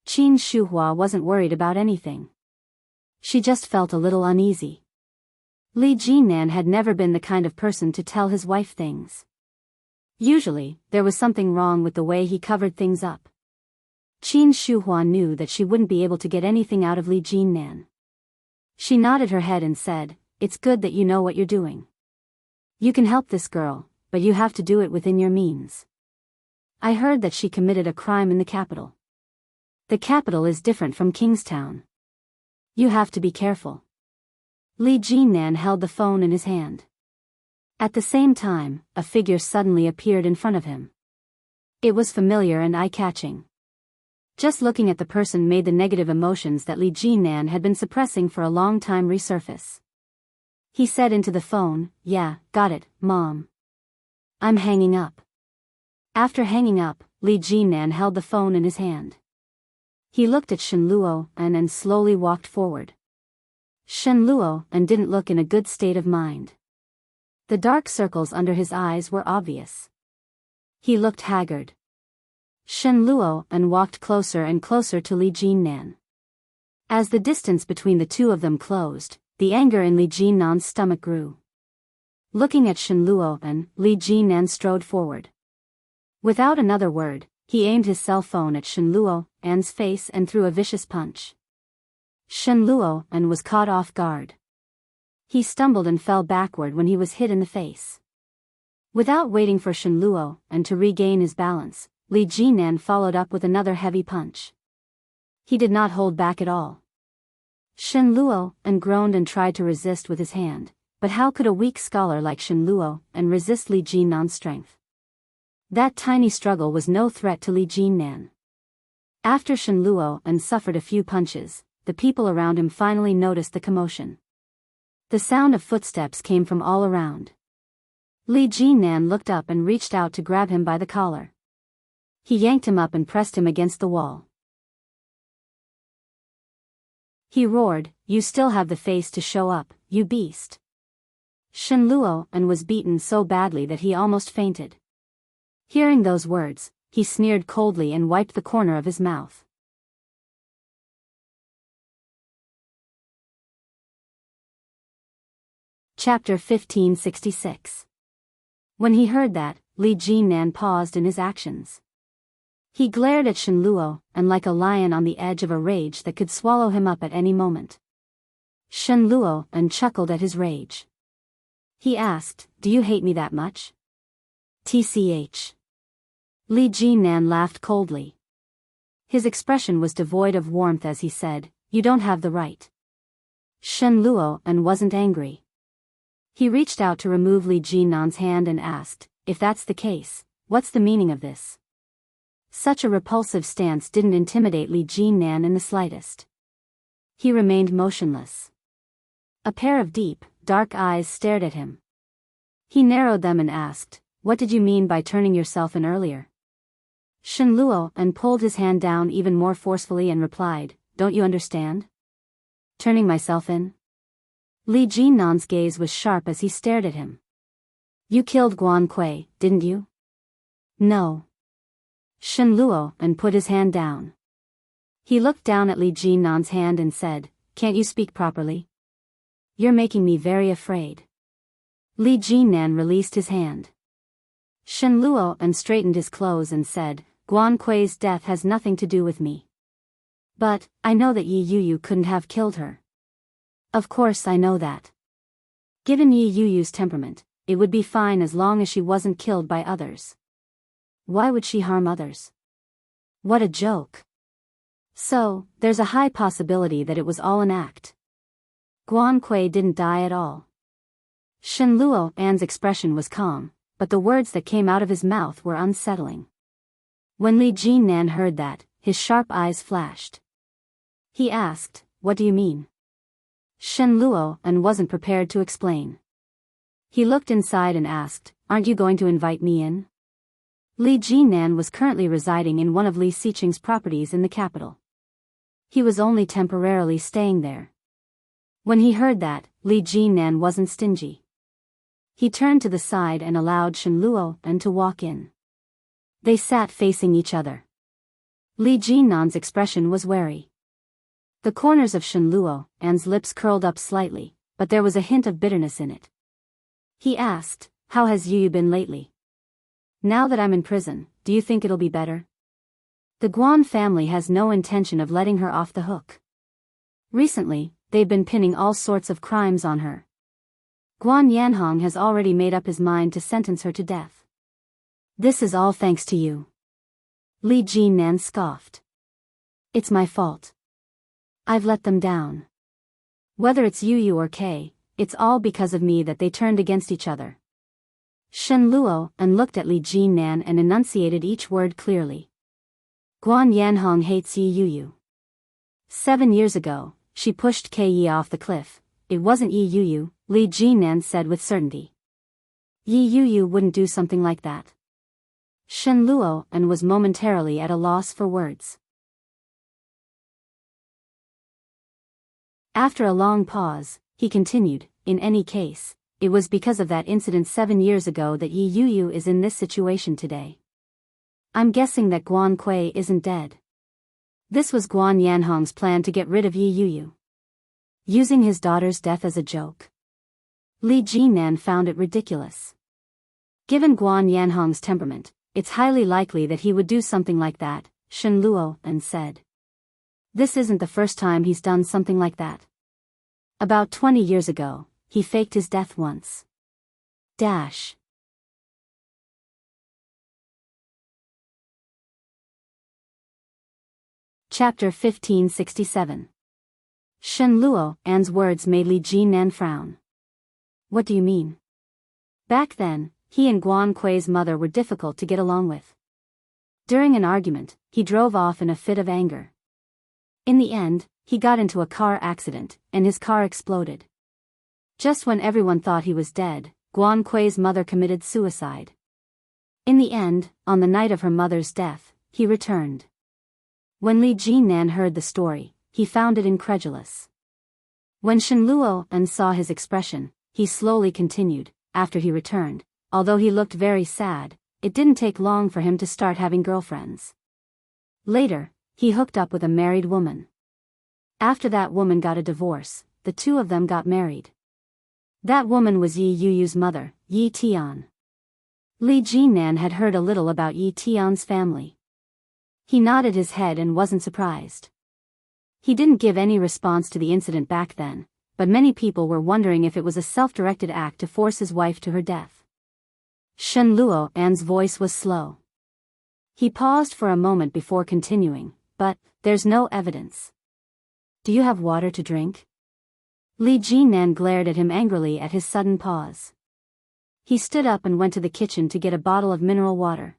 Qin Shuhua wasn't worried about anything. She just felt a little uneasy. Li Jinnan had never been the kind of person to tell his wife things. Usually, there was something wrong with the way he covered things up. Qin Shuhua knew that she wouldn't be able to get anything out of Li Jinnan. She nodded her head and said, "It's good that you know what you're doing. You can help this girl, but you have to do it within your means. I heard that she committed a crime in the capital. The capital is different from Kingstown. You have to be careful." Li Jinnan held the phone in his hand. At the same time, a figure suddenly appeared in front of him. It was familiar and eye-catching. Just looking at the person made the negative emotions that Li Jinnan had been suppressing for a long time resurface. He said into the phone, "Yeah, got it, Mom. I'm hanging up." After hanging up, Li Jinnan held the phone in his hand. He looked at Shen Luo and slowly walked forward. Shen Luo didn't look in a good state of mind. The dark circles under his eyes were obvious. He looked haggard. Shen Luo walked closer and closer to Li Jinnan. As the distance between the two of them closed, the anger in Li Jinnan's stomach grew. Looking at Shen Luo, Li Jinnan strode forward. Without another word, he aimed his cell phone at Shen Luo's face and threw a vicious punch. Shen Luo was caught off guard. He stumbled and fell backward when he was hit in the face. Without waiting for Shen Luo to regain his balance, Li Jinnan followed up with another heavy punch. He did not hold back at all. Shen Luo groaned and tried to resist with his hand, but how could a weak scholar like Shen Luo resist Li Jinnan's strength? That tiny struggle was no threat to Li Jinnan. After Shen Luo suffered a few punches, the people around him finally noticed the commotion. The sound of footsteps came from all around. Li Jinnan looked up and reached out to grab him by the collar. He yanked him up and pressed him against the wall. He roared, "You still have the face to show up, you beast." Shen Luo was beaten so badly that he almost fainted. Hearing those words, he sneered coldly and wiped the corner of his mouth. Chapter 1566. When he heard that, Li Jinnan paused in his actions. He glared at Shen Luo like a lion on the edge of a rage that could swallow him up at any moment. Shen Luo chuckled at his rage. He asked, "Do you hate me that much?" "Tch." Li Jinnan laughed coldly. His expression was devoid of warmth as he said, "You don't have the right." Shen Luo wasn't angry. He reached out to remove Li Jinnan's hand and asked, "If that's the case, what's the meaning of this?" Such a repulsive stance didn't intimidate Li Jinnan in the slightest. He remained motionless. A pair of deep, dark eyes stared at him. He narrowed them and asked, "What did you mean by turning yourself in earlier?" Shen Luo pulled his hand down even more forcefully and replied, "Don't you understand? Turning myself in?" Li Jinnan's gaze was sharp as he stared at him. "You killed Guan Kui, didn't you?" "No." Shen Luo put his hand down. He looked down at Li Jinnan's hand and said, "Can't you speak properly? You're making me very afraid." Li Jinnan released his hand. Shen Luo straightened his clothes and said, "Guan Kui's death has nothing to do with me. But, I know that Yi Yuyu couldn't have killed her." "Of course I know that. Given Yi Yuyu's temperament, it would be fine as long as she wasn't killed by others. Why would she harm others? What a joke. So, there's a high possibility that it was all an act. Guan Kui didn't die at all." Shen Luo's expression was calm, but the words that came out of his mouth were unsettling. When Li Jinnan heard that, his sharp eyes flashed. He asked, "What do you mean?" Shen Luo and wasn't prepared to explain. He looked inside and asked, "Aren't you going to invite me in?" Li Jinnan was currently residing in one of Li Xiqing's properties in the capital. He was only temporarily staying there. When he heard that, Li Jinnan wasn't stingy. He turned to the side and allowed Shen Luo and to walk in. They sat facing each other. Li Jinnan's expression was wary. The corners of Shen Luo and's lips curled up slightly, but there was a hint of bitterness in it. He asked, "How has Yu been lately? Now that I'm in prison, do you think it'll be better?" The Guan family has no intention of letting her off the hook. Recently, they've been pinning all sorts of crimes on her. Guan Yanhong has already made up his mind to sentence her to death. This is all thanks to you. Li Jinnan scoffed. It's my fault. I've let them down. Whether it's Yu or K, it's all because of me that they turned against each other. Shen Luo and looked at Li Jinnan and enunciated each word clearly. Guan Yanhong hates Yu. 7 years ago, she pushed Ke off the cliff. It wasn't Yu, Li Jinnan said with certainty. Yu wouldn't do something like that. Shen Luo and was momentarily at a loss for words. After a long pause, he continued, "In any case, it was because of that incident 7 years ago that Yu is in this situation today. I'm guessing that Guan Kui isn't dead. This was Guan Yanhong's plan to get rid of Yu. Using his daughter's death as a joke. Li Jinnan found it ridiculous. Given Guan Yanhong's temperament, it's highly likely that he would do something like that, Shen Luo and said. This isn't the first time he's done something like that. About 20 years ago, he faked his death once. Dash. Chapter 1567. Shen Luo and's words made Li Jinnan frown. What do you mean? Back then, he and Guan Kui's mother were difficult to get along with. During an argument, he drove off in a fit of anger. In the end, he got into a car accident, and his car exploded. Just when everyone thought he was dead, Guan Kui's mother committed suicide. In the end, on the night of her mother's death, he returned. When Li Jinnan heard the story, he found it incredulous. When Shen Luo and saw his expression, he slowly continued, after he returned, although he looked very sad, it didn't take long for him to start having girlfriends. Later, he hooked up with a married woman. After that woman got a divorce, the two of them got married. That woman was Yi Yu's mother, Yi Tian. Li Jinnan had heard a little about Yi Tian's family. He nodded his head and wasn't surprised. He didn't give any response to the incident back then, but many people were wondering if it was a self-directed act to force his wife to her death. Shen Luo and's voice was slow. He paused for a moment before continuing, but there's no evidence. Do you have water to drink? Li Jinnan glared at him angrily at his sudden pause. He stood up and went to the kitchen to get a bottle of mineral water.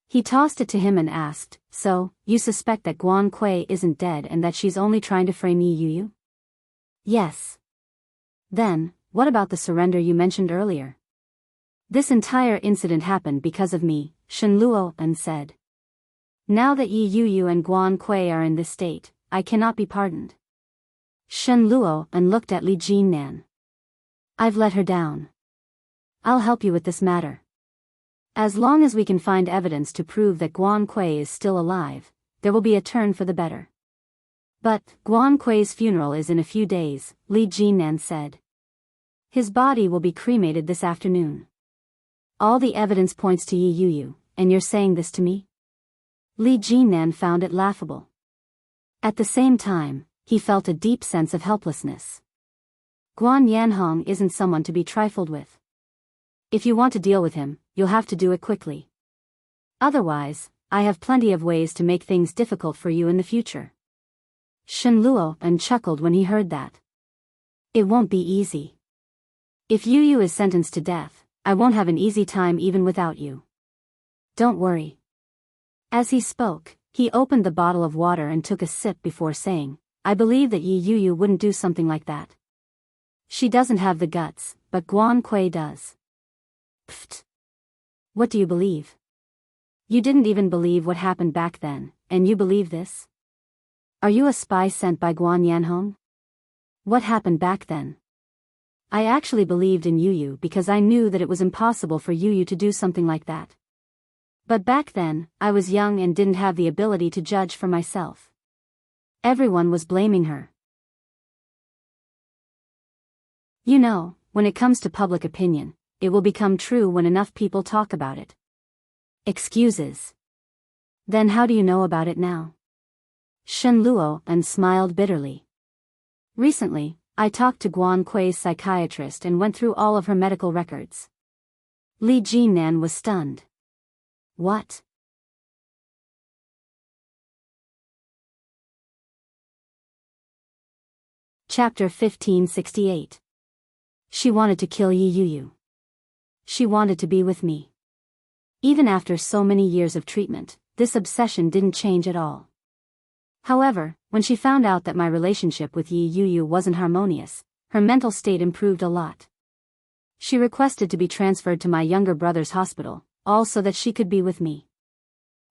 He tossed it to him and asked, "So, you suspect that Guan Kui isn't dead and that she's only trying to frame Yi Yu?" "Yes." "Then, what about the surrender you mentioned earlier?" "This entire incident happened because of me," Shen Luo and said. "Now that Yi Yu and Guan Kui are in this state, I cannot be pardoned." Shen Luo and looked at Li Jinnan. "I've let her down. I'll help you with this matter. As long as we can find evidence to prove that Guan Kui is still alive, there will be a turn for the better." "But, Guan Kui's funeral is in a few days," Li Jinnan said. "His body will be cremated this afternoon. All the evidence points to Yi Yu, and you're saying this to me?" Li Jinnan found it laughable. At the same time, he felt a deep sense of helplessness. Guan Yanhong isn't someone to be trifled with. If you want to deal with him, you'll have to do it quickly. Otherwise, I have plenty of ways to make things difficult for you in the future. Shen Luo and chuckled when he heard that. It won't be easy. If Yu is sentenced to death, I won't have an easy time even without you. Don't worry. As he spoke, he opened the bottle of water and took a sip before saying, I believe that Yi Yuyu wouldn't do something like that. She doesn't have the guts, but Guan Kui does. Pfft. What do you believe? You didn't even believe what happened back then, and you believe this? Are you a spy sent by Guan Yanhong? What happened back then? I actually believed in Yuyu because I knew that it was impossible for Yuyu to do something like that. But back then, I was young and didn't have the ability to judge for myself. Everyone was blaming her. You know, when it comes to public opinion, it will become true when enough people talk about it. Excuses. Then how do you know about it now? Shen Luo and smiled bitterly. Recently, I talked to Guan Kui's psychiatrist and went through all of her medical records. Li Jinnan was stunned. What? Chapter 1568. She wanted to kill Yi Yuyu. She wanted to be with me. Even after so many years of treatment, this obsession didn't change at all. However, when she found out that my relationship with Yi Yuyu wasn't harmonious, her mental state improved a lot. She requested to be transferred to my younger brother's hospital, all so that she could be with me.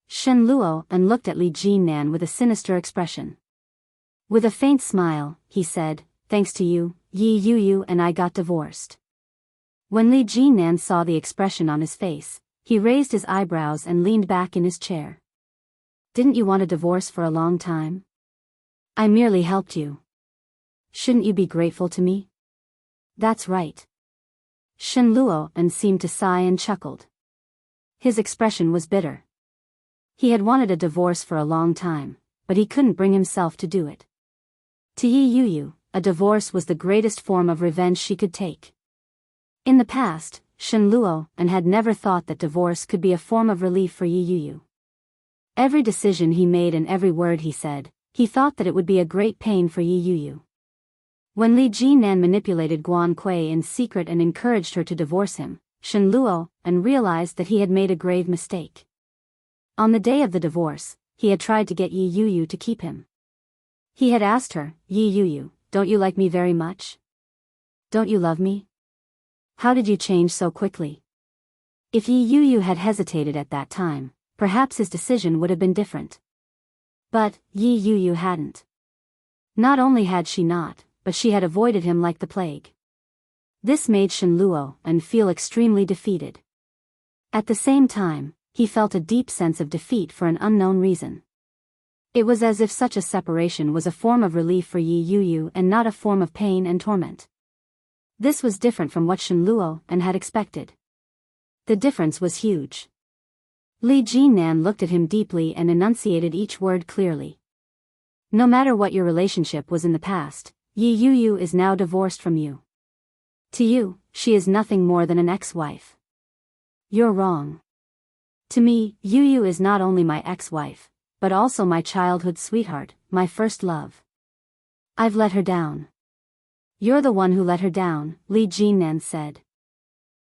Shen Luo and looked at Li Jinnan with a sinister expression. With a faint smile, he said, thanks to you, Yi Yuyu and I got divorced. When Li Jinnan saw the expression on his face, he raised his eyebrows and leaned back in his chair. Didn't you want a divorce for a long time? I merely helped you. Shouldn't you be grateful to me? That's right. Shen Luo and seemed to sigh and chuckled. His expression was bitter. He had wanted a divorce for a long time, but he couldn't bring himself to do it. To Yi Yuyu, a divorce was the greatest form of revenge she could take. In the past, Shen Luo and had never thought that divorce could be a form of relief for Yi Yuyu. Every decision he made and every word he said, he thought that it would be a great pain for Yi Yuyu. When Li Jinnan manipulated Guan Kui in secret and encouraged her to divorce him, Shen Luo and realized that he had made a grave mistake. On the day of the divorce, he had tried to get Yi Yuyu to keep him. He had asked her, Yi Yuyu, don't you like me very much? Don't you love me? How did you change so quickly? If Yi Yuyu had hesitated at that time, perhaps his decision would have been different. But Yi Yuyu hadn't. Not only had she not, but she had avoided him like the plague. This made Shen Luo and feel extremely defeated. At the same time, he felt a deep sense of defeat for an unknown reason. It was as if such a separation was a form of relief for Yi Yuyu and not a form of pain and torment. This was different from what Shen Luo and had expected. The difference was huge. Li Jinnan looked at him deeply and enunciated each word clearly. No matter what your relationship was in the past, Yi Yuyu is now divorced from you. To you, she is nothing more than an ex-wife. You're wrong. To me, Yuyu is not only my ex-wife, but also my childhood sweetheart, my first love. I've let her down. You're the one who let her down, Li Jinnan said.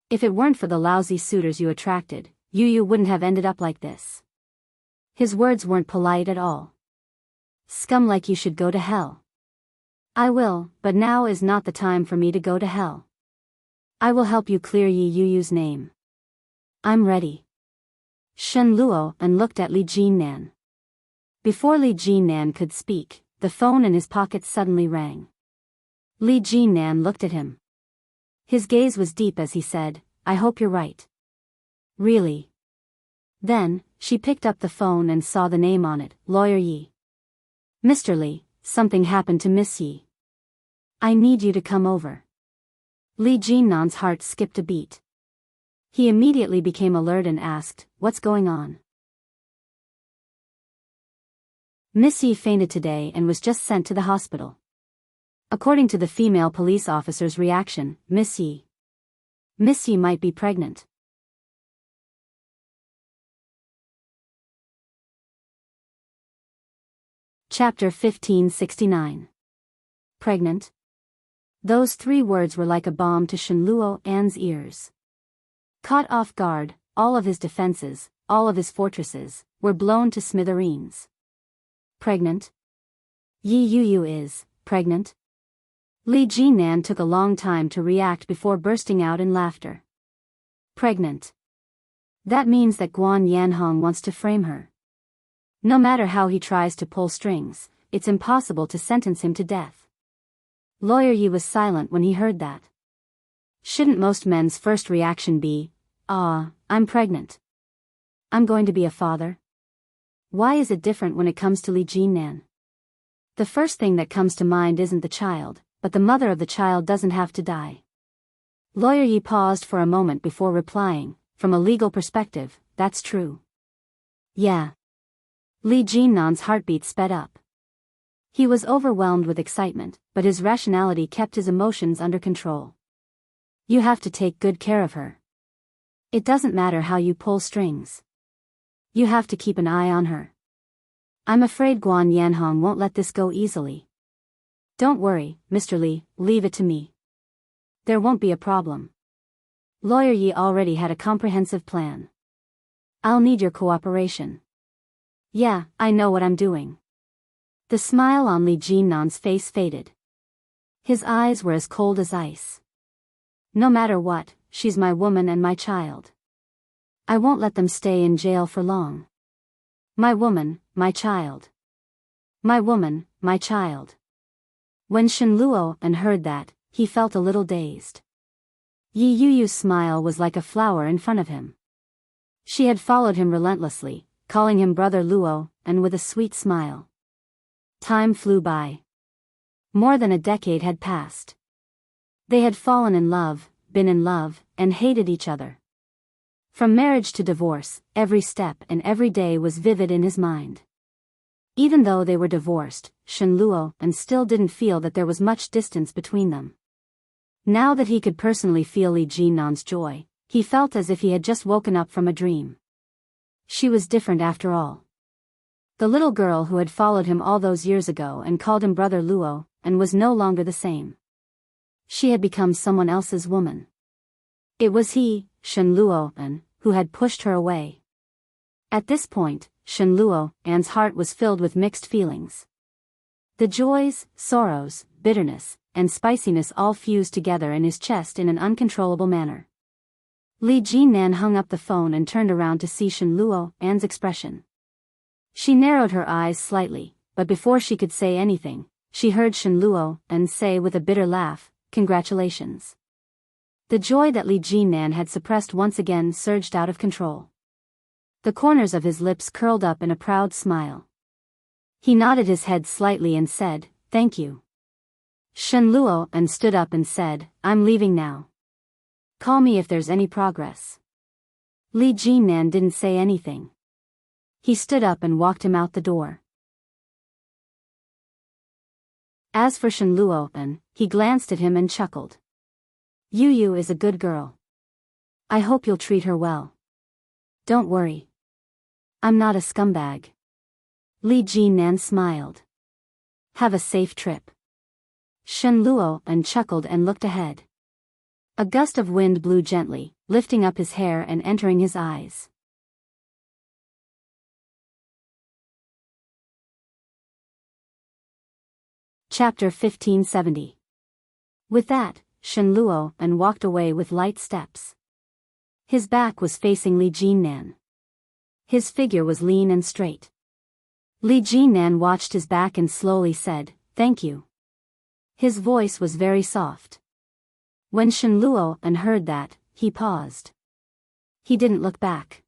If it weren't for the lousy suitors you attracted, Yuyu wouldn't have ended up like this. His words weren't polite at all. Scum like you should go to hell. I will, but now is not the time for me to go to hell. I will help you clear Yi Yuyu's name. I'm ready. Shen Luo and looked at Li Jinnan. Before Li Jinnan could speak, the phone in his pocket suddenly rang. Li Jinnan looked at him. His gaze was deep as he said, I hope you're right. Really? Then, she picked up the phone and saw the name on it, Lawyer Yi. Mr. Li, something happened to Miss Yi. I need you to come over. Li Jinnan's heart skipped a beat. He immediately became alert and asked, what's going on? Miss Yi fainted today and was just sent to the hospital. According to the female police officer's reaction, Miss Yi might be pregnant. Chapter 1569. Pregnant? Those 3 words were like a bomb to Shen Luo An's ears. Caught off guard, all of his defenses, all of his fortresses, were blown to smithereens. Pregnant? Yi Yu is pregnant? Li Jinan took a long time to react before bursting out in laughter. Pregnant. That means that Guan Yanhong wants to frame her. No matter how he tries to pull strings, it's impossible to sentence him to death. Lawyer Yi was silent when he heard that. Shouldn't most men's first reaction be, I'm pregnant. I'm going to be a father? Why is it different when it comes to Li Jinan? The first thing that comes to mind isn't the child, but the mother of the child doesn't have to die. Lawyer Yi paused for a moment before replying, from a legal perspective, that's true. Yeah. Li Jinnan's heartbeat sped up. He was overwhelmed with excitement, but his rationality kept his emotions under control. You have to take good care of her. It doesn't matter how you pull strings. You have to keep an eye on her. I'm afraid Guan Yanhong won't let this go easily. Don't worry, Mr. Li, leave it to me. There won't be a problem. Lawyer Yi already had a comprehensive plan. I'll need your cooperation. Yeah, I know what I'm doing. The smile on Li Jinnan's face faded. His eyes were as cold as ice. No matter what, she's my woman and my child. I won't let them stay in jail for long. My woman, my child. My woman, my child. When Shen Luo heard that, he felt a little dazed. Yi Yuyu's smile was like a flower in front of him. She had followed him relentlessly, calling him Brother Luo, and with a sweet smile. Time flew by. More than a decade had passed. They had fallen in love, been in love, and hated each other. From marriage to divorce, every step and every day was vivid in his mind. Even though they were divorced, Shen Luo still didn't feel that there was much distance between them. Now that he could personally feel Li Jinnan's joy, he felt as if he had just woken up from a dream. She was different after all. The little girl who had followed him all those years ago and called him Brother Luo, was no longer the same. She had become someone else's woman. It was he, Shen Luo, who had pushed her away. At this point, Shen Luo's heart was filled with mixed feelings. The joys, sorrows, bitterness, and spiciness all fused together in his chest in an uncontrollable manner. Li Jinan hung up the phone and turned around to see Shen Luo's expression. She narrowed her eyes slightly, but before she could say anything, she heard Shen Luo say with a bitter laugh, "Congratulations." The joy that Li Jinan had suppressed once again surged out of control. The corners of his lips curled up in a proud smile. He nodded his head slightly and said, "Thank you." Shen Luo stood up and said, "I'm leaving now. Call me if there's any progress." Li Jinan didn't say anything. He stood up and walked him out the door. As for Shen Luo, he glanced at him and chuckled. Yu is a good girl. I hope you'll treat her well. Don't worry. I'm not a scumbag. Li Jinan smiled. Have a safe trip. Shen Luo chuckled and looked ahead. A gust of wind blew gently, lifting up his hair and entering his eyes. Chapter 1570. With that, Shen Luo walked away with light steps. His back was facing Li Jinan. His figure was lean and straight. Li Jinan watched his back and slowly said, "Thank you." His voice was very soft. When Shen Luo heard that, he paused. He didn't look back.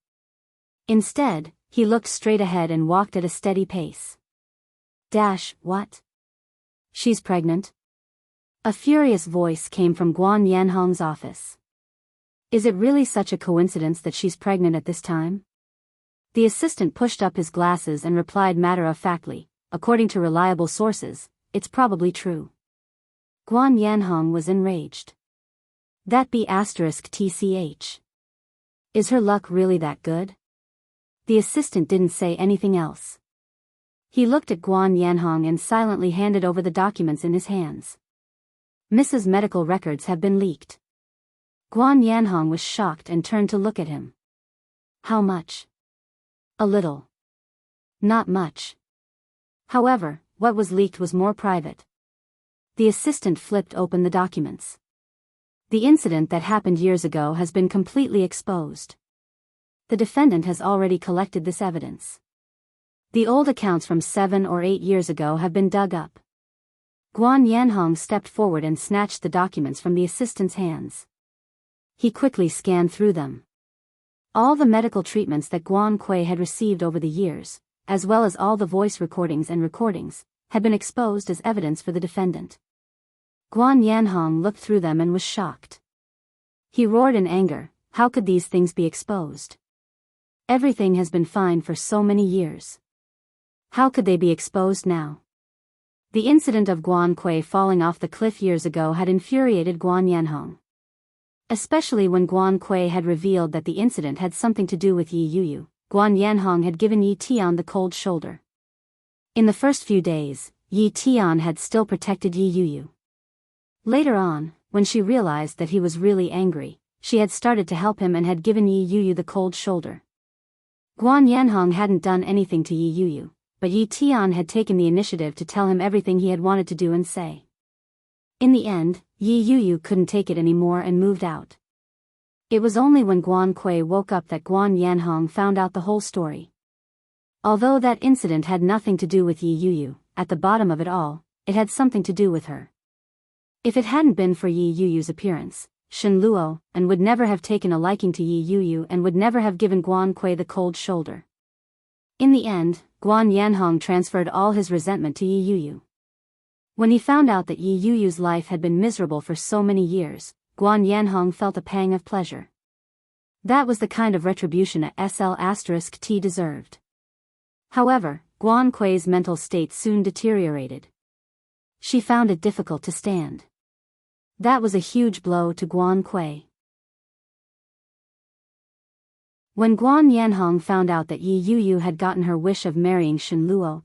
Instead, he looked straight ahead and walked at a steady pace. What? She's pregnant? A furious voice came from Guan Yanhong's office. Is it really such a coincidence that she's pregnant at this time? The assistant pushed up his glasses and replied matter-of-factly, according to reliable sources, it's probably true. Guan Yanhong was enraged. That be *tch. Is her luck really that good? The assistant didn't say anything else. He looked at Guan Yanhong and silently handed over the documents in his hands. Mrs. Medical records have been leaked. Guan Yanhong was shocked and turned to look at him. How much? A little. Not much. However, what was leaked was more private. The assistant flipped open the documents. The incident that happened years ago has been completely exposed. The defendant has already collected this evidence. The old accounts from 7 or 8 years ago have been dug up. Guan Yanhong stepped forward and snatched the documents from the assistant's hands. He quickly scanned through them. All the medical treatments that Guan Kui had received over the years, as well as all the voice recordings and recordings, had been exposed as evidence for the defendant. Guan Yanhong looked through them and was shocked. He roared in anger, how could these things be exposed? Everything has been fine for so many years. How could they be exposed now? The incident of Guan Kui falling off the cliff years ago had infuriated Guan Yanhong. Especially when Guan Kui had revealed that the incident had something to do with Yi Yuyu, Guan Yanhong had given Yi Tian the cold shoulder. In the first few days, Yi Tian had still protected Yi Yuyu. Later on, when she realized that he was really angry, she had started to help him and had given Yi Yuyu the cold shoulder. Guan Yanhong hadn't done anything to Yi Yuyu, but Yi Tian had taken the initiative to tell him everything he had wanted to do and say. In the end, Yi Yuyu couldn't take it anymore and moved out. It was only when Guan Kui woke up that Guan Yanhong found out the whole story. Although that incident had nothing to do with Yi Yuyu, at the bottom of it all, it had something to do with her. If it hadn't been for Yi Yuyu's appearance, Shen Luo and would never have taken a liking to Yi Yuyu and would never have given Guan Kui the cold shoulder. In the end, Guan Yanhong transferred all his resentment to Yi Yuyu. When he found out that Yi Yuyu's life had been miserable for so many years, Guan Yanhong felt a pang of pleasure. That was the kind of retribution a SL*T deserved. However, Guan Kui's mental state soon deteriorated. She found it difficult to stand. That was a huge blow to Guan Kui. When Guan Yanhong found out that Yi Yuyu had gotten her wish of marrying Shen Luo,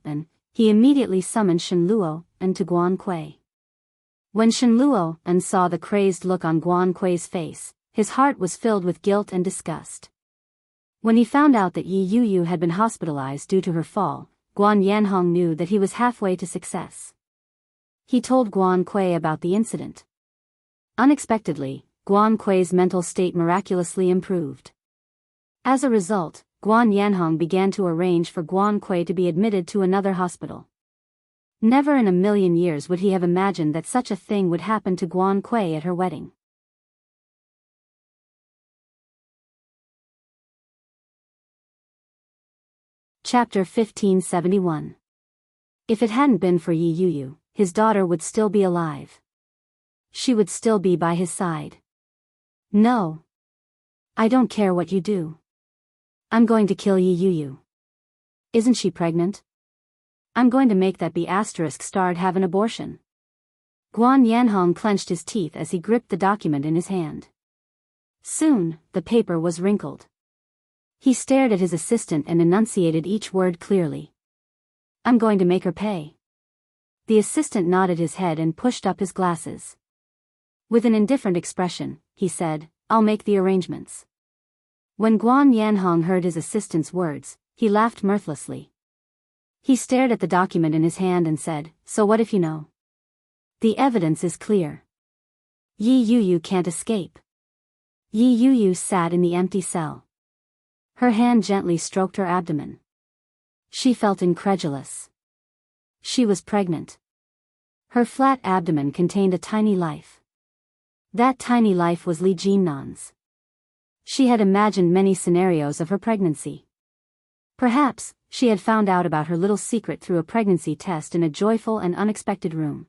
he immediately summoned Shen Luo to Guan Kui. When Shen Luo saw the crazed look on Guan Kui's face, his heart was filled with guilt and disgust. When he found out that Yi Yuyu had been hospitalized due to her fall, Guan Yanhong knew that he was halfway to success. He told Guan Kui about the incident. Unexpectedly, Guan Kui's mental state miraculously improved. As a result, Guan Yanhong began to arrange for Guan Kui to be admitted to another hospital. Never in a million years would he have imagined that such a thing would happen to Guan Kui at her wedding. Chapter 1571. If it hadn't been for Yi Yuyu, his daughter would still be alive. She would still be by his side. No. I don't care what you do. I'm going to kill Yi Yuyu. Isn't she pregnant? I'm going to make that B**** have an abortion. Guan Yanhong clenched his teeth as he gripped the document in his hand. Soon, the paper was wrinkled. He stared at his assistant and enunciated each word clearly. I'm going to make her pay. The assistant nodded his head and pushed up his glasses. With an indifferent expression, he said, I'll make the arrangements. When Guan Yanhong heard his assistant's words, he laughed mirthlessly. He stared at the document in his hand and said, so what if you know? The evidence is clear. Yi Yuyu can't escape. Yi Yuyu sat in the empty cell. Her hand gently stroked her abdomen. She felt incredulous. She was pregnant. Her flat abdomen contained a tiny life. That tiny life was Li Jinnan's. She had imagined many scenarios of her pregnancy. Perhaps, she had found out about her little secret through a pregnancy test in a joyful and unexpected room.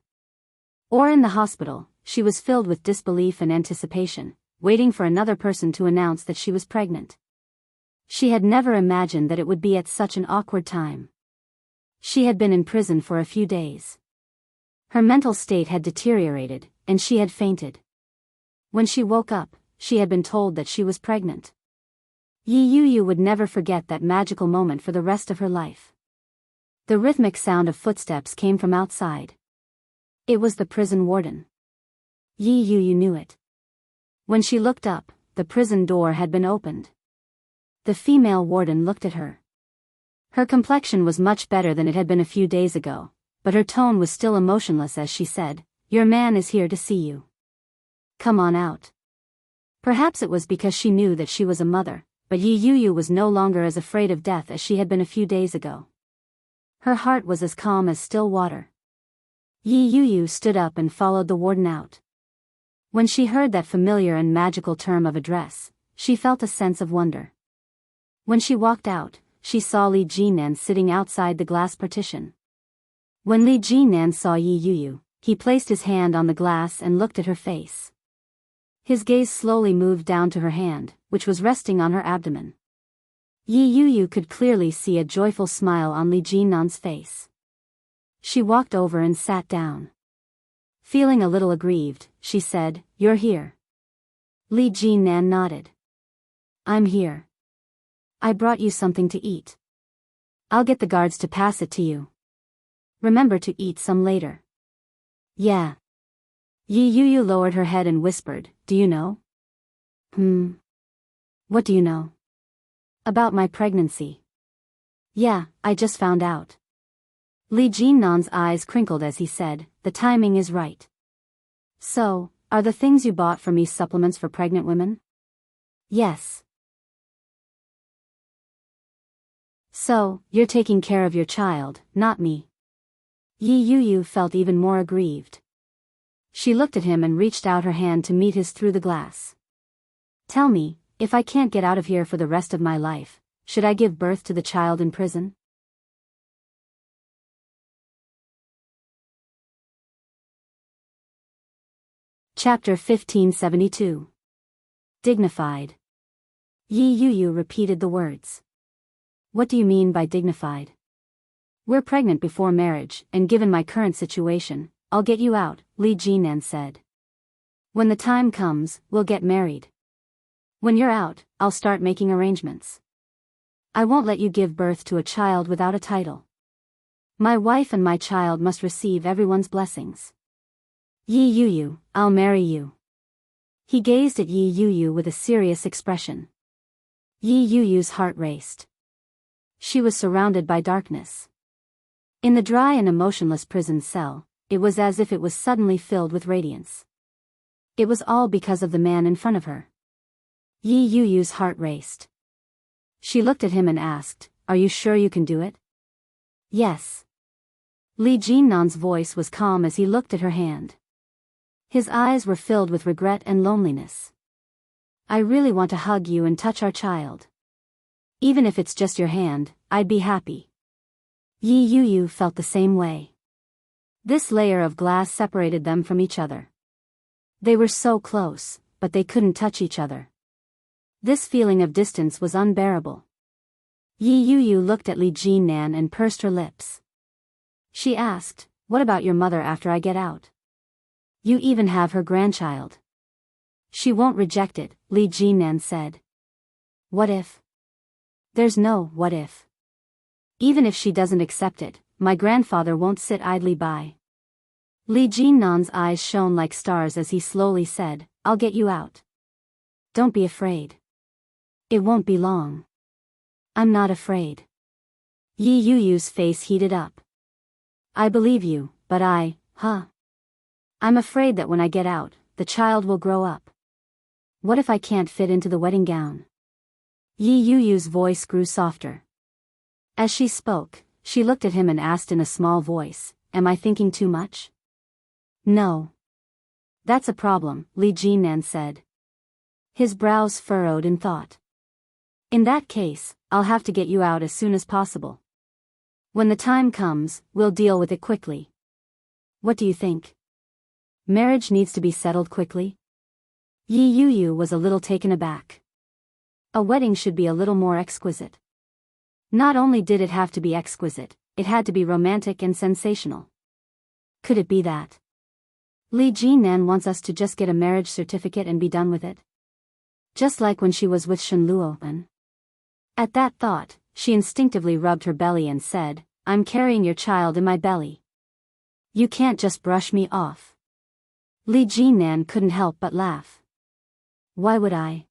Or in the hospital, she was filled with disbelief and anticipation, waiting for another person to announce that she was pregnant. She had never imagined that it would be at such an awkward time. She had been in prison for a few days. Her mental state had deteriorated, and she had fainted. When she woke up, she had been told that she was pregnant. Yi Yuyu would never forget that magical moment for the rest of her life. The rhythmic sound of footsteps came from outside. It was the prison warden. Yi Yuyu knew it. When she looked up, the prison door had been opened. The female warden looked at her. Her complexion was much better than it had been a few days ago, but her tone was still emotionless as she said, "Your man is here to see you. Come on out." Perhaps it was because she knew that she was a mother, but Yi Yu was no longer as afraid of death as she had been a few days ago. Her heart was as calm as still water. Yi Yu stood up and followed the warden out. When she heard that familiar and magical term of address, she felt a sense of wonder. When she walked out, she saw Li Jinan sitting outside the glass partition. When Li Jinan saw Yi Yu, he placed his hand on the glass and looked at her face. His gaze slowly moved down to her hand, which was resting on her abdomen. Yi Yu could clearly see a joyful smile on Li Jinan's face. She walked over and sat down. Feeling a little aggrieved, she said, "You're here." Li Jinan nodded. "I'm here. I brought you something to eat. I'll get the guards to pass it to you. Remember to eat some later." "Yeah." Yi Yu lowered her head and whispered, "Do you know?" What do you know?" "About my pregnancy." "Yeah, I just found out." Li Jinnan's eyes crinkled as he said, "The timing is right." "So, are the things you bought for me supplements for pregnant women?" "Yes." "So, you're taking care of your child, not me." Yi Yu felt even more aggrieved. She looked at him and reached out her hand to meet his through the glass. "Tell me, if I can't get out of here for the rest of my life, should I give birth to the child in prison?" Chapter 1572. Dignified. Yi Yu repeated the words. "What do you mean by dignified?" "We're pregnant before marriage, and given my current situation, I'll get you out," Li Jinan said. "When the time comes, we'll get married. When you're out, I'll start making arrangements. I won't let you give birth to a child without a title. My wife and my child must receive everyone's blessings. Yi Yu, I'll marry you." He gazed at Yi Yu with a serious expression. Yi Yu's heart raced. She was surrounded by darkness. In the dry and emotionless prison cell, it was as if it was suddenly filled with radiance. It was all because of the man in front of her. Yi Yu's heart raced. She looked at him and asked, "Are you sure you can do it?" "Yes." Li Jinnan's voice was calm as he looked at her hand. His eyes were filled with regret and loneliness. "I really want to hug you and touch our child. Even if it's just your hand, I'd be happy." Yi Yu felt the same way. This layer of glass separated them from each other. They were so close, but they couldn't touch each other. This feeling of distance was unbearable. Yi Yu looked at Li Jinan and pursed her lips. She asked, "What about your mother after I get out? You even have her grandchild." "She won't reject it," Li Jinan said. "What if?" "There's no what if. Even if she doesn't accept it, my grandfather won't sit idly by." Li Jinnan's eyes shone like stars as he slowly said, "I'll get you out. Don't be afraid. It won't be long." "I'm not afraid." Yi Yu's face heated up. "I believe you, but I'm afraid that when I get out, the child will grow up. What if I can't fit into the wedding gown?" Yi Yu's voice grew softer. As she spoke, she looked at him and asked in a small voice, "Am I thinking too much?" "No. That's a problem," Li Jinan said. His brows furrowed in thought. "In that case, I'll have to get you out as soon as possible. When the time comes, we'll deal with it quickly. What do you think? Marriage needs to be settled quickly?" Yi Yu was a little taken aback. A wedding should be a little more exquisite. Not only did it have to be exquisite, it had to be romantic and sensational. Could it be that Li Jinan wants us to just get a marriage certificate and be done with it? Just like when she was with Shen Luoan. At that thought, she instinctively rubbed her belly and said, "I'm carrying your child in my belly. You can't just brush me off." Li Jinan couldn't help but laugh. "Why would I?"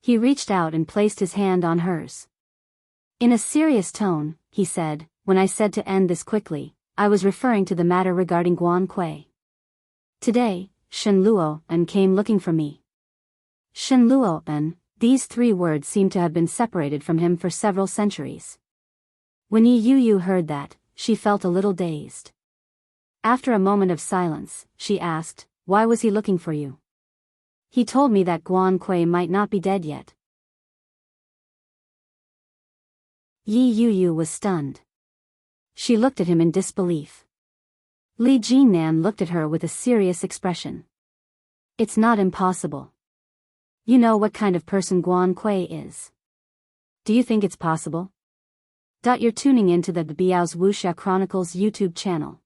He reached out and placed his hand on hers. In a serious tone, he said, when I said to end this quickly, I was referring to the matter regarding Guan Kui. Today, Shen Luo-en came looking for me. Shen Luo-en, these three words seemed to have been separated from him for several centuries. When Yi Yu heard that, she felt a little dazed. After a moment of silence, she asked, why was he looking for you? He told me that Guan Kui might not be dead yet. Yi Yu was stunned. She looked at him in disbelief. Li Jinnan looked at her with a serious expression. It's not impossible. You know what kind of person Guan Kui is. Do you think it's possible? You're tuning in to the Biyao's Wuxia Chronicles YouTube channel.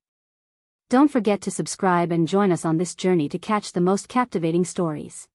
Don't forget to subscribe and join us on this journey to catch the most captivating stories.